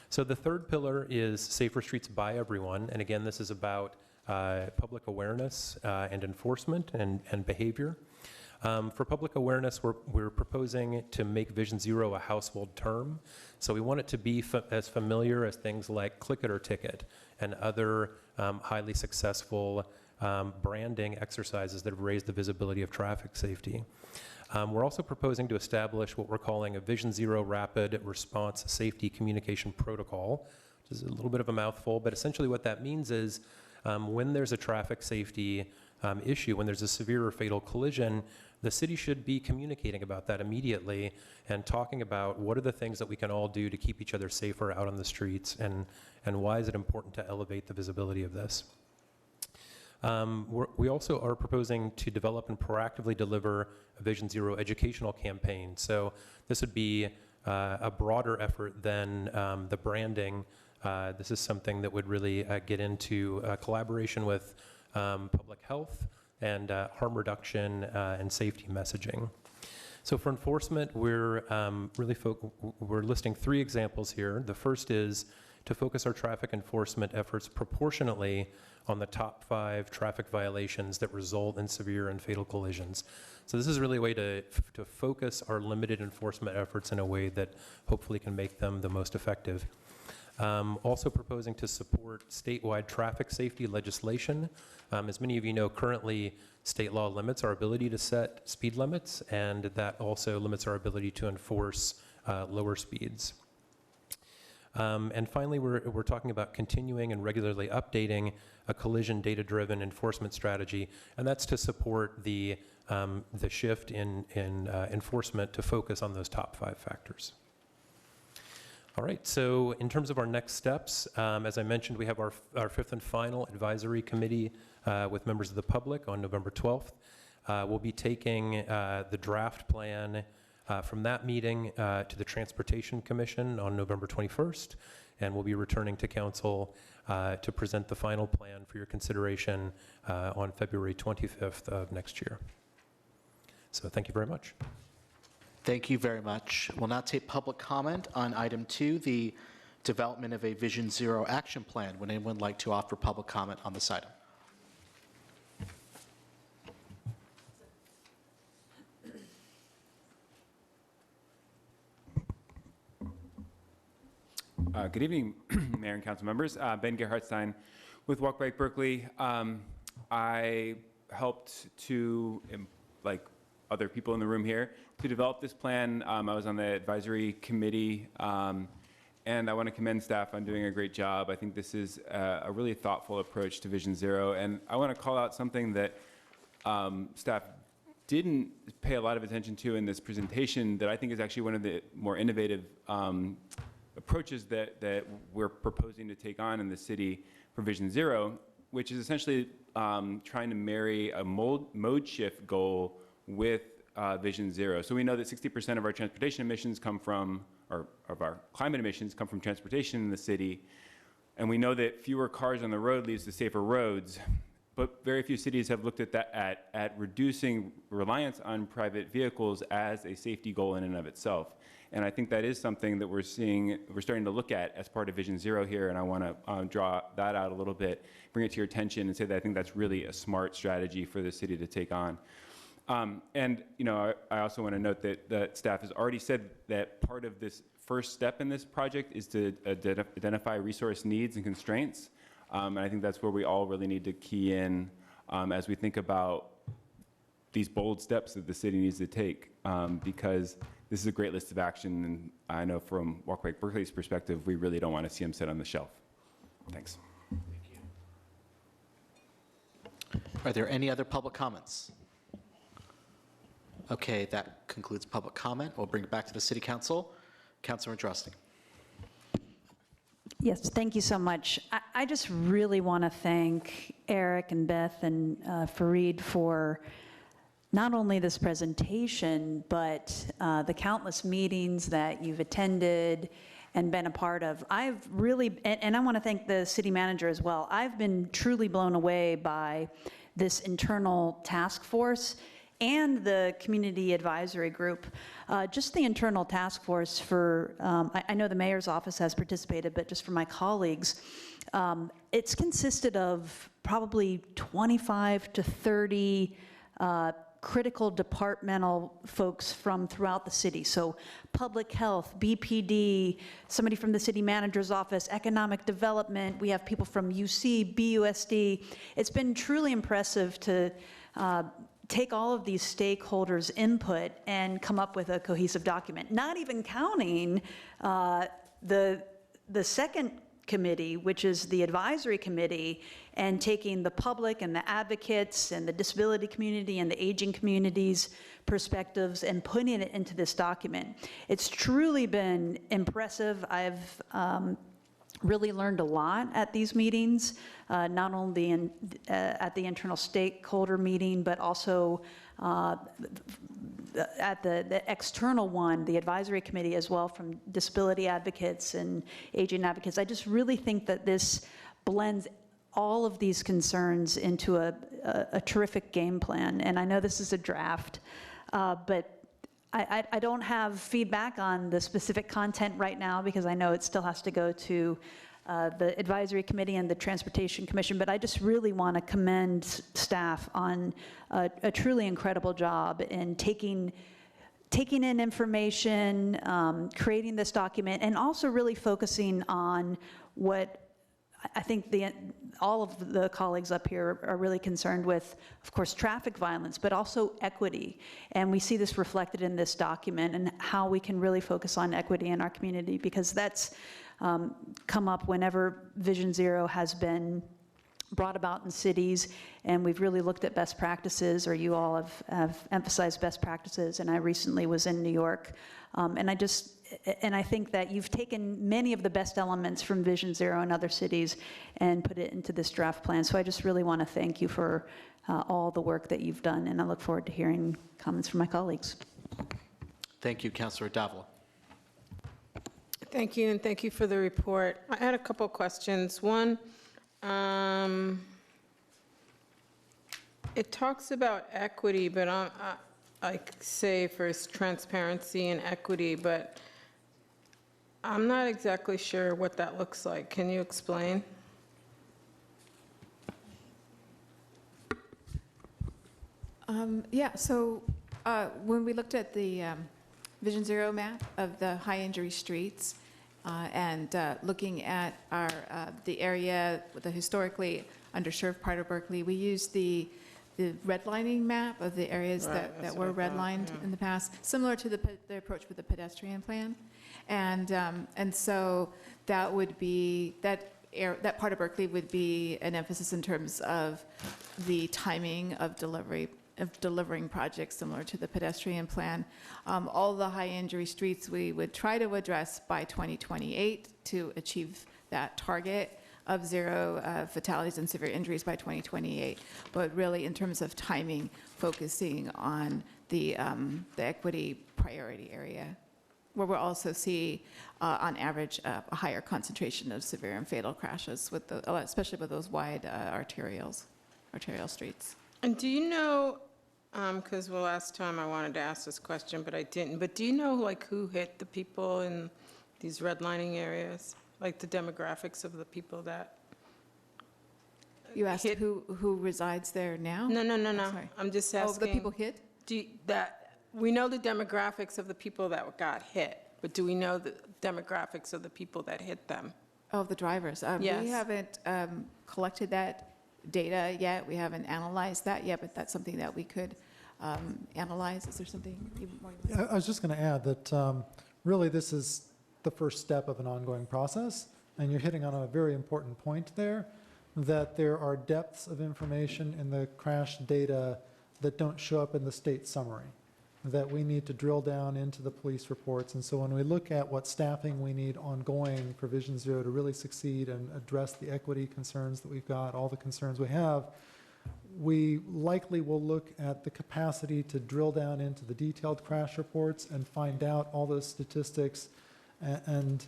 So the third pillar is safer streets by everyone. And again, this is about public awareness and enforcement and behavior. For public awareness, we're proposing to make Vision Zero a household term. So we want it to be as familiar as things like click it or ticket and other highly successful branding exercises that have raised the visibility of traffic safety. We're also proposing to establish what we're calling a Vision Zero Rapid Response Safety Communication Protocol, which is a little bit of a mouthful, but essentially what that means is when there's a traffic safety issue, when there's a severe or fatal collision, the city should be communicating about that immediately and talking about what are the things that we can all do to keep each other safer out on the streets, and why is it important to elevate the visibility of this. We also are proposing to develop and proactively deliver a Vision Zero educational campaign. So this would be a broader effort than the branding. This is something that would really get into collaboration with public health and harm reduction and safety messaging. So for enforcement, we're listing 3 examples here. The first is to focus our traffic enforcement efforts proportionately on the top 5 traffic violations that result in severe and fatal collisions. So this is really a way to focus our limited enforcement efforts in a way that hopefully can make them the most effective. Also proposing to support statewide traffic safety legislation. As many of you know, currently state law limits our ability to set speed limits, and that also limits our ability to enforce lower speeds. And finally, we're talking about continuing and regularly updating a collision data-driven enforcement strategy, and that's to support the shift in enforcement to focus on those top 5 factors. All right, so in terms of our next steps, as I mentioned, we have our 5th and final advisory committee with members of the public on November 12th. We'll be taking the draft plan from that meeting to the Transportation Commission on November 21st, and we'll be returning to council to present the final plan for your consideration on February 25th of next year. So thank you very much. Thank you very much. We'll now take public comment on item 2, the development of a Vision Zero action plan. Would anyone like to offer public comment on this item? Good evening, Mayor and Council members. Ben Gerhardstein with Walk Bike Berkeley. I helped to, like other people in the room here, to develop this plan. I was on the advisory committee, and I want to commend staff on doing a great job. I think this is a really thoughtful approach to Vision Zero, and I want to call out something that staff didn't pay a lot of attention to in this presentation that I think is actually one of the more innovative approaches that we're proposing to take on in the city for Vision Zero, which is essentially trying to marry a mode shift goal with Vision Zero. So we know that 60% of our transportation emissions come from, or of our climate emissions come from transportation in the city, and we know that fewer cars on the road leads to safer roads. But very few cities have looked at that, at reducing reliance on private vehicles as a safety goal in and of itself. And I think that is something that we're starting to look at as part of Vision Zero here, and I want to draw that out a little bit, bring it to your attention, and say that I think that's really a smart strategy for the city to take on. And I also want to note that staff has already said that part of this first step in this project is to identify resource needs and constraints. And I think that's where we all really need to key in as we think about these bold steps that the city needs to take, because this is a great list of action, and I know from Walk Bike Berkeley's perspective, we really don't want to see them sit on the shelf. Thanks. Are there any other public comments? Okay, that concludes public comment. We'll bring it back to the City Council. Councilor Drosting. Yes, thank you so much. I just really want to thank Eric and Beth and Fareed for not only this presentation, but the countless meetings that you've attended and been a part of. I've really, and I want to thank the city manager as well. I've been truly blown away by this internal task force and the community advisory group. Just the internal task force for, I know the mayor's office has participated, but just for my colleagues, it's consisted of probably 25 to 30 critical departmental folks from throughout the city. So public health, BPD, somebody from the city manager's office, economic development, we have people from UC, BUSD. It's been truly impressive to take all of these stakeholders' input and come up with a cohesive document, not even counting the second committee, which is the advisory committee, and taking the public and the advocates and the disability community and the aging community's perspectives and putting it into this document. It's truly been impressive. I've really learned a lot at these meetings, not only at the internal stakeholder meeting, but also at the external one, the advisory committee as well, from disability advocates and aging advocates. I just really think that this blends all of these concerns into a terrific game plan. And I know this is a draft, but I don't have feedback on the specific content right now because I know it still has to go to the advisory committee and the transportation commission, but I just really want to commend staff on a truly incredible job in taking in information, creating this document, and also really focusing on what I think all of the colleagues up here are really concerned with, of course, traffic violence, but also equity. And we see this reflected in this document and how we can really focus on equity in our community, because that's come up whenever Vision Zero has been brought about in cities, and we've really looked at best practices, or you all have emphasized best practices, and I recently was in New York. And I think that you've taken many of the best elements from Vision Zero in other cities and put it into this draft plan. So I just really want to thank you for all the work that you've done, and I look forward to hearing comments from my colleagues. Thank you, Councilor Davila. Thank you, and thank you for the report. I had a couple questions. One, it talks about equity, but I say first transparency and equity, but I'm not exactly sure what that looks like. Can you explain? Yeah, so when we looked at the Vision Zero map of the high injury streets, and looking at the area, the historically underserved part of Berkeley. We used the redlining map of the areas that were redlined in the past, similar to the approach with the pedestrian plan. And so that would be, that part of Berkeley would be an emphasis in terms of the timing of delivering projects similar to the pedestrian plan. All the high injury streets we would try to address by 2028 to achieve that target of 0 fatalities and severe injuries by 2028. But really, in terms of timing, focusing on the equity priority area, where we'll also see, on average, a higher concentration of severe and fatal crashes, especially with those wide arterial streets. And do you know, because last time I wanted to ask this question, but I didn't, but do you know like who hit the people in these redlining areas? Like the demographics of the people that You asked who resides there now? No. Sorry. I'm just asking. Oh, the people hit? We know the demographics of the people that got hit, but do we know the demographics of the people that hit them? Oh, the drivers. Yes. We haven't collected that data yet. We haven't analyzed that yet, but that's something that we could analyze. Is there something even more? I was just going to add that really this is the first step of an ongoing process, and you're hitting on a very important point there, that there are depths of information in the crash data that don't show up in the state summary, that we need to drill down into the police reports. And so when we look at what staffing we need ongoing for Vision Zero to really succeed and address the equity concerns that we've got, all the concerns we have, we likely will look at the capacity to drill down into the detailed crash reports and find out all those statistics and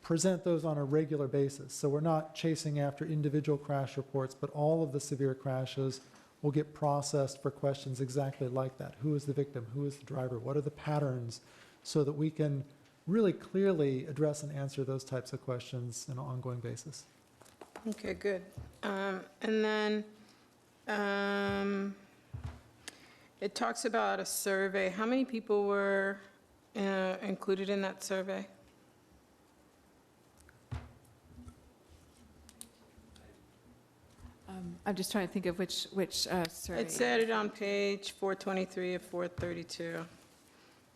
present those on a regular basis. So we're not chasing after individual crash reports, but all of the severe crashes will get processed for questions exactly like that. Who is the victim? Who is the driver? What are the patterns? So that we can really clearly address and answer those types of questions on an ongoing basis. Okay, good. And then it talks about a survey. How many people were included in that survey? I'm just trying to think of which survey. It said it on page 423 of 432.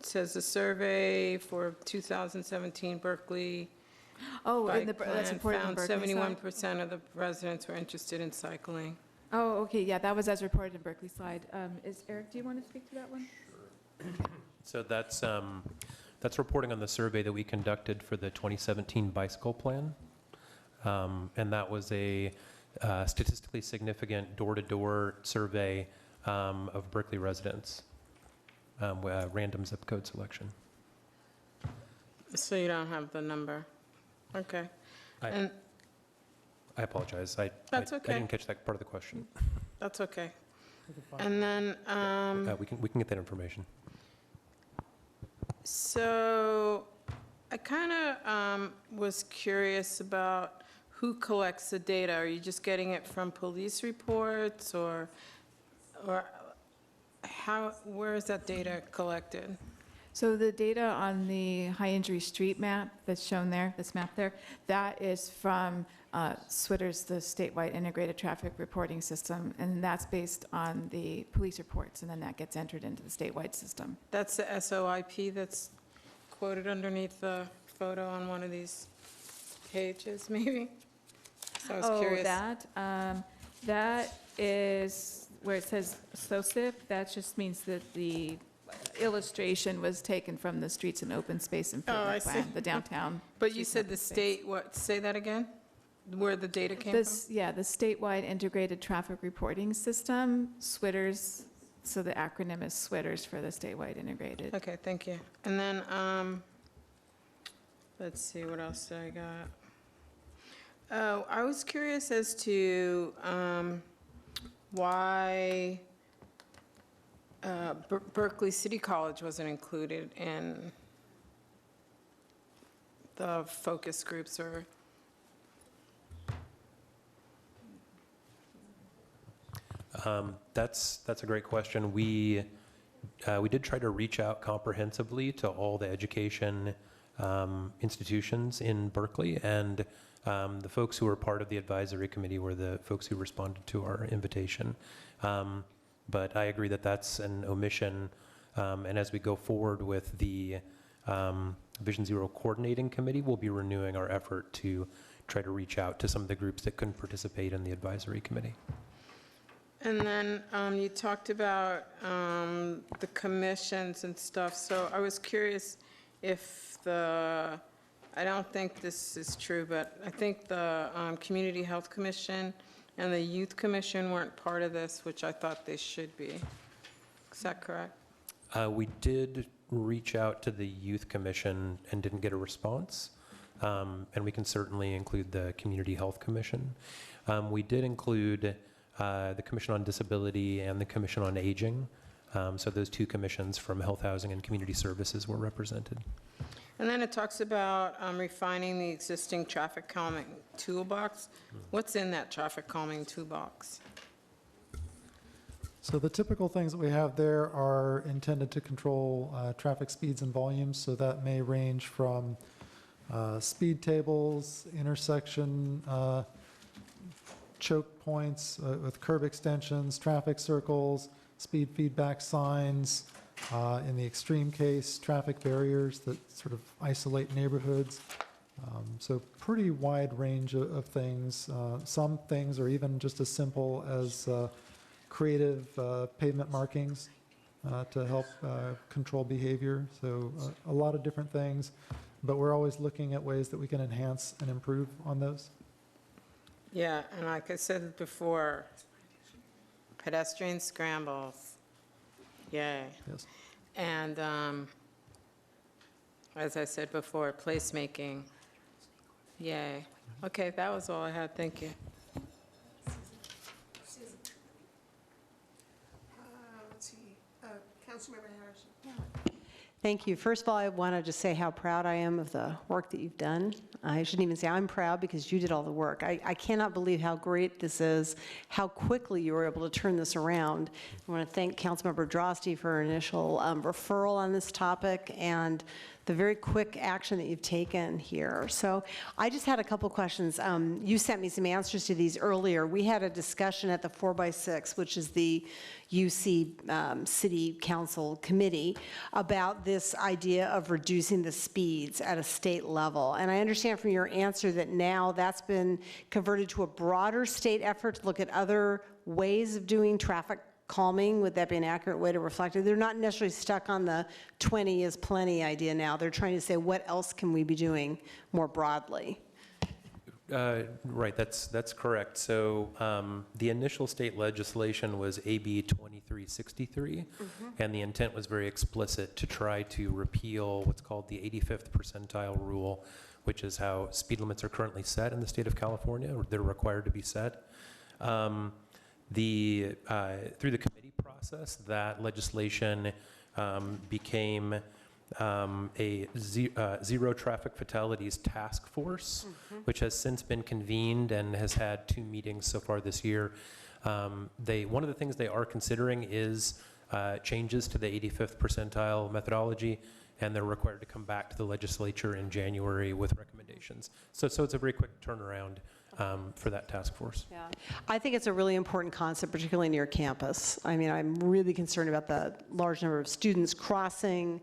It says the survey for 2017 Berkeley bike that's plan important in found Berkeley side. 71% of the residents were interested in cycling. Oh, okay, yeah, that was as reported in Berkeley side. Eric, do you want to speak to that one? So that's reporting on the survey that we conducted for the 2017 bicycle plan. And that was a statistically significant door-to-door survey of Berkeley residents, random zip code selection. So you don't have the number? Okay. I apologize. That's I okay. didn't catch that part of the question. That's okay. And then, we can get that information. so I kind of was curious about who collects the data? Are you just getting it from police reports, or where is that data collected? So the data on the high injury street map that's shown there, this map there, that is from SWITR's, the statewide integrated traffic reporting system, and that's based on the police reports, and then that gets entered into the statewide system. That's the SOIP that's quoted underneath the photo on one of these pages, maybe? So I was curious. That is where it says SOSIP. That just means that the illustration was taken from the Streets and Open Space Improvement Plan, the downtown. But you said the state, say that again? Where the data came from? Yeah, the statewide integrated traffic reporting system, SWITR's, so the acronym is SWITR's for the statewide integrated. Okay, thank you. And then, let's see, what else did I got? Oh, I was curious as to why Berkeley City College wasn't included in the focus groups or... That's a great question. We did try to reach out comprehensively to all the education institutions in Berkeley, and the folks who were part of the advisory committee were the folks who responded to our invitation. But I agree that that's an omission, and as we go forward with the Vision Zero Coordinating Committee, we'll be renewing our effort to try to reach out to some of the groups that couldn't participate in the advisory committee. And then you talked about the commissions and stuff, so I was curious if I don't think this is true, but I think the Community Health Commission and the Youth Commission weren't part of this, which I thought they should be. Is that correct? We did reach out to the Youth Commission and didn't get a response, and we can certainly include the Community Health Commission. We did include the Commission on Disability and the Commission on Aging. So those two commissions from Health, Housing, and Community Services were represented. And then it talks about refining the existing traffic calming toolbox. What's in that traffic calming toolbox? So the typical things that we have there are intended to control traffic speeds and volumes. So that may range from speed tables, intersection choke points with curb extensions, traffic circles, speed feedback signs, in the extreme case, traffic barriers that sort of isolate neighborhoods. So pretty wide range of things. Some things are even just as simple as creative pavement markings to help control behavior. So a lot of different things, but we're always looking at ways that we can enhance and improve on those. Yeah, and like I said before, pedestrian scrambles, yay. Yes. And as I said before, placemaking, yay. Okay, that was all I had, thank you. Let's see, Councilmember Harrison. Thank you. First of all, I want to just say how proud I am of the work that you've done. I shouldn't even say I'm proud because you did all the work. I cannot believe how great this is, how quickly you were able to turn this around. I want to thank Councilmember Droste for her initial referral on this topic and the very quick action that you've taken here. So I just had a couple questions. You sent me some answers to these earlier. We had a discussion at the 4x6, which is the UC City Council Committee, about this idea of reducing the speeds at a state level. And I understand from your answer that now that's been converted to a broader state effort to look at other ways of doing traffic calming. Would that be an accurate way to reflect it? They're not necessarily stuck on the 20 is plenty idea now. They're trying to say, what else can we be doing more broadly? Right, that's correct. So the initial state legislation was AB 2363, and the intent was very explicit to try to repeal what's called the 85th percentile rule, which is how speed limits are currently set in the state of California. They're required to be set. Through the committee process, that legislation became a zero traffic fatalities task force, which has since been convened and has had 2 meetings so far this year. One of the things they are considering is changes to the 85th percentile methodology, and they're required to come back to the legislature in January with recommendations. So it's a very quick turnaround for that task force. Yeah, I think it's a really important concept, particularly near campus. I mean, I'm really concerned about the large number of students crossing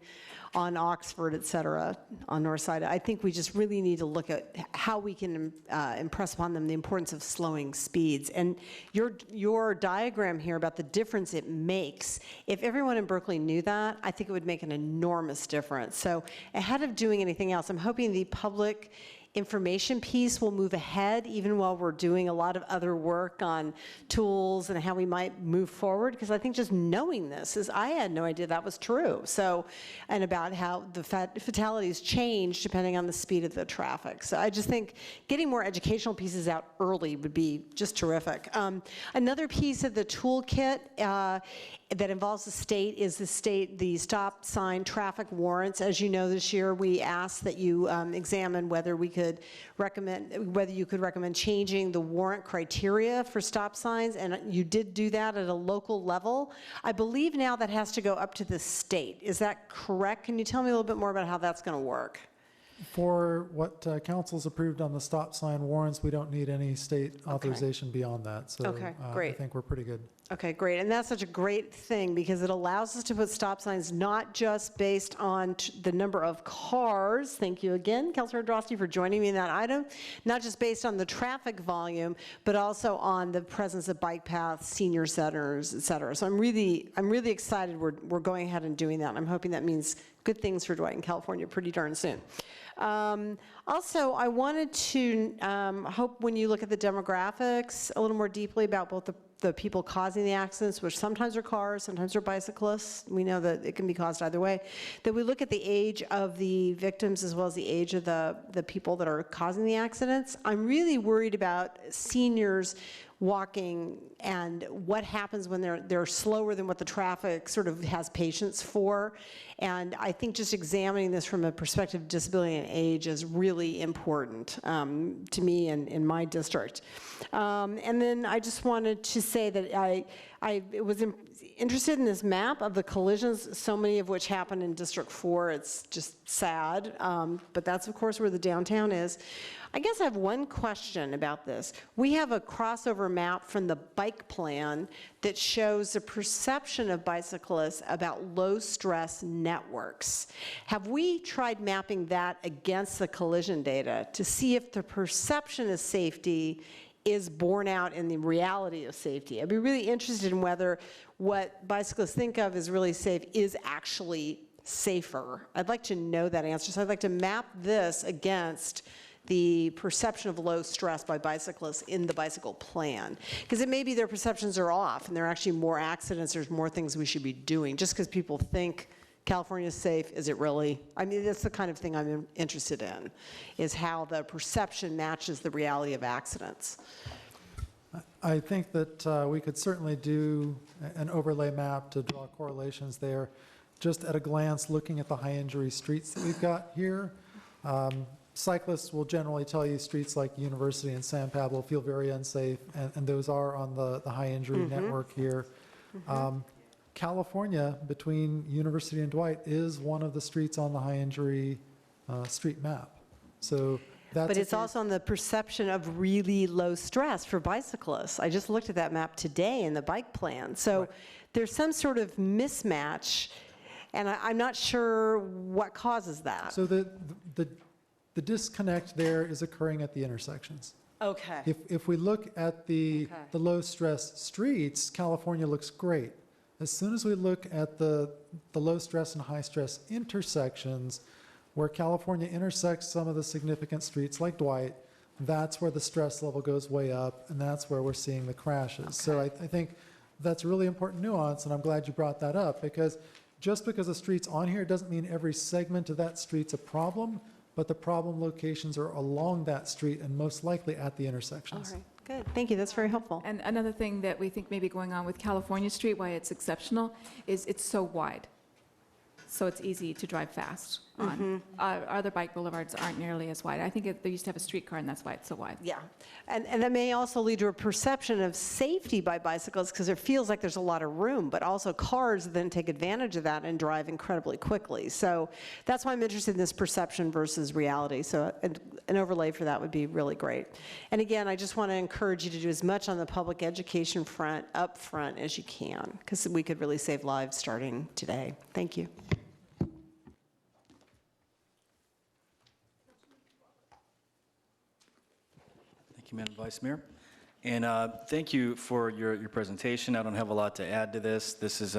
on Oxford, et cetera, on North Side. I think we just really need to look at how we can impress upon them the importance of slowing speeds. And your diagram here about the difference it makes, if everyone in Berkeley knew that, I think it would make an enormous difference. So ahead of doing anything else, I'm hoping the public information piece will move ahead even while we're doing a lot of other work on tools and how we might move forward, because I think just knowing this is, I had no idea that was true. So, and about how the fatalities change depending on the speed of the traffic. So I just think getting more educational pieces out early would be just terrific. Another piece of the toolkit that involves the state is the stop sign traffic warrants. As you know, this year we asked that you examine whether you could recommend changing the warrant criteria for stop signs, and you did do that at a local level. I believe now that has to go up to the state. Is that correct? Can you tell me a little bit more about how that's going to work? For what council's approved on the stop sign warrants, we don't need any state authorization beyond that. So Okay, I great. think we're pretty good. Okay, great. And that's such a great thing because it allows us to put stop signs not just based on the number of cars. Thank you again, Councilor Droste, for joining me in that item. Not just based on the traffic volume, but also on the presence of bike paths, senior centers, et cetera. So I'm really excited we're going ahead and doing that. I'm hoping that means good things for Dwight in California pretty darn soon. Also, I wanted to hope when you look at the demographics a little more deeply about both the people causing the accidents, which sometimes are cars, sometimes are bicyclists. We know that it can be caused either way. That we look at the age of the victims as well as the age of the people that are causing the accidents. I'm really worried about seniors walking and what happens when they're slower than what the traffic sort of has patience for. And I think just examining this from a perspective of disability and age is really important to me and in my district. And then I just wanted to say that I was interested in this map of the collisions, so many of which happen in District 4. It's just sad, but that's of course where the downtown is. I guess I have one question about this. We have a crossover map from the bike plan that shows the perception of bicyclists about low-stress networks. Have we tried mapping that against the collision data to see if the perception of safety is borne out in the reality of safety? I'd be really interested in whether what bicyclists think of as really safe is actually safer. I'd like to know that answer. So I'd like to map this against the perception of low stress by bicyclists in the bicycle plan. Because it may be their perceptions are off and there are actually more accidents, there's more things we should be doing. Just because people think California's safe, is it really? I mean, that's the kind of thing I'm interested in, is how the perception matches the reality of accidents. I think that we could certainly do an overlay map to draw correlations there. Just at a glance, looking at the high injury streets that we've got here, cyclists will generally tell you streets like University and San Pablo feel very unsafe, and those are on the high injury network here. California, between University and Dwight, is one of the streets on the high injury street map. So that's but it's also on the perception of really low stress for bicyclists. I just looked at that map today in the bike plan. So there's some sort of mismatch, and I'm not sure what causes that. So the disconnect there is occurring at the intersections. Okay. If we look at the low stress streets, California looks great. As soon as we look at the low stress and high stress intersections, where California intersects some of the significant streets like Dwight, that's where the stress level goes way up, and that's where we're seeing the crashes. So I think that's a really important nuance, and I'm glad you brought that up, because just because a street's on here doesn't mean every segment of that street's a problem, but the problem locations are along that street and most likely at the intersections. All right, good. Thank you. That's very helpful. And another thing that we think may be going on with California Street, why it's exceptional, is it's so wide. So it's easy to drive fast on. Other bike boulevards aren't nearly as wide. I think they used to have a streetcar, and that's why it's so wide. Yeah, and that may also lead to a perception of safety by bicyclists because it feels like there's a lot of room, but also cars then take advantage of that and drive incredibly quickly. So that's why I'm interested in this perception versus reality. So an overlay for that would be really great. And again, I just want to encourage you to do as much on the public education front up front as you can, because we could really save lives starting today. Thank you. Thank you, Madam Vice Mayor. And thank you for your presentation. I don't have a lot to add to this. This is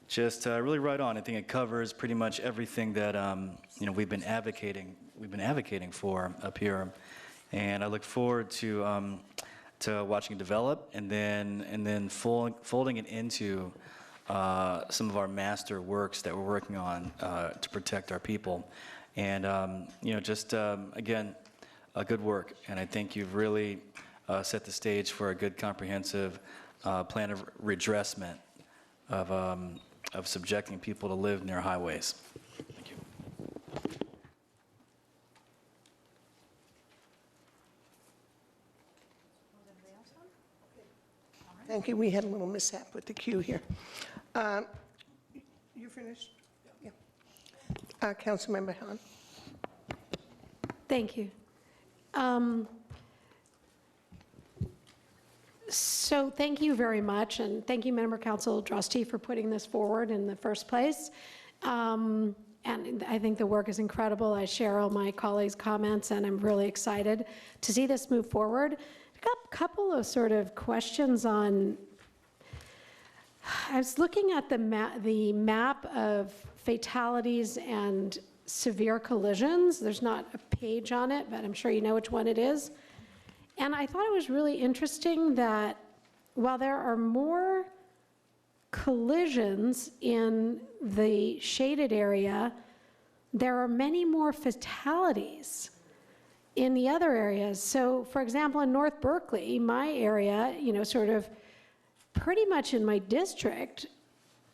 just really right on. I think it covers pretty much everything that we've been advocating for up here. And I look forward to watching it develop and then folding it into some of our master works that we're working on to protect our people. And again, good work, and I think you've really set the stage for a good comprehensive plan of redressment of subjecting people to live near highways. Thank you. Thank you. We had a little mishap with the queue here. You finished? Yeah. Councilmember Hahn. Thank you. So thank you very much, and thank you, Member Council Drusty, for putting this forward in the first place. And I think the work is incredible. I share all my colleagues' comments, and I'm really excited to see this move forward. I've got a couple of sort of questions on, I was looking at the map of fatalities and severe collisions. There's not a page on it, but I'm sure you know which one it is. And I thought it was really interesting that while there are more collisions in the shaded area, there are many more fatalities in the other areas. So, for example, in North Berkeley, my area, you know, sort of pretty much in my district,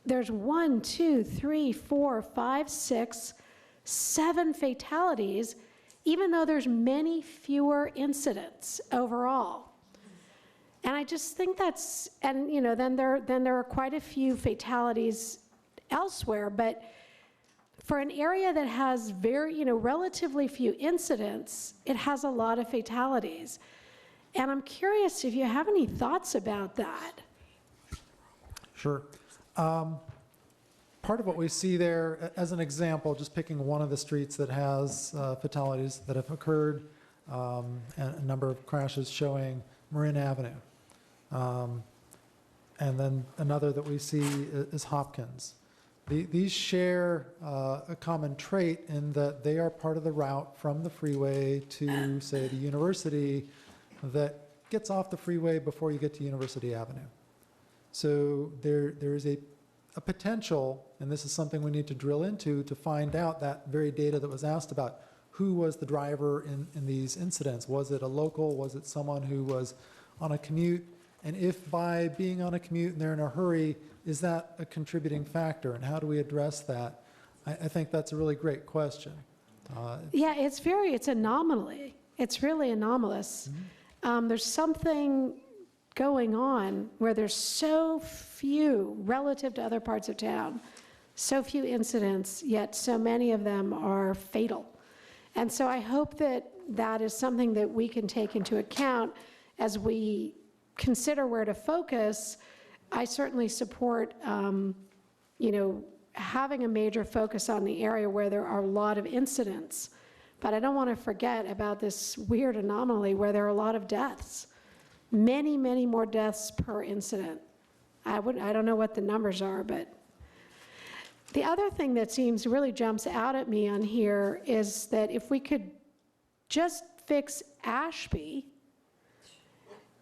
there's 1, 2, 3, 4, 5, 6, 7 fatalities, even though there's many fewer incidents overall. And I just think that's, and you know, then there are quite a few fatalities elsewhere, but for an area that has very, you know, relatively few incidents, it has a lot of fatalities. And I'm curious if you have any thoughts about that. Sure. Part of what we see there, as an example, just picking one of the streets that has fatalities that have occurred, and a number of crashes showing Marin Avenue. And then another that we see is Hopkins. These share a common trait in that they are part of the route from the freeway to, say, the university that gets off the freeway before you get to University Avenue. So there is a potential, and this is something we need to drill into to find out that very data that was asked about. Who was the driver in these incidents? Was it a local? Was it someone who was on a commute? And if by being on a commute and they're in a hurry, is that a contributing factor? And how do we address that? I think that's a really great question. Yeah, it's anomaly. It's really anomalous. Mm-hmm. There's something going on where there's so few, relative to other parts of town, so few incidents, yet so many of them are fatal. And so I hope that that is something that we can take into account as we consider where to focus. I certainly support, you know, having a major focus on the area where there are a lot of incidents. But I don't want to forget about this weird anomaly where there are a lot of deaths. Many, many more deaths per incident. I don't know what the numbers are, but the other thing that really jumps out at me on here is that if we could just fix Ashby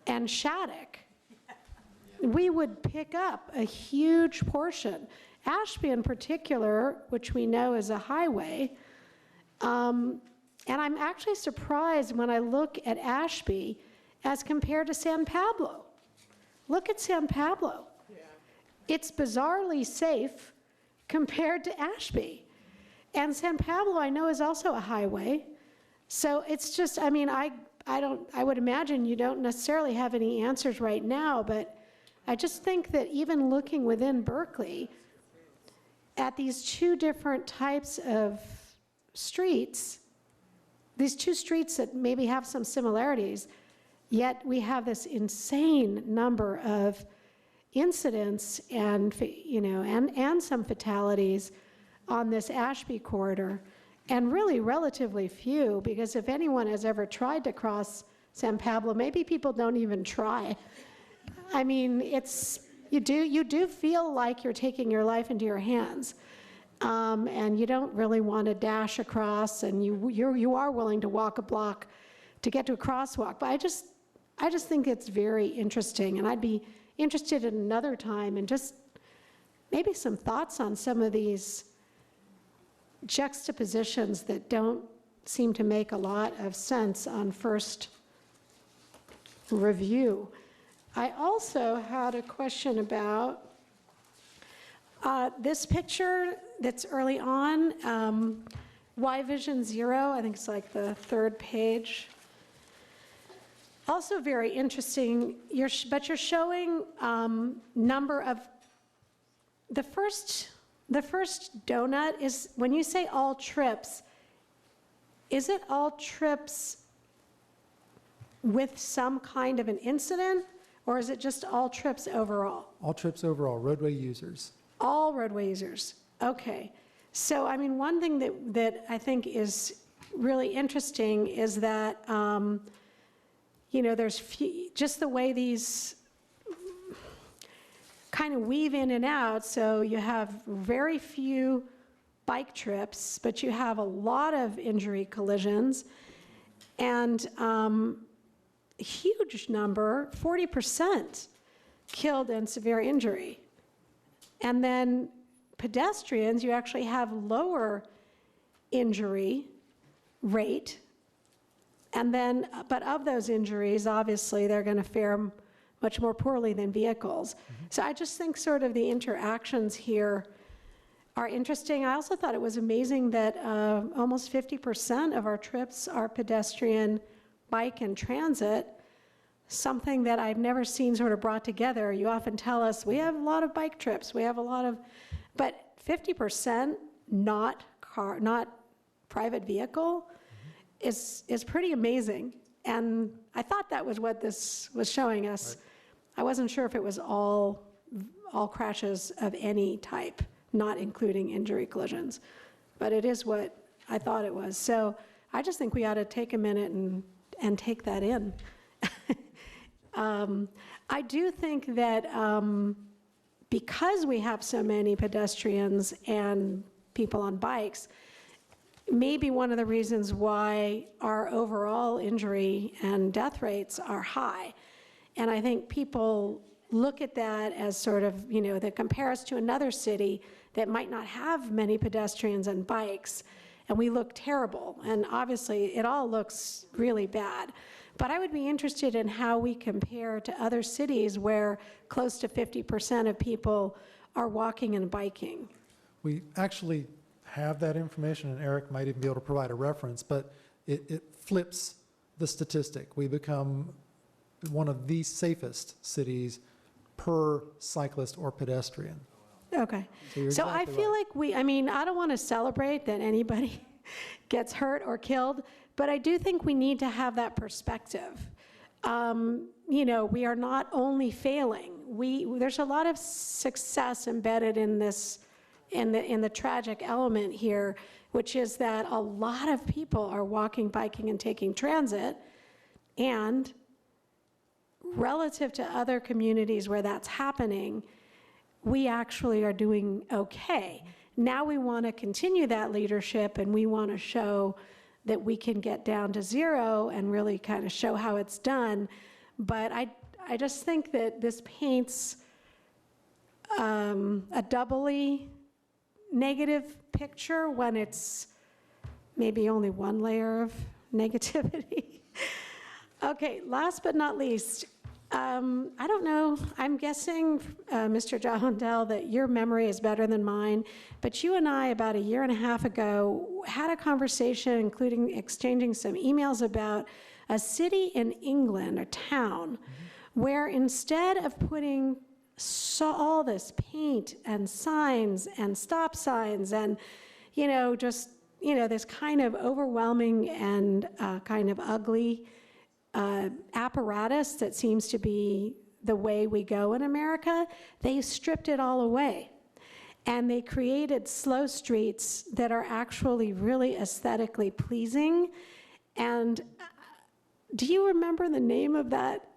and Shattuck, we would pick up a huge portion. Ashby in particular, which we know is a highway, and I'm actually surprised when I look at Ashby as compared to San Pablo. Look at San Pablo. Yeah. It's bizarrely safe compared to Ashby. And San Pablo, I know, is also a highway. So it's just, I mean, I would imagine you don't necessarily have any answers right now, but I just think that even looking within Berkeley at these two different types of streets, these two streets that maybe have some similarities, yet we have this insane number of incidents and, you know, and some fatalities on this Ashby corridor, and really relatively few, because if anyone has ever tried to cross San Pablo, maybe people don't even try. I mean, you do feel like you're taking your life into your hands, and you don't really want to dash across, and you are willing to walk a block to get to a crosswalk. But I just think it's very interesting, and I'd be interested in another time and just maybe some thoughts on some of these juxtapositions that don't seem to make a lot of sense on first review. I also had a question about this picture that's early on, Y Vision Zero, I think it's like the third page. Also very interesting, but you're showing number of, the first donut is, when you say all trips, is it all trips with some kind of an incident, or is it just all trips overall? All trips overall, roadway users. All roadway users, okay. So, I mean, one thing that I think is really interesting is that, you know, there's just the way these kind of weave in and out, so you have very few bike trips, but you have a lot of injury collisions, and huge number, 40% killed and severe injury. And then pedestrians, you actually have lower injury rate. And then, but of those injuries, obviously, they're going to fare much more poorly than vehicles. So I just think sort of the interactions here are interesting. I also thought it was amazing that almost 50% of our trips are pedestrian, bike, and transit, something that I've never seen sort of brought together. You often tell us, we have a lot of bike trips, we have a lot of, but 50% not car, not private vehicle is pretty amazing. And I thought that was what this was showing us. Right. I wasn't sure if it was all crashes of any type, not including injury collisions, but it is what I thought it was. So I just think we ought to take a minute and take that in. I do think that because we have so many pedestrians and people on bikes, maybe one of the reasons why our overall injury and death rates are high. And I think people look at that as sort of, you know, that compares to another city that might not have many pedestrians and bikes, and we look terrible. And obviously, it all looks really bad. But I would be interested in how we compare to other cities where close to 50% of people are walking and biking. We actually have that information, and Eric might even be able to provide a reference, but it flips the statistic. We become one of the safest cities per cyclist or pedestrian. Okay. So you're So I exactly feel right. like I mean, I don't want to celebrate that anybody gets hurt or killed, but I do think we need to have that perspective. You know, we are not only failing. There's a lot of success embedded in this, in the tragic element here, which is that a lot of people are walking, biking, and taking transit, and relative to other communities where that's happening, we actually are doing okay. Now we want to continue that leadership, and we want to show that we can get down to zero and really kind of show how it's done. But I just think that this paints a doubly negative picture when it's maybe only one layer of negativity. Okay, last but not least, I don't know, I'm guessing, Mr. Jahondel, that your memory is better than mine, but you and I, about a year and a half ago, had a conversation, including exchanging some emails about a city in England, a town, where instead of putting all this paint and signs and stop signs and, you know, just, you know, this kind of overwhelming and kind of ugly apparatus that seems to be the way we go in America, they stripped it all away. And they created slow streets that are actually really aesthetically pleasing. And do you remember the name of that?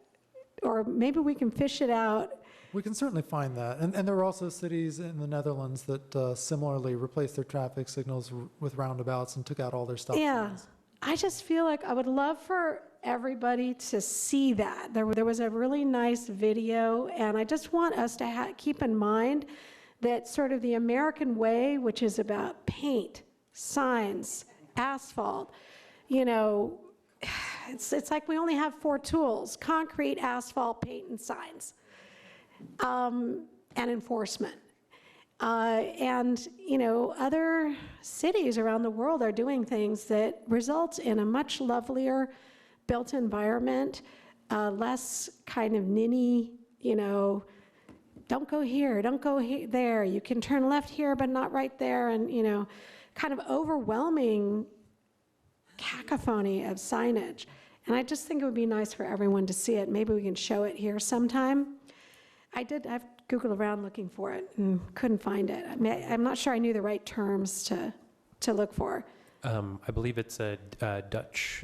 Or maybe we can fish it out. We can certainly find that. And there are also cities in the Netherlands that similarly replaced their traffic signals with roundabouts and took out all their stop signs. I just feel like I would love for everybody to see that. There was a really nice video, and I just want us to keep in mind that sort of the American way, which is about paint, signs, asphalt, you know, it's like we only have 4 tools: concrete, asphalt, paint, and signs, and enforcement. And, you know, other cities around the world are doing things that result in a much lovelier built environment, less kind of ninny, you know, don't go here, don't go there, you can turn left here but not right there, and, you know, kind of overwhelming cacophony of signage. And I just think it would be nice for everyone to see it. Maybe we can show it here sometime. I've Googled around looking for it and couldn't find it. I'm not sure I knew the right terms to look for. I believe it's a Dutch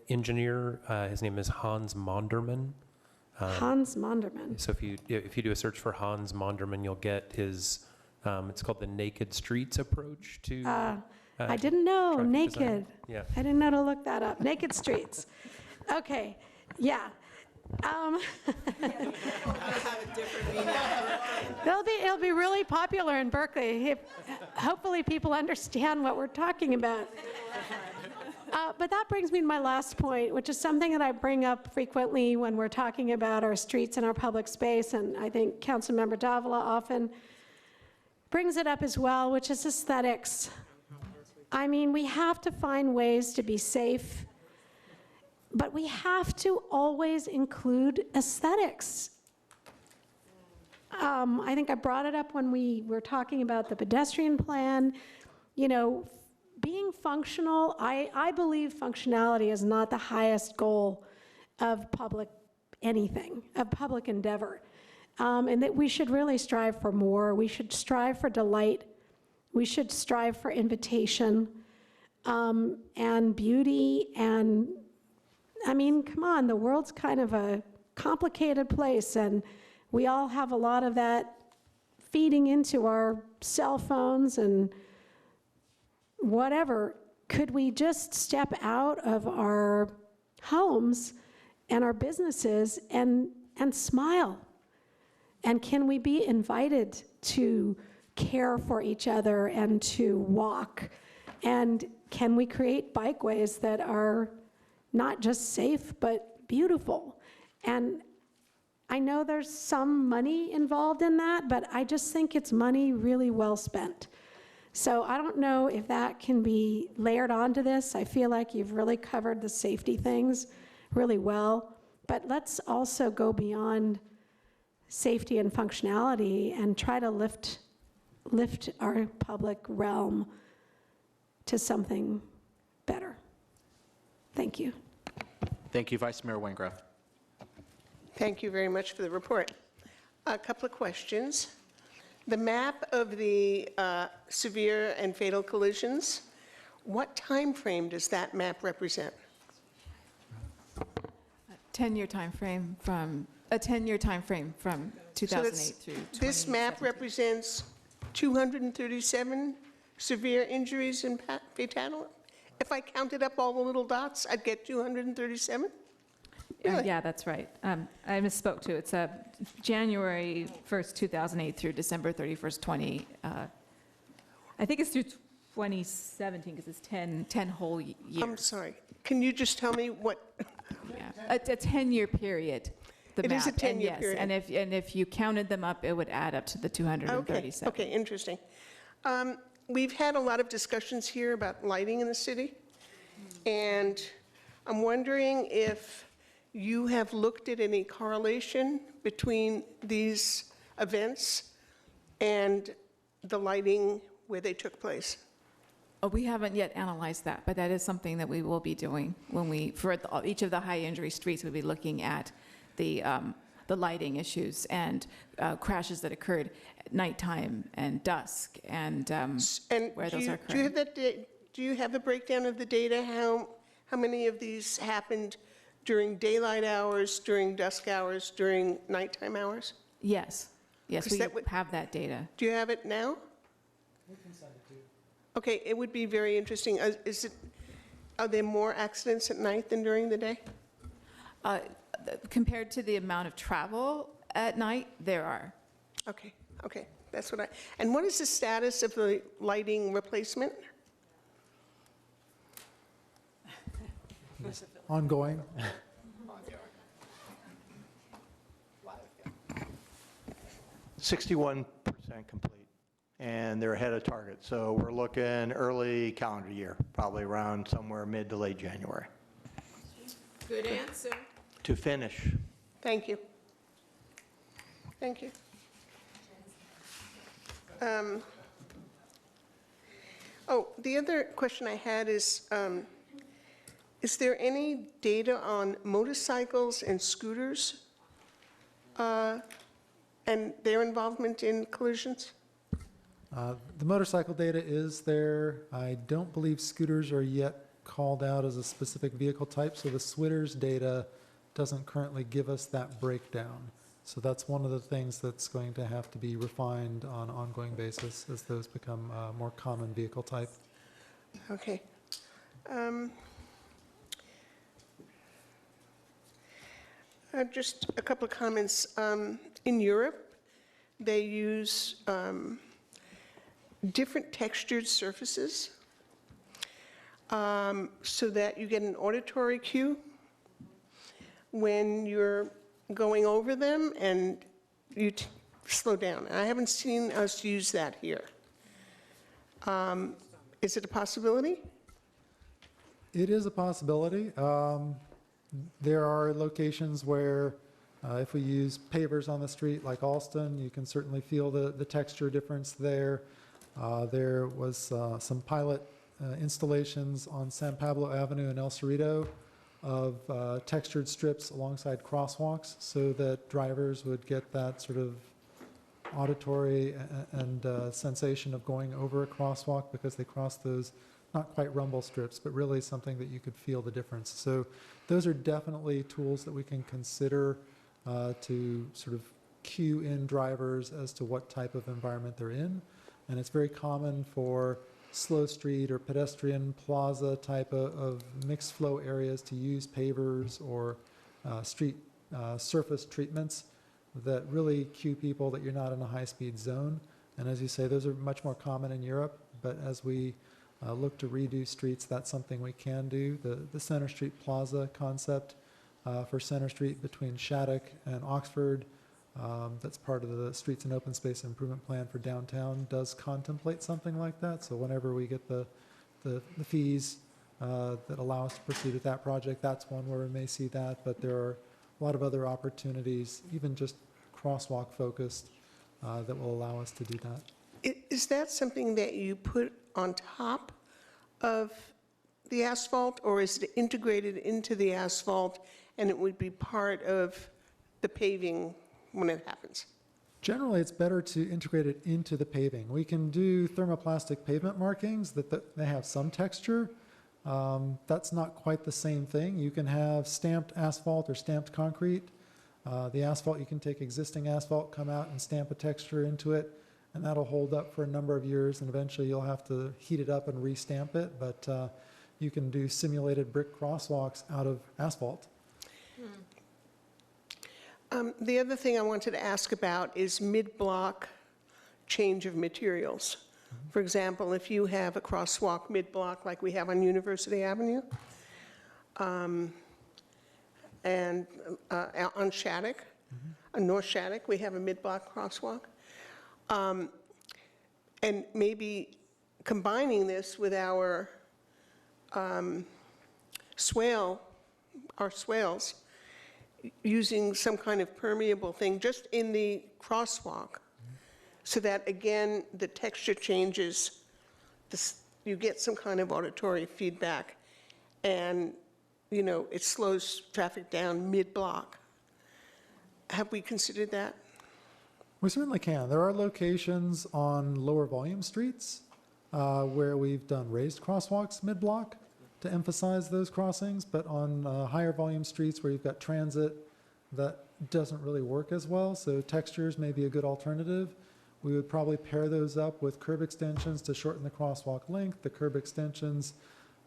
engineer. His name is Hans Monderman. Hans Monderman. So if you do a search for Hans Monderman, you'll get his. It's called the Naked Streets approach to. I didn't know, traffic naked. design. Yeah. I didn't know to look that up. Naked streets. Okay, yeah. It'll be really popular in Berkeley. Hopefully people understand what we're talking about. But that brings me to my last point, which is something that I bring up frequently when we're talking about our streets and our public space, and I think Councilmember Davila often brings it up as well, which is aesthetics. I mean, we have to find ways to be safe, but we have to always include aesthetics. I think I brought it up when we were talking about the pedestrian plan. You know, being functional, I believe functionality is not the highest goal of public anything, of public endeavor. And that we should really strive for more. We should strive for delight. We should strive for invitation and beauty. And I mean, come on, the world's kind of a complicated place, and we all have a lot of that feeding into our cell phones and whatever. Could we just step out of our homes and our businesses and smile? And can we be invited to care for each other and to walk? And can we create bikeways that are not just safe, but beautiful? And I know there's some money involved in that, but I just think it's money really well spent. So I don't know if that can be layered onto this. I feel like you've really covered the safety things really well, but let's also go beyond safety and functionality and try to lift our public realm to something better. Thank you. Thank you, Vice Mayor Wengraf. Thank you very much for the report. A couple of questions. The map of the severe and fatal collisions, what time frame does that map represent? 10-year time frame from a 10-year time frame from 2008 through 2017. This map represents 237 severe injuries and fatality? If I counted up all the little dots, I'd get 237? Really? Yeah, that's right. I misspoke too. It's January 1st, 2008 through December 31st, 20. I think it's through 2017 because it's 10 whole years. I'm sorry. Can you just tell me what? Yeah, a 10-year period. It is a 10-year yes, period. And if you counted them up, it would add up to the 237. Okay, interesting. We've had a lot of discussions here about lighting in the city, and I'm wondering if you have looked at any correlation between these events and the lighting where they took place. Oh, we haven't yet analyzed that, but that is something that we will be doing when we, for each of the high injury streets, we'll be looking at the lighting issues and crashes that occurred at nighttime and dusk and where those are occurring. Do you have that? Do you have a breakdown of the data? How many of these happened during daylight hours, during dusk hours, during nighttime hours? Yes, yes, we have that data. Do you have it now? We can send it to you. Okay, it would be very interesting. Are there more accidents at night than during the day? Compared to the amount of travel at night, there are. Okay, that's what and what is the status of the lighting replacement? Ongoing. 61% complete, and they're ahead of target. So we're looking early calendar year, probably around somewhere mid to late January. Good answer. To finish. Thank you. Thank you. The other question I had is, Is there any data on motorcycles and scooters and their involvement in collisions? The motorcycle data is there. I don't believe scooters are yet called out as a specific vehicle type, so the SWITRS data doesn't currently give us that breakdown. So that's one of the things that's going to have to be refined on an ongoing basis as those become a more common vehicle type. Okay. Just a couple of comments. In Europe, they use different textured surfaces so that you get an auditory cue when you're going over them and you slow down. I haven't seen us use that here. Is it a possibility? It is a possibility. There are locations where if we use pavers on the street like Alston, you can certainly feel the texture difference there. There was some pilot installations on San Pablo Avenue in El Cerrito of textured strips alongside crosswalks so that drivers would get that sort of auditory and sensation of going over a crosswalk because they cross those not quite rumble strips, but really something that you could feel the difference. So those are definitely tools that we can consider to sort of cue in drivers as to what type of environment they're in. And it's very common for slow street or pedestrian plaza type of mixed flow areas to use pavers or street surface treatments that really cue people that you're not in a high-speed zone. And as you say, those are much more common in Europe, but as we look to redo streets, that's something we can do. The Center Street Plaza concept for Center Street between Shattuck and Oxford, that's part of the Streets and Open Space Improvement Plan for downtown, does contemplate something like that. So whenever we get the fees that allow us to proceed with that project, that's one where we may see that. But there are a lot of other opportunities, even just crosswalk focused, that will allow us to do that. Is that something that you put on top of the asphalt, or is it integrated into the asphalt and it would be part of the paving when it happens? Generally, it's better to integrate it into the paving. We can do thermoplastic pavement markings that they have some texture. That's not quite the same thing. You can have stamped asphalt or stamped concrete. The asphalt, you can take existing asphalt, come out and stamp a texture into it, and that'll hold up for a number of years, and eventually you'll have to heat it up and re-stamp it. But you can do simulated brick crosswalks out of asphalt. The other thing I wanted to ask about is mid-block change of materials. For example, if you have a crosswalk mid-block like we have on University Avenue, and on Shattuck, on North Shattuck, we have a mid-block crosswalk. And maybe combining this with our swales, using some kind of permeable thing just in the crosswalk, so that, again, the texture changes, you get some kind of auditory feedback, and, you know, it slows traffic down mid-block. Have we considered that? We certainly can. There are locations on lower volume streets where we've done raised crosswalks mid-block to emphasize those crossings, but on higher volume streets where you've got transit, that doesn't really work as well. So textures may be a good alternative. We would probably pair those up with curb extensions to shorten the crosswalk length. The curb extensions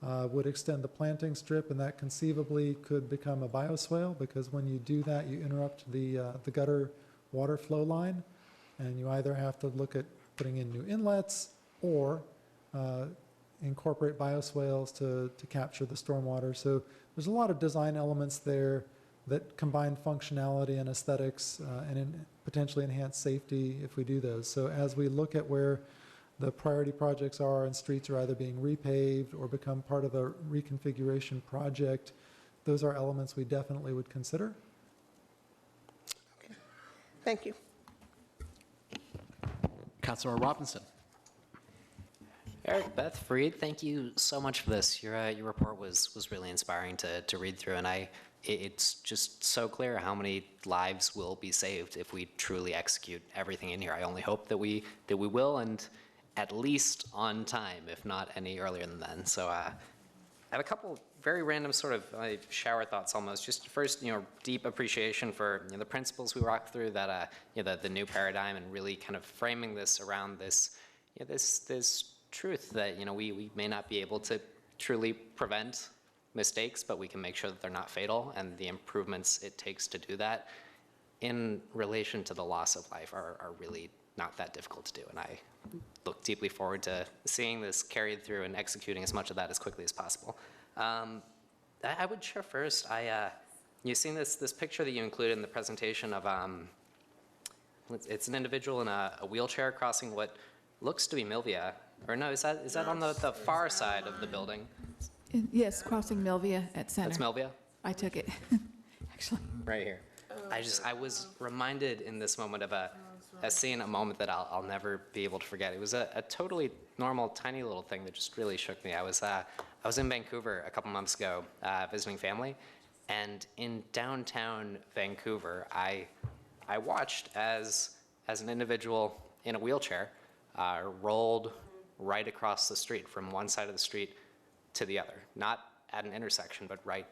would extend the planting strip, and that conceivably could become a bioswale, because when you do that, you interrupt the gutter water flow line, and you either have to look at putting in new inlets or incorporate bioswales to capture the stormwater. So there's a lot of design elements there that combine functionality and aesthetics and potentially enhance safety if we do those. So as we look at where the priority projects are and streets are either being repaved or become part of a reconfiguration project, those are elements we definitely would consider. Okay. Thank you. Councilor Robinson. Eric, Beth, Freed, thank you so much for this. Your report was really inspiring to read through, and it's just so clear how many lives will be saved if we truly execute everything in here. I only hope that we will, and at least on time, if not any earlier than then. So I have a couple very random sort of shower thoughts almost. Just first, deep appreciation for the principles we walked through, that the new paradigm, and really kind of framing this around this this truth that we may not be able to truly prevent mistakes, but we can make sure that they're not fatal, and the improvements it takes to do that in relation to the loss of life are really not that difficult to do. And I look deeply forward to seeing this carried through and executing as much of that as quickly as possible. I would share first, you've seen this picture that you included in the presentation of, it's an individual in a wheelchair crossing what looks to be Milvia. Or no, is that on the far side of the building? Yes, crossing Milvia at Center. That's Milvia? I took it, actually. Right here. I was reminded in this moment of a scene, a moment that I'll never be able to forget. It was a totally normal, tiny little thing that just really shook me. I was in Vancouver a couple months ago visiting family, and in downtown Vancouver, I watched as an individual in a wheelchair rolled right across the street from one side of the street to the other, not at an intersection, but right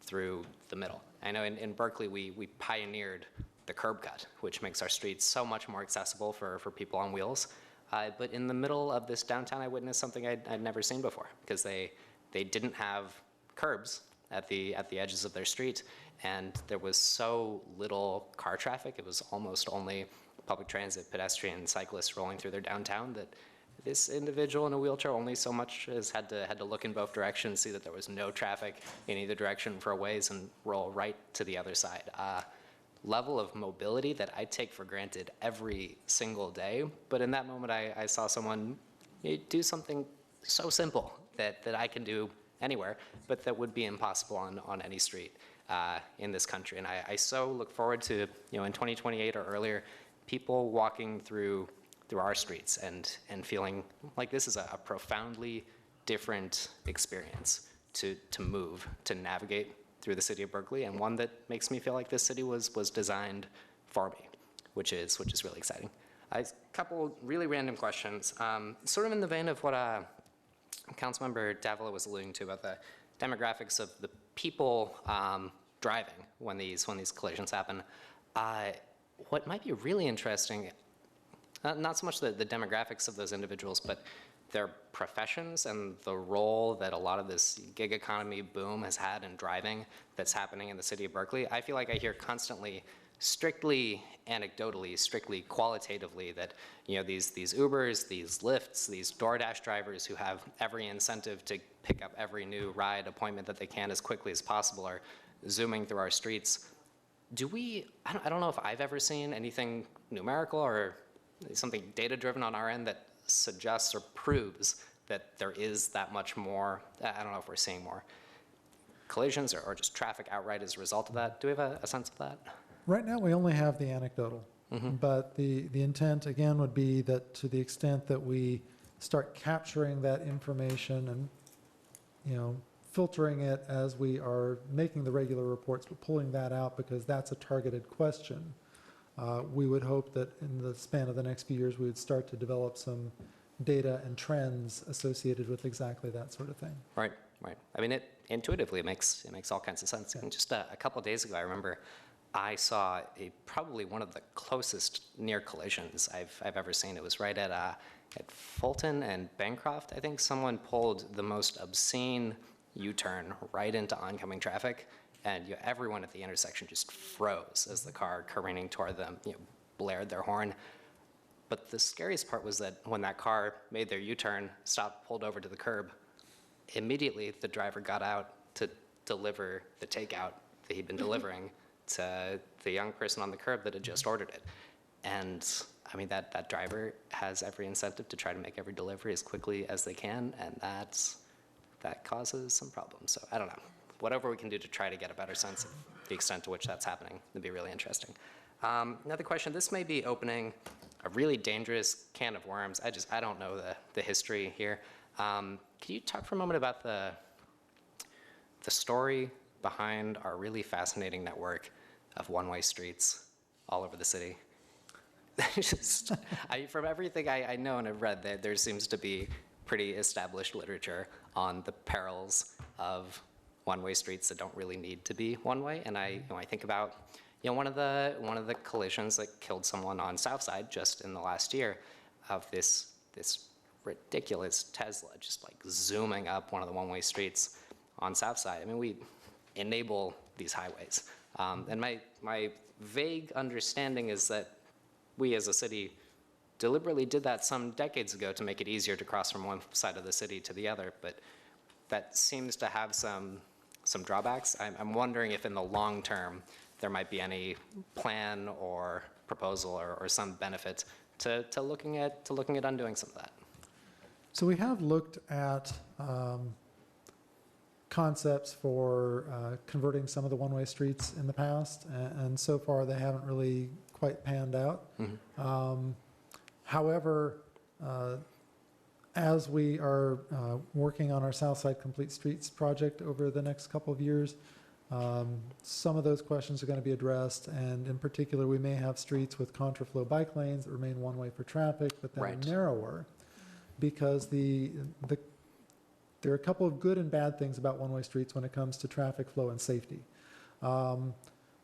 through the middle. I know in Berkeley, we pioneered the curb cut, which makes our streets so much more accessible for people on wheels. But in the middle of this downtown, I witnessed something I'd never seen before, because they didn't have curbs at the edges of their street, and there was so little car traffic. It was almost only public transit, pedestrians, cyclists rolling through their downtown, that this individual in a wheelchair only so much as had to look in both directions, see that there was no traffic in either direction for a ways, and roll right to the other side. Level of mobility that I take for granted every single day, but in that moment I saw someone do something so simple that I can do anywhere, but that would be impossible on any street in this country. And I so look forward to, in 2028 or earlier, people walking through our streets and feeling like this is a profoundly different experience to move, to navigate through the city of Berkeley, and one that makes me feel like this city was designed for me, which is really exciting. A couple really random questions, sort of in the vein of what Councilmember Davila was alluding to about the demographics of the people driving when these collisions happen. What might be really interesting, not so much the demographics of those individuals, but their professions and the role that a lot of this gig economy boom has had in driving that's happening in the city of Berkeley. I feel like I hear constantly, strictly anecdotally, strictly qualitatively, that these Ubers, these Lyfts, these DoorDash drivers who have every incentive to pick up every new ride appointment that they can as quickly as possible are zooming through our streets. I don't know if I've ever seen anything numerical or something data-driven on our end that suggests or proves that there is that much more. I don't know if we're seeing more collisions or just traffic outright as a result of that. Do we have a sense of that? Right now, we only have the anecdotal, but the intent, again, would be that to the extent that we start capturing that information and, filtering it as we are making the regular reports, but pulling that out because that's a targeted question. We would hope that in the span of the next few years, we would start to develop some data and trends associated with exactly that sort of thing. Right. I mean, intuitively, it makes all kinds of sense. Yeah. And just a couple of days ago, I remember I saw probably one of the closest near collisions I've ever seen. It was right at Fulton and Bancroft. I think someone pulled the most obscene U-turn right into oncoming traffic, and everyone at the intersection just froze as the car careening toward them blared their horn. But the scariest part was that when that car made their U-turn, stopped, pulled over to the curb, immediately the driver got out to deliver the takeout that he'd been delivering to the young person on the curb that had just ordered it. And I mean, that driver has every incentive to try to make every delivery as quickly as they can, and that causes some problems. So I don't know. Whatever we can do to try to get a better sense of the extent to which that's happening would be really interesting. Another question, this may be opening a really dangerous can of worms. I don't know the history here. Can you talk for a moment about the story behind our really fascinating network of one-way streets all over the city? From everything I know and have read, there seems to be pretty established literature on the perils of one-way streets that don't really need to be one-way. And I think about one of the collisions that killed someone on Southside just in the last year of this ridiculous Tesla just like zooming up one of the one-way streets on Southside. I mean, we enable these highways. And my vague understanding is that we as a city deliberately did that some decades ago to make it easier to cross from one side of the city to the other, but that seems to have some drawbacks. I'm wondering if in the long term there might be any plan or proposal or some benefit to looking at undoing some of that. So we have looked at concepts for converting some of the one-way streets in the past, and so far they haven't really quite panned out. However, as we are working on our Southside Complete Streets project over the next couple of years, some of those questions are going to be addressed, and in particular, we may have streets with contraflow bike lanes that remain one-way for traffic, but that are narrower, because there are a couple of good and bad things about one-way streets when it comes to traffic flow and safety.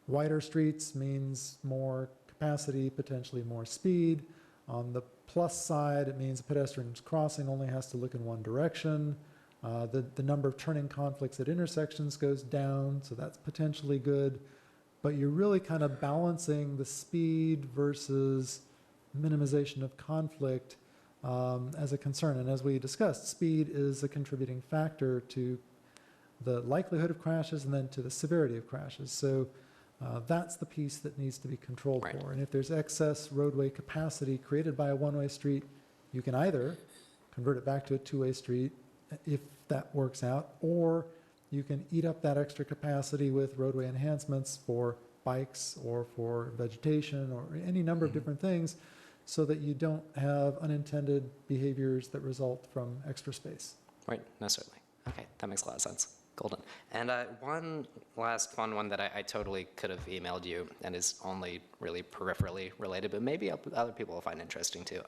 Wider streets means more capacity, potentially more speed. On the plus side, it means a pedestrian crossing only has to look in one direction. The number of turning conflicts at intersections goes down, so that's potentially good. But you're really kind of balancing the speed versus minimization of conflict as a concern. And as we discussed, speed is a contributing factor to the likelihood of crashes and then to the severity of crashes. So that's the piece that needs to be controlled for. And if there's excess roadway capacity created by a one-way street, you can either convert it back to a two-way street if that works out, or you can eat up that extra capacity with roadway enhancements for bikes or for vegetation or any number of different things, so that you don't have unintended behaviors that result from extra space. Right, no, certainly. Okay, that makes a lot of sense. Golden. And one last fun one that I totally could have emailed you and is only really peripherally related, but maybe other people will find interesting too.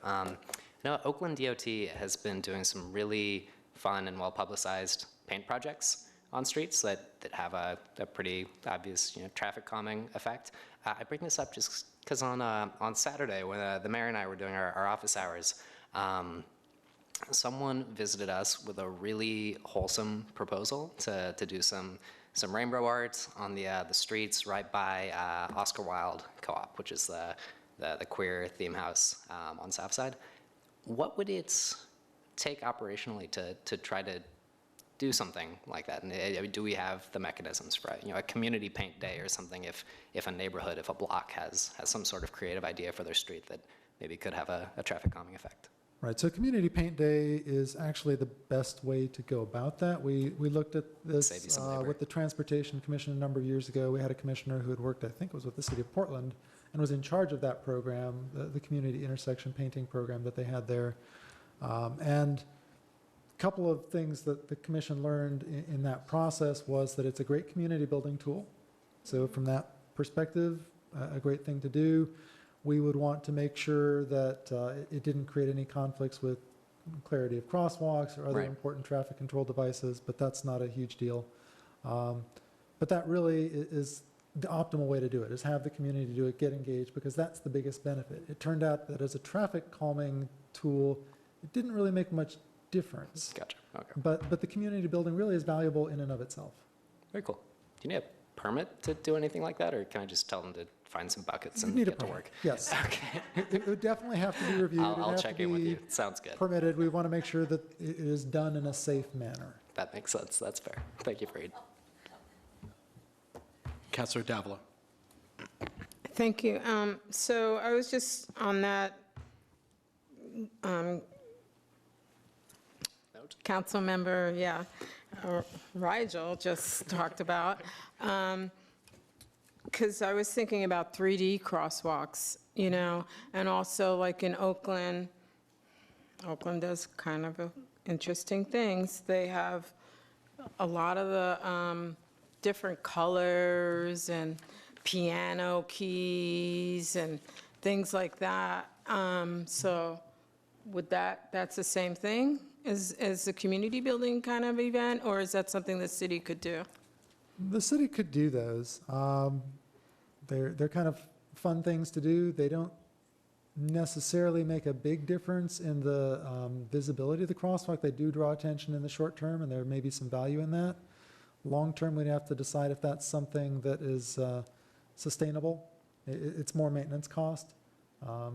Oakland DOT has been doing some really fun and well-publicized paint projects on streets that have a pretty obvious traffic calming effect. I bring this up just because on Saturday when the mayor and I were doing our office hours, someone visited us with a really wholesome proposal to do some rainbow art on the streets right by Oscar Wilde Co-op, which is the queer theme house on Southside. What would it take operationally to try to do something like that? And do we have the mechanisms for a community paint day or something if a neighborhood, if a block has some sort of creative idea for their street that maybe could have a traffic calming effect? Right, so Community Paint Day is actually the best way to go about that. We looked at this with the Transportation Commission a number of years ago. We had a commissioner who had worked, I think it was with the city of Portland, and was in charge of that program, the community intersection painting program that they had there. And a couple of things that the commission learned in that process was that it's a great community building tool. So from that perspective, a great thing to do. We would want to make sure that it didn't create any conflicts with clarity of crosswalks or other important traffic control devices, but that's not a huge deal. But that really is the optimal way to do it, is have the community do it, get engaged, because that's the biggest benefit. It turned out that as a traffic calming tool, it didn't really make much difference. Gotcha. Okay. But the community building really is valuable in and of itself. Very cool. Do you need a permit to do anything like that, or can I just tell them to find some buckets and You need get a to permit. work? Yes. Okay. It would definitely have to be reviewed. I'll check in with you. Sounds good. Permitted. We want to make sure that it is done in a safe manner. That makes sense. That's fair. Thank you, Fareed. Councilor Davila. Thank you. So I was just on that council member, Rigel just talked about. because I was thinking about 3D crosswalks, you know, and also like in Oakland, Oakland does kind of interesting things. They have a lot of the different colors and piano keys and things like that. So would that's the same thing as a community building kind of event, or is that something the city could do? The city could do those. They're kind of fun things to do. They don't necessarily make a big difference in the visibility of the crosswalk. They do draw attention in the short term, and there may be some value in that. Long term, we'd have to decide if that's something that is sustainable. It's more maintenance cost.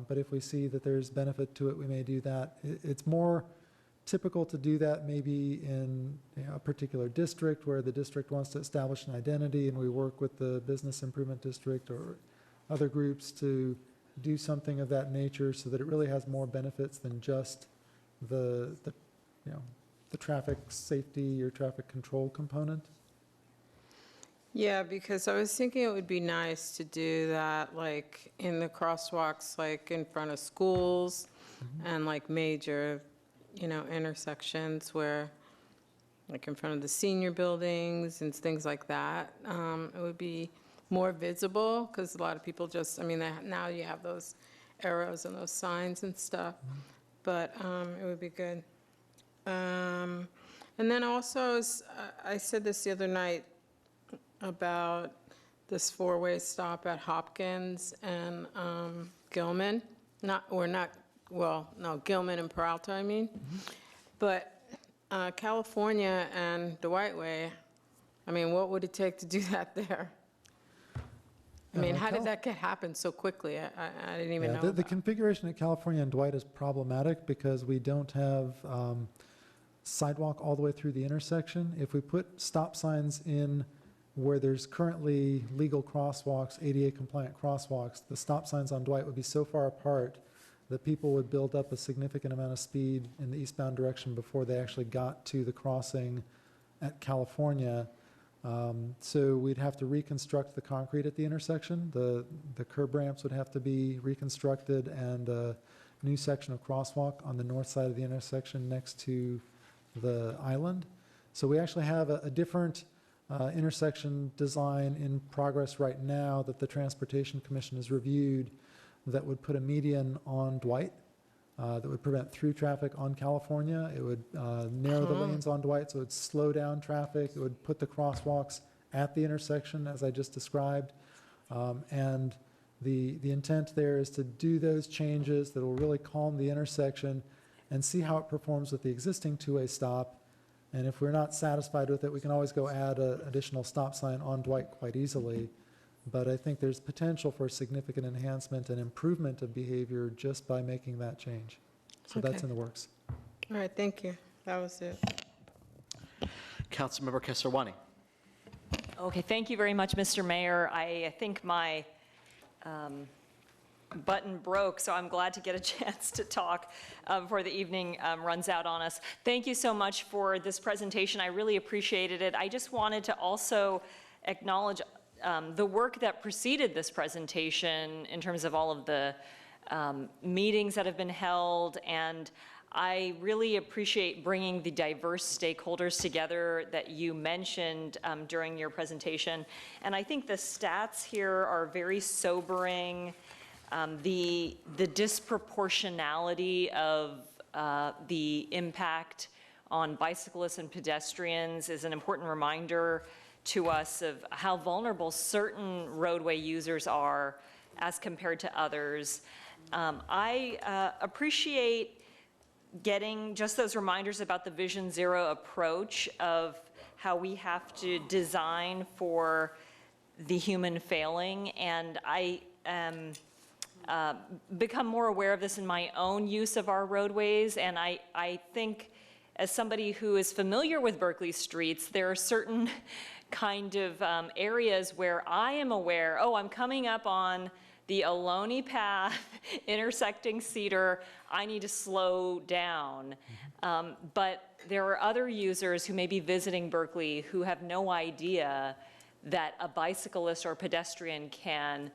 But if we see that there's benefit to it, we may do that. It's more typical to do that maybe in a particular district where the district wants to establish an identity, and we work with the business improvement district or other groups to do something of that nature so that it really has more benefits than just the traffic safety or traffic control component. Yeah, because I was thinking it would be nice to do that, like, in the crosswalks, like, in front of schools and, like, major, intersections where, like, in front of the senior buildings and things like that. It would be more visible, because a lot of people just, now you have those arrows and those signs and stuff, but it would be good. And then also, I said this the other night, about this four-way stop at Hopkins and Gilman. Gilman and Peralta, I mean. But California and Dwight Way, what would it take to do that there? How did that happen so quickly? I didn't even know. The configuration at California and Dwight is problematic because we don't have sidewalk all the way through the intersection. If we put stop signs in where there's currently legal crosswalks, ADA compliant crosswalks, the stop signs on Dwight would be so far apart that people would build up a significant amount of speed in the eastbound direction before they actually got to the crossing at California. So we'd have to reconstruct the concrete at the intersection. The curb ramps would have to be reconstructed, and a new section of crosswalk on the north side of the intersection next to the island. So we actually have a different intersection design in progress right now that the Transportation Commission has reviewed that would put a median on Dwight, that would prevent through traffic on California. It would narrow the lanes on Dwight, so it would slow down traffic. It would put the crosswalks at the intersection, as I just described. And the intent there is to do those changes that will really calm the intersection and see how it performs with the existing two-way stop. And if we're not satisfied with it, we can always go add an additional stop sign on Dwight quite easily. But I think there's potential for significant enhancement and improvement of behavior just by making that change. So that's in the works. All right, thank you. That was it. Councilmember Kesarwani. Okay, thank you very much, Mr. Mayor. I think my button broke, so I'm glad to get a chance to talk before the evening runs out on us. Thank you so much for this presentation. I really appreciated it. I just wanted to also acknowledge the work that preceded this presentation in terms of all of the meetings that have been held, and I really appreciate bringing the diverse stakeholders together that you mentioned during your presentation. And I think the stats here are very sobering. The disproportionality of the impact on bicyclists and pedestrians is an important reminder to us of how vulnerable certain roadway users are as compared to others. I appreciate getting just those reminders about the Vision Zero approach of how we have to design for the human failing, and I become more aware of this in my own use of our roadways, and I think as somebody who is familiar with Berkeley streets, there are certain kind of areas where I am aware, I'm coming up on the Ohlone Path intersecting Cedar, I need to slow down. But there are other users who may be visiting Berkeley who have no idea that a bicyclist or pedestrian can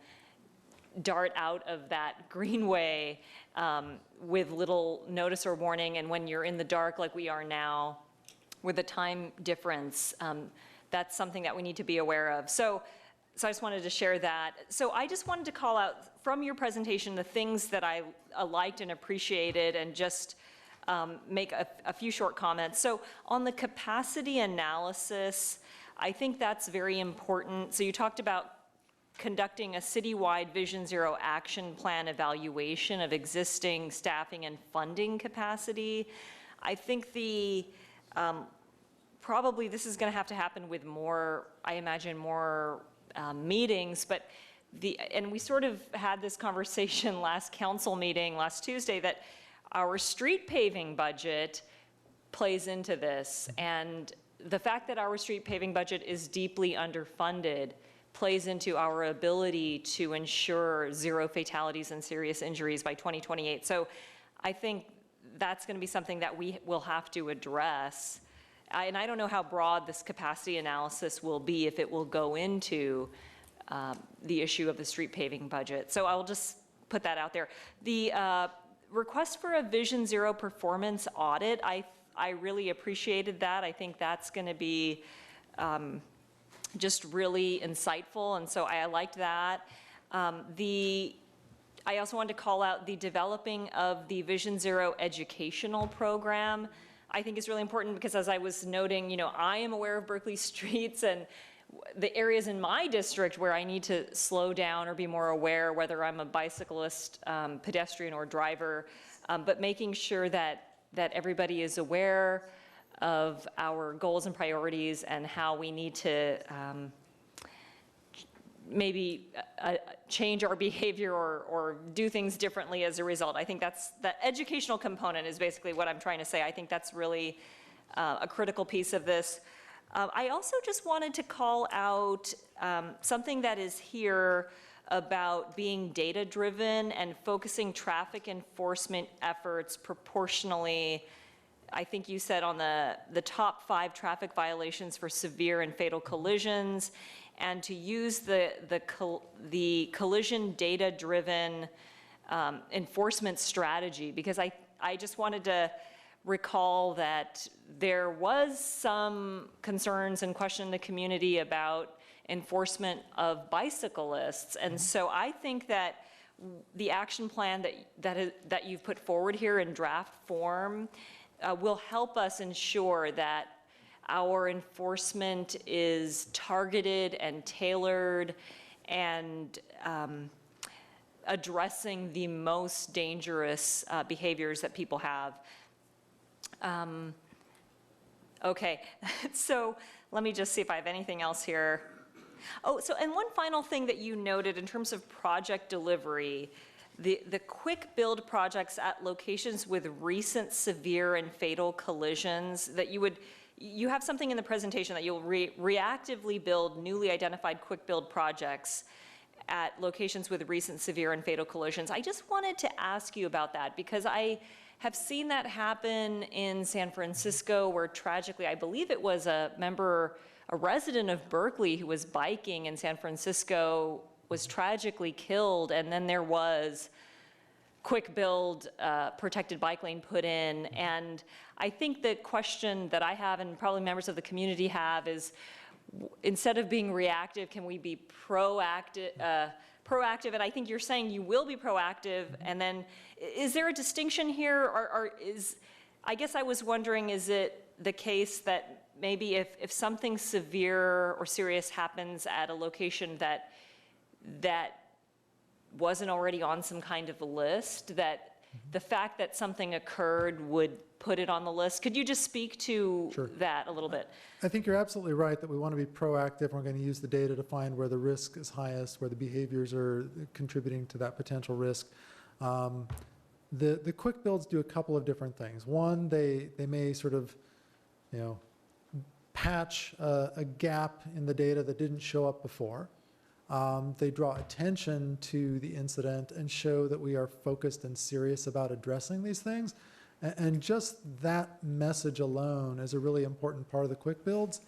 dart out of that greenway with little notice or warning, and when you're in the dark like we are now, with the time difference, that's something that we need to be aware of. So I just wanted to share that. So I just wanted to call out from your presentation the things that I liked and appreciated, and just make a few short comments. So on the capacity analysis, I think that's very important. So you talked about conducting a citywide Vision Zero action plan evaluation of existing staffing and funding capacity. I think probably this is going to happen with more, I imagine, more meetings, but and we sort of had this conversation last council meeting last Tuesday, that our street paving budget plays into this, and the fact that our street paving budget is deeply underfunded plays into our ability to ensure 0 fatalities and serious injuries by 2028. So I think that's going to be something that we will have to address. And I don't know how broad this capacity analysis will be, if it will go into the issue of the street paving budget. So I'll just put that out there. The request for a Vision Zero performance audit, I really appreciated that. I think that's going to be just really insightful, and so I liked that. I also wanted to call out the developing of the Vision Zero educational program. I think is really important, because as I was noting, you know, I am aware of Berkeley streets and the areas in my district where I need to slow down or be more aware, whether I'm a bicyclist, pedestrian, or driver, but making sure that everybody is aware of our goals and priorities, and how we need to maybe change our behavior or do things differently as a result. I think that educational component is basically what I'm trying to say. I think that's really a critical piece of this. I also just wanted to call out something that is here about being data-driven and focusing traffic enforcement efforts proportionally. I think you said on the top 5 traffic violations for severe and fatal collisions, and to use the collision data-driven enforcement strategy, because I just wanted to recall that there was some concerns and question in the community about enforcement of bicyclists. And so I think that the action plan that you've put forward here in draft form will help us ensure that our enforcement is targeted and tailored, and addressing the most dangerous behaviors that people have. Okay, so let me just see if I have anything else here. Oh, so, and one final thing that you noted in terms of project delivery, the quick build projects at locations with recent severe and fatal collisions, that you have something in the presentation that you'll reactively build newly identified quick build projects at locations with recent severe and fatal collisions. I just wanted to ask you about that, because I have seen that happen in San Francisco, where tragically, I believe it was a resident of Berkeley who was biking in San Francisco was tragically killed, and then there was quick build protected bike lane put in. And I think the question that I have, and probably members of the community have, is instead of being reactive, can we be proactive? And I think you're saying you will be proactive. And then is there a distinction here, I guess I was wondering, is it the case that maybe if something severe or serious happens at a location that wasn't already on some kind of a list, that the fact that something occurred would put it on the list? Could you just speak to that a little bit? I think you're absolutely right that we want to be proactive. We're going to use the data to find where the risk is highest, where the behaviors are contributing to that potential risk. The quick builds do a couple of different things. One, they may sort of, patch a gap in the data that didn't show up before. They draw attention to the incident and show that we are focused and serious about addressing these things. And just that message alone is a really important part of the quick builds.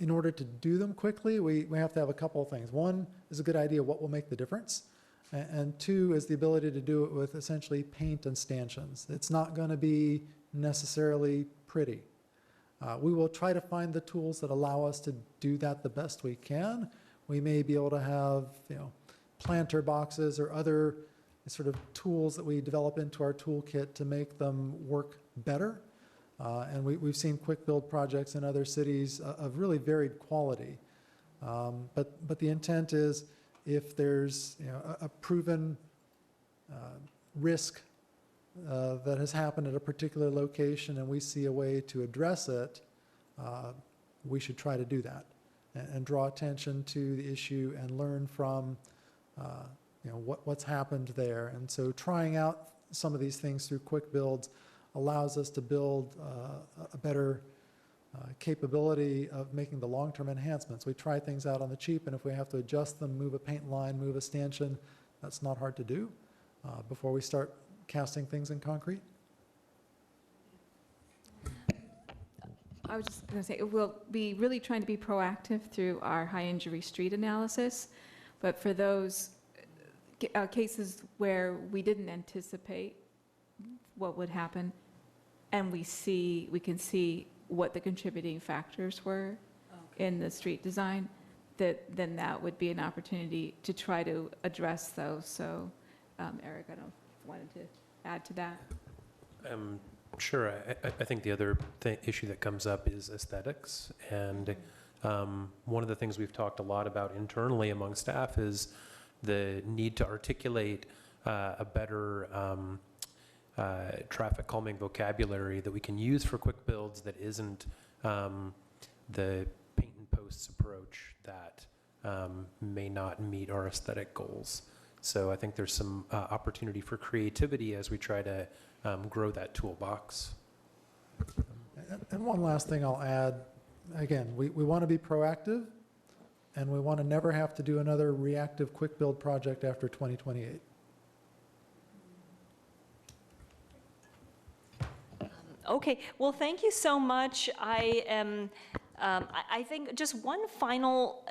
In order to do them quickly, we have to have a couple of things. One is a good idea what will make the difference. And two is the ability to do it with essentially paint and stanchions. It's not going to be necessarily pretty. We will try to find the tools that allow us to do that the best we can. We may be able to have, planter boxes or other sort of tools that we develop into our toolkit to make them work better. And we've seen quick build projects in other cities of really varied quality. But the intent is, if there's a proven risk that has happened at a particular location and we see a way to address it, we should try to do that and draw attention to the issue and learn from what's happened there. And so trying out some of these things through quick builds allows us to build a better capability of making the long-term enhancements. We try things out on the cheap, and if we have to adjust them, move a paint line, move a stanchion, that's not hard to do before we start casting things in concrete. I was just going to say, we'll be really trying to be proactive through our high injury street analysis, but for those cases where we didn't anticipate what would happen, and we can see what the contributing factors were in the street design, then that would be an opportunity to try to address those. So, Eric, I don't know if you wanted to add to that. Sure. I think the other issue that comes up is aesthetics. And one of the things we've talked a lot about internally among staff is the need to articulate a better traffic calming vocabulary that we can use for quick builds that isn't the paint and posts approach that may not meet our aesthetic goals. So I think there's some opportunity for creativity as we try to grow that toolbox. And one last thing I'll add, again, we want to be proactive, and we want to never have to do another reactive quick build project after 2028. Okay, well, thank you so much. I think just one final,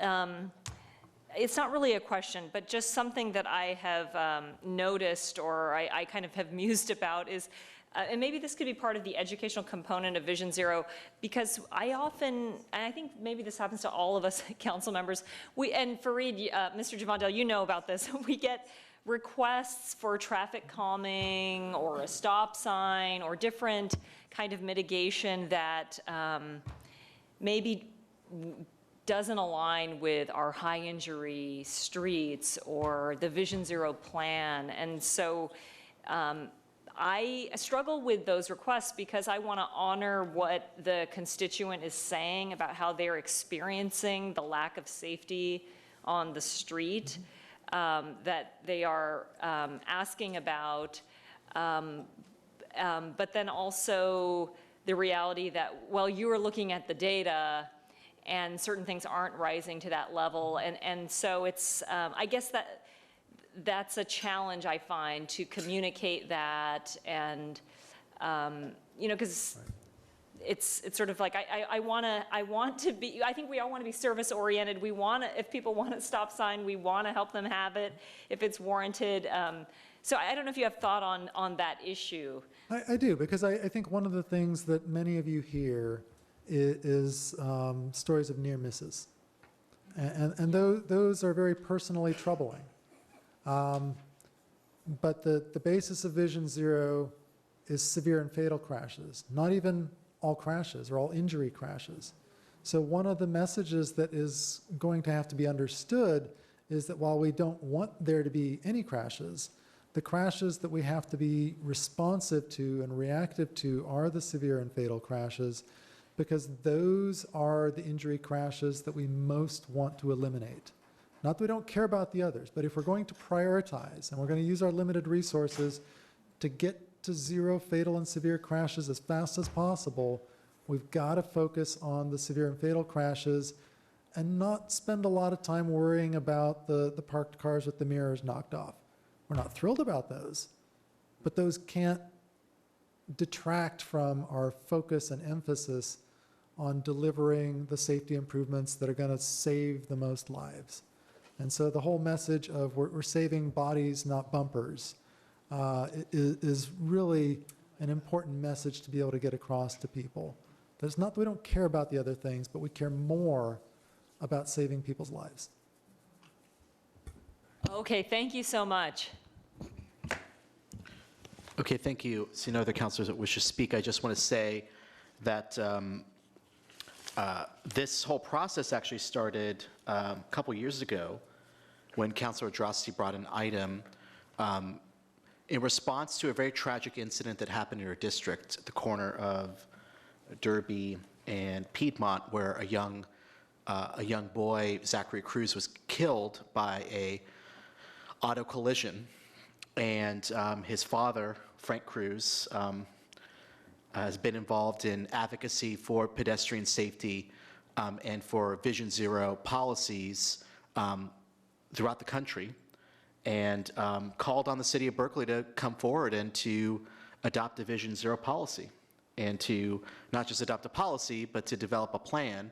it's not really a question, but just something that I have noticed or I kind of have mused about is, and maybe this could be part of the educational component of Vision Zero, because I often, and I think maybe this happens to all of us council members, and Fareed, Mr. Javandel, you know about this, we get requests for traffic calming or a stop sign or different kind of mitigation that maybe doesn't align with our high injury streets or the Vision Zero plan. And so I struggle with those requests because I want to honor what the constituent is saying about how they're experiencing the lack of safety on the street. That they are asking about, but then also the reality that, well, you are looking at the data and certain things aren't rising to that level. And so it's, I guess that's a challenge I find, to communicate that, and, because it's sort of like I want to be, I think we all want to be service oriented. We want to, if people want a stop sign, we want to help them have it if it's warranted. So I don't know if you have thought on that issue. I do, because I think one of the things that many of you hear is stories of near misses. And those are very personally troubling. But the basis of Vision Zero is severe and fatal crashes, not even all crashes or all injury crashes. So one of the messages that is going to have to be understood is that while we don't want there to be any crashes, the crashes that we have to be responsive to and reactive to are the severe and fatal crashes, because those are the injury crashes that we most want to eliminate. Not that we don't care about the others, but if we're going to prioritize and we're going to use our limited resources to get to zero fatal and severe crashes as fast as possible, we've got to focus on the severe and fatal crashes and not spend a lot of time worrying about the parked cars with the mirrors knocked off. We're not thrilled about those, but those can't detract from our focus and emphasis on delivering the safety improvements that are going to save the most lives. And so the whole message of we're saving bodies, not bumpers, is really an important message to be able to get across to people. There's not that we don't care about the other things, but we care more about saving people's lives. Okay, thank you so much. Okay, thank you. See no other councilors that wish to speak. I just want to say that this whole process actually started a couple years ago when Councilor Droste brought an item in response to a very tragic incident that happened in her district at the corner of Derby and Piedmont, where a young boy, Zachary Cruz, was killed by a auto collision. And his father, Frank Cruz, has been involved in advocacy for pedestrian safety and for Vision Zero policies throughout the country, and called on the city of Berkeley to come forward and to adopt a Vision Zero policy, and to not just adopt a policy, but to develop a plan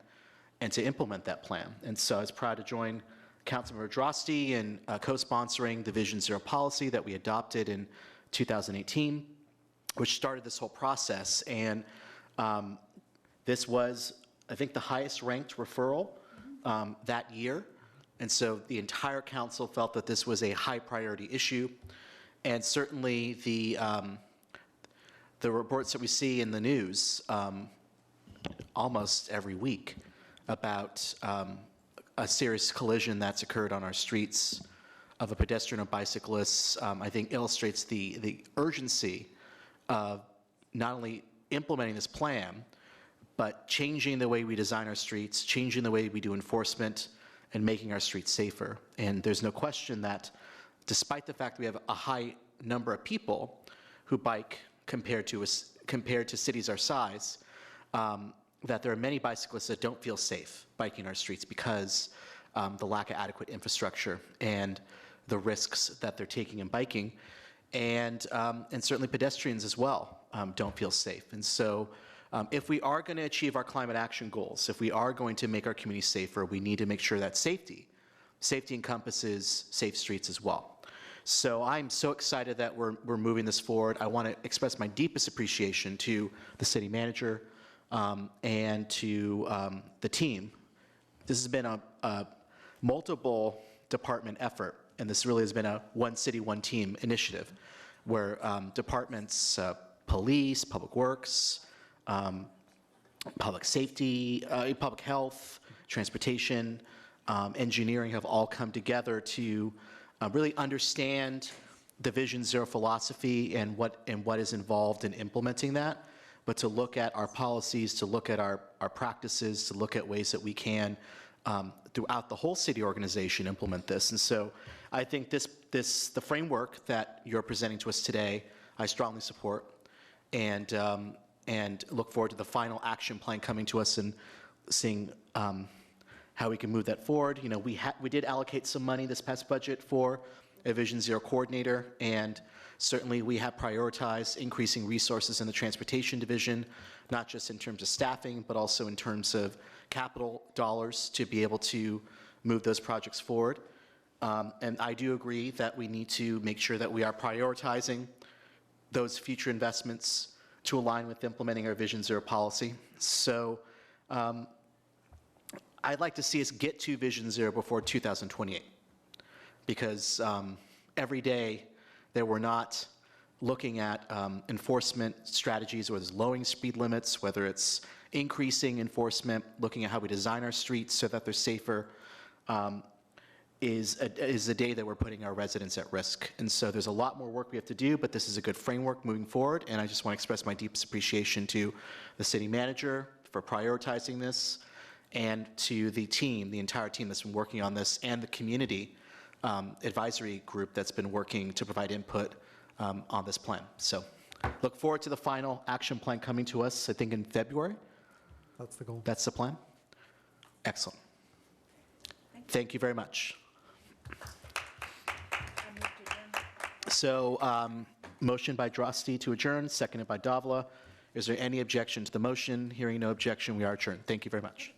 and to implement that plan. And so I was proud to join Councilmember Droste in co-sponsoring the Vision Zero policy that we adopted in 2018, which started this whole process. And this was, I think, the highest ranked referral that year. And so the entire council felt that this was a high priority issue. And certainly the reports that we see in the news almost every week about a serious collision that's occurred on our streets of a pedestrian or bicyclist, I think illustrates the urgency of not only implementing this plan, but changing the way we design our streets, changing the way we do enforcement, and making our streets safer. And there's no question that despite the fact we have a high number of people who bike compared to cities our size, that there are many bicyclists that don't feel safe biking our streets because the lack of adequate infrastructure and the risks that they're taking in biking, and certainly pedestrians as well don't feel safe. And so if we are going to achieve our climate action goals, if we are going to make our community safer, we need to make sure that safety encompasses safe streets as well. So I'm so excited that we're moving this forward. I want to express my deepest appreciation to the city manager and to the team. This has been a multiple department effort, and this really has been a one city, one team initiative where departments, police, public works, public safety, public health, transportation, engineering have all come together to really understand the Vision Zero philosophy and what is involved in implementing that, but to look at our policies, to look at our practices, to look at ways that we can, throughout the whole city organization, implement this. And so I think the framework that you're presenting to us today, I strongly support, and look forward to the final action plan coming to us and seeing how we can move that forward. You know, we did allocate some money this past budget for a Vision Zero coordinator, and certainly we have prioritized increasing resources in the transportation division, not just in terms of staffing, but also in terms of capital dollars to be able to move those projects forward. And I do agree that we need to make sure that we are prioritizing those future investments to align with implementing our Vision Zero policy. So I'd like to see us get to Vision Zero before 2028, because every day that we're not looking at enforcement strategies, whether it's lowering speed limits, whether it's increasing enforcement, looking at how we design our streets so that they're safer, is a day that we're putting our residents at risk. And so there's a lot more work we have to do, but this is a good framework moving forward, and I just want to express my deepest appreciation to the city manager for prioritizing this, and to the team, the entire team that's been working on this, and the community advisory group that's been working to provide input on this plan. So look forward to the final action plan coming to us, I think in February. That's the goal. That's the plan? Excellent. Thank you very much. So motion by Droste to adjourn, seconded by Davila. Is there any objection to the motion? Hearing no objection, we are adjourned. Thank you very much.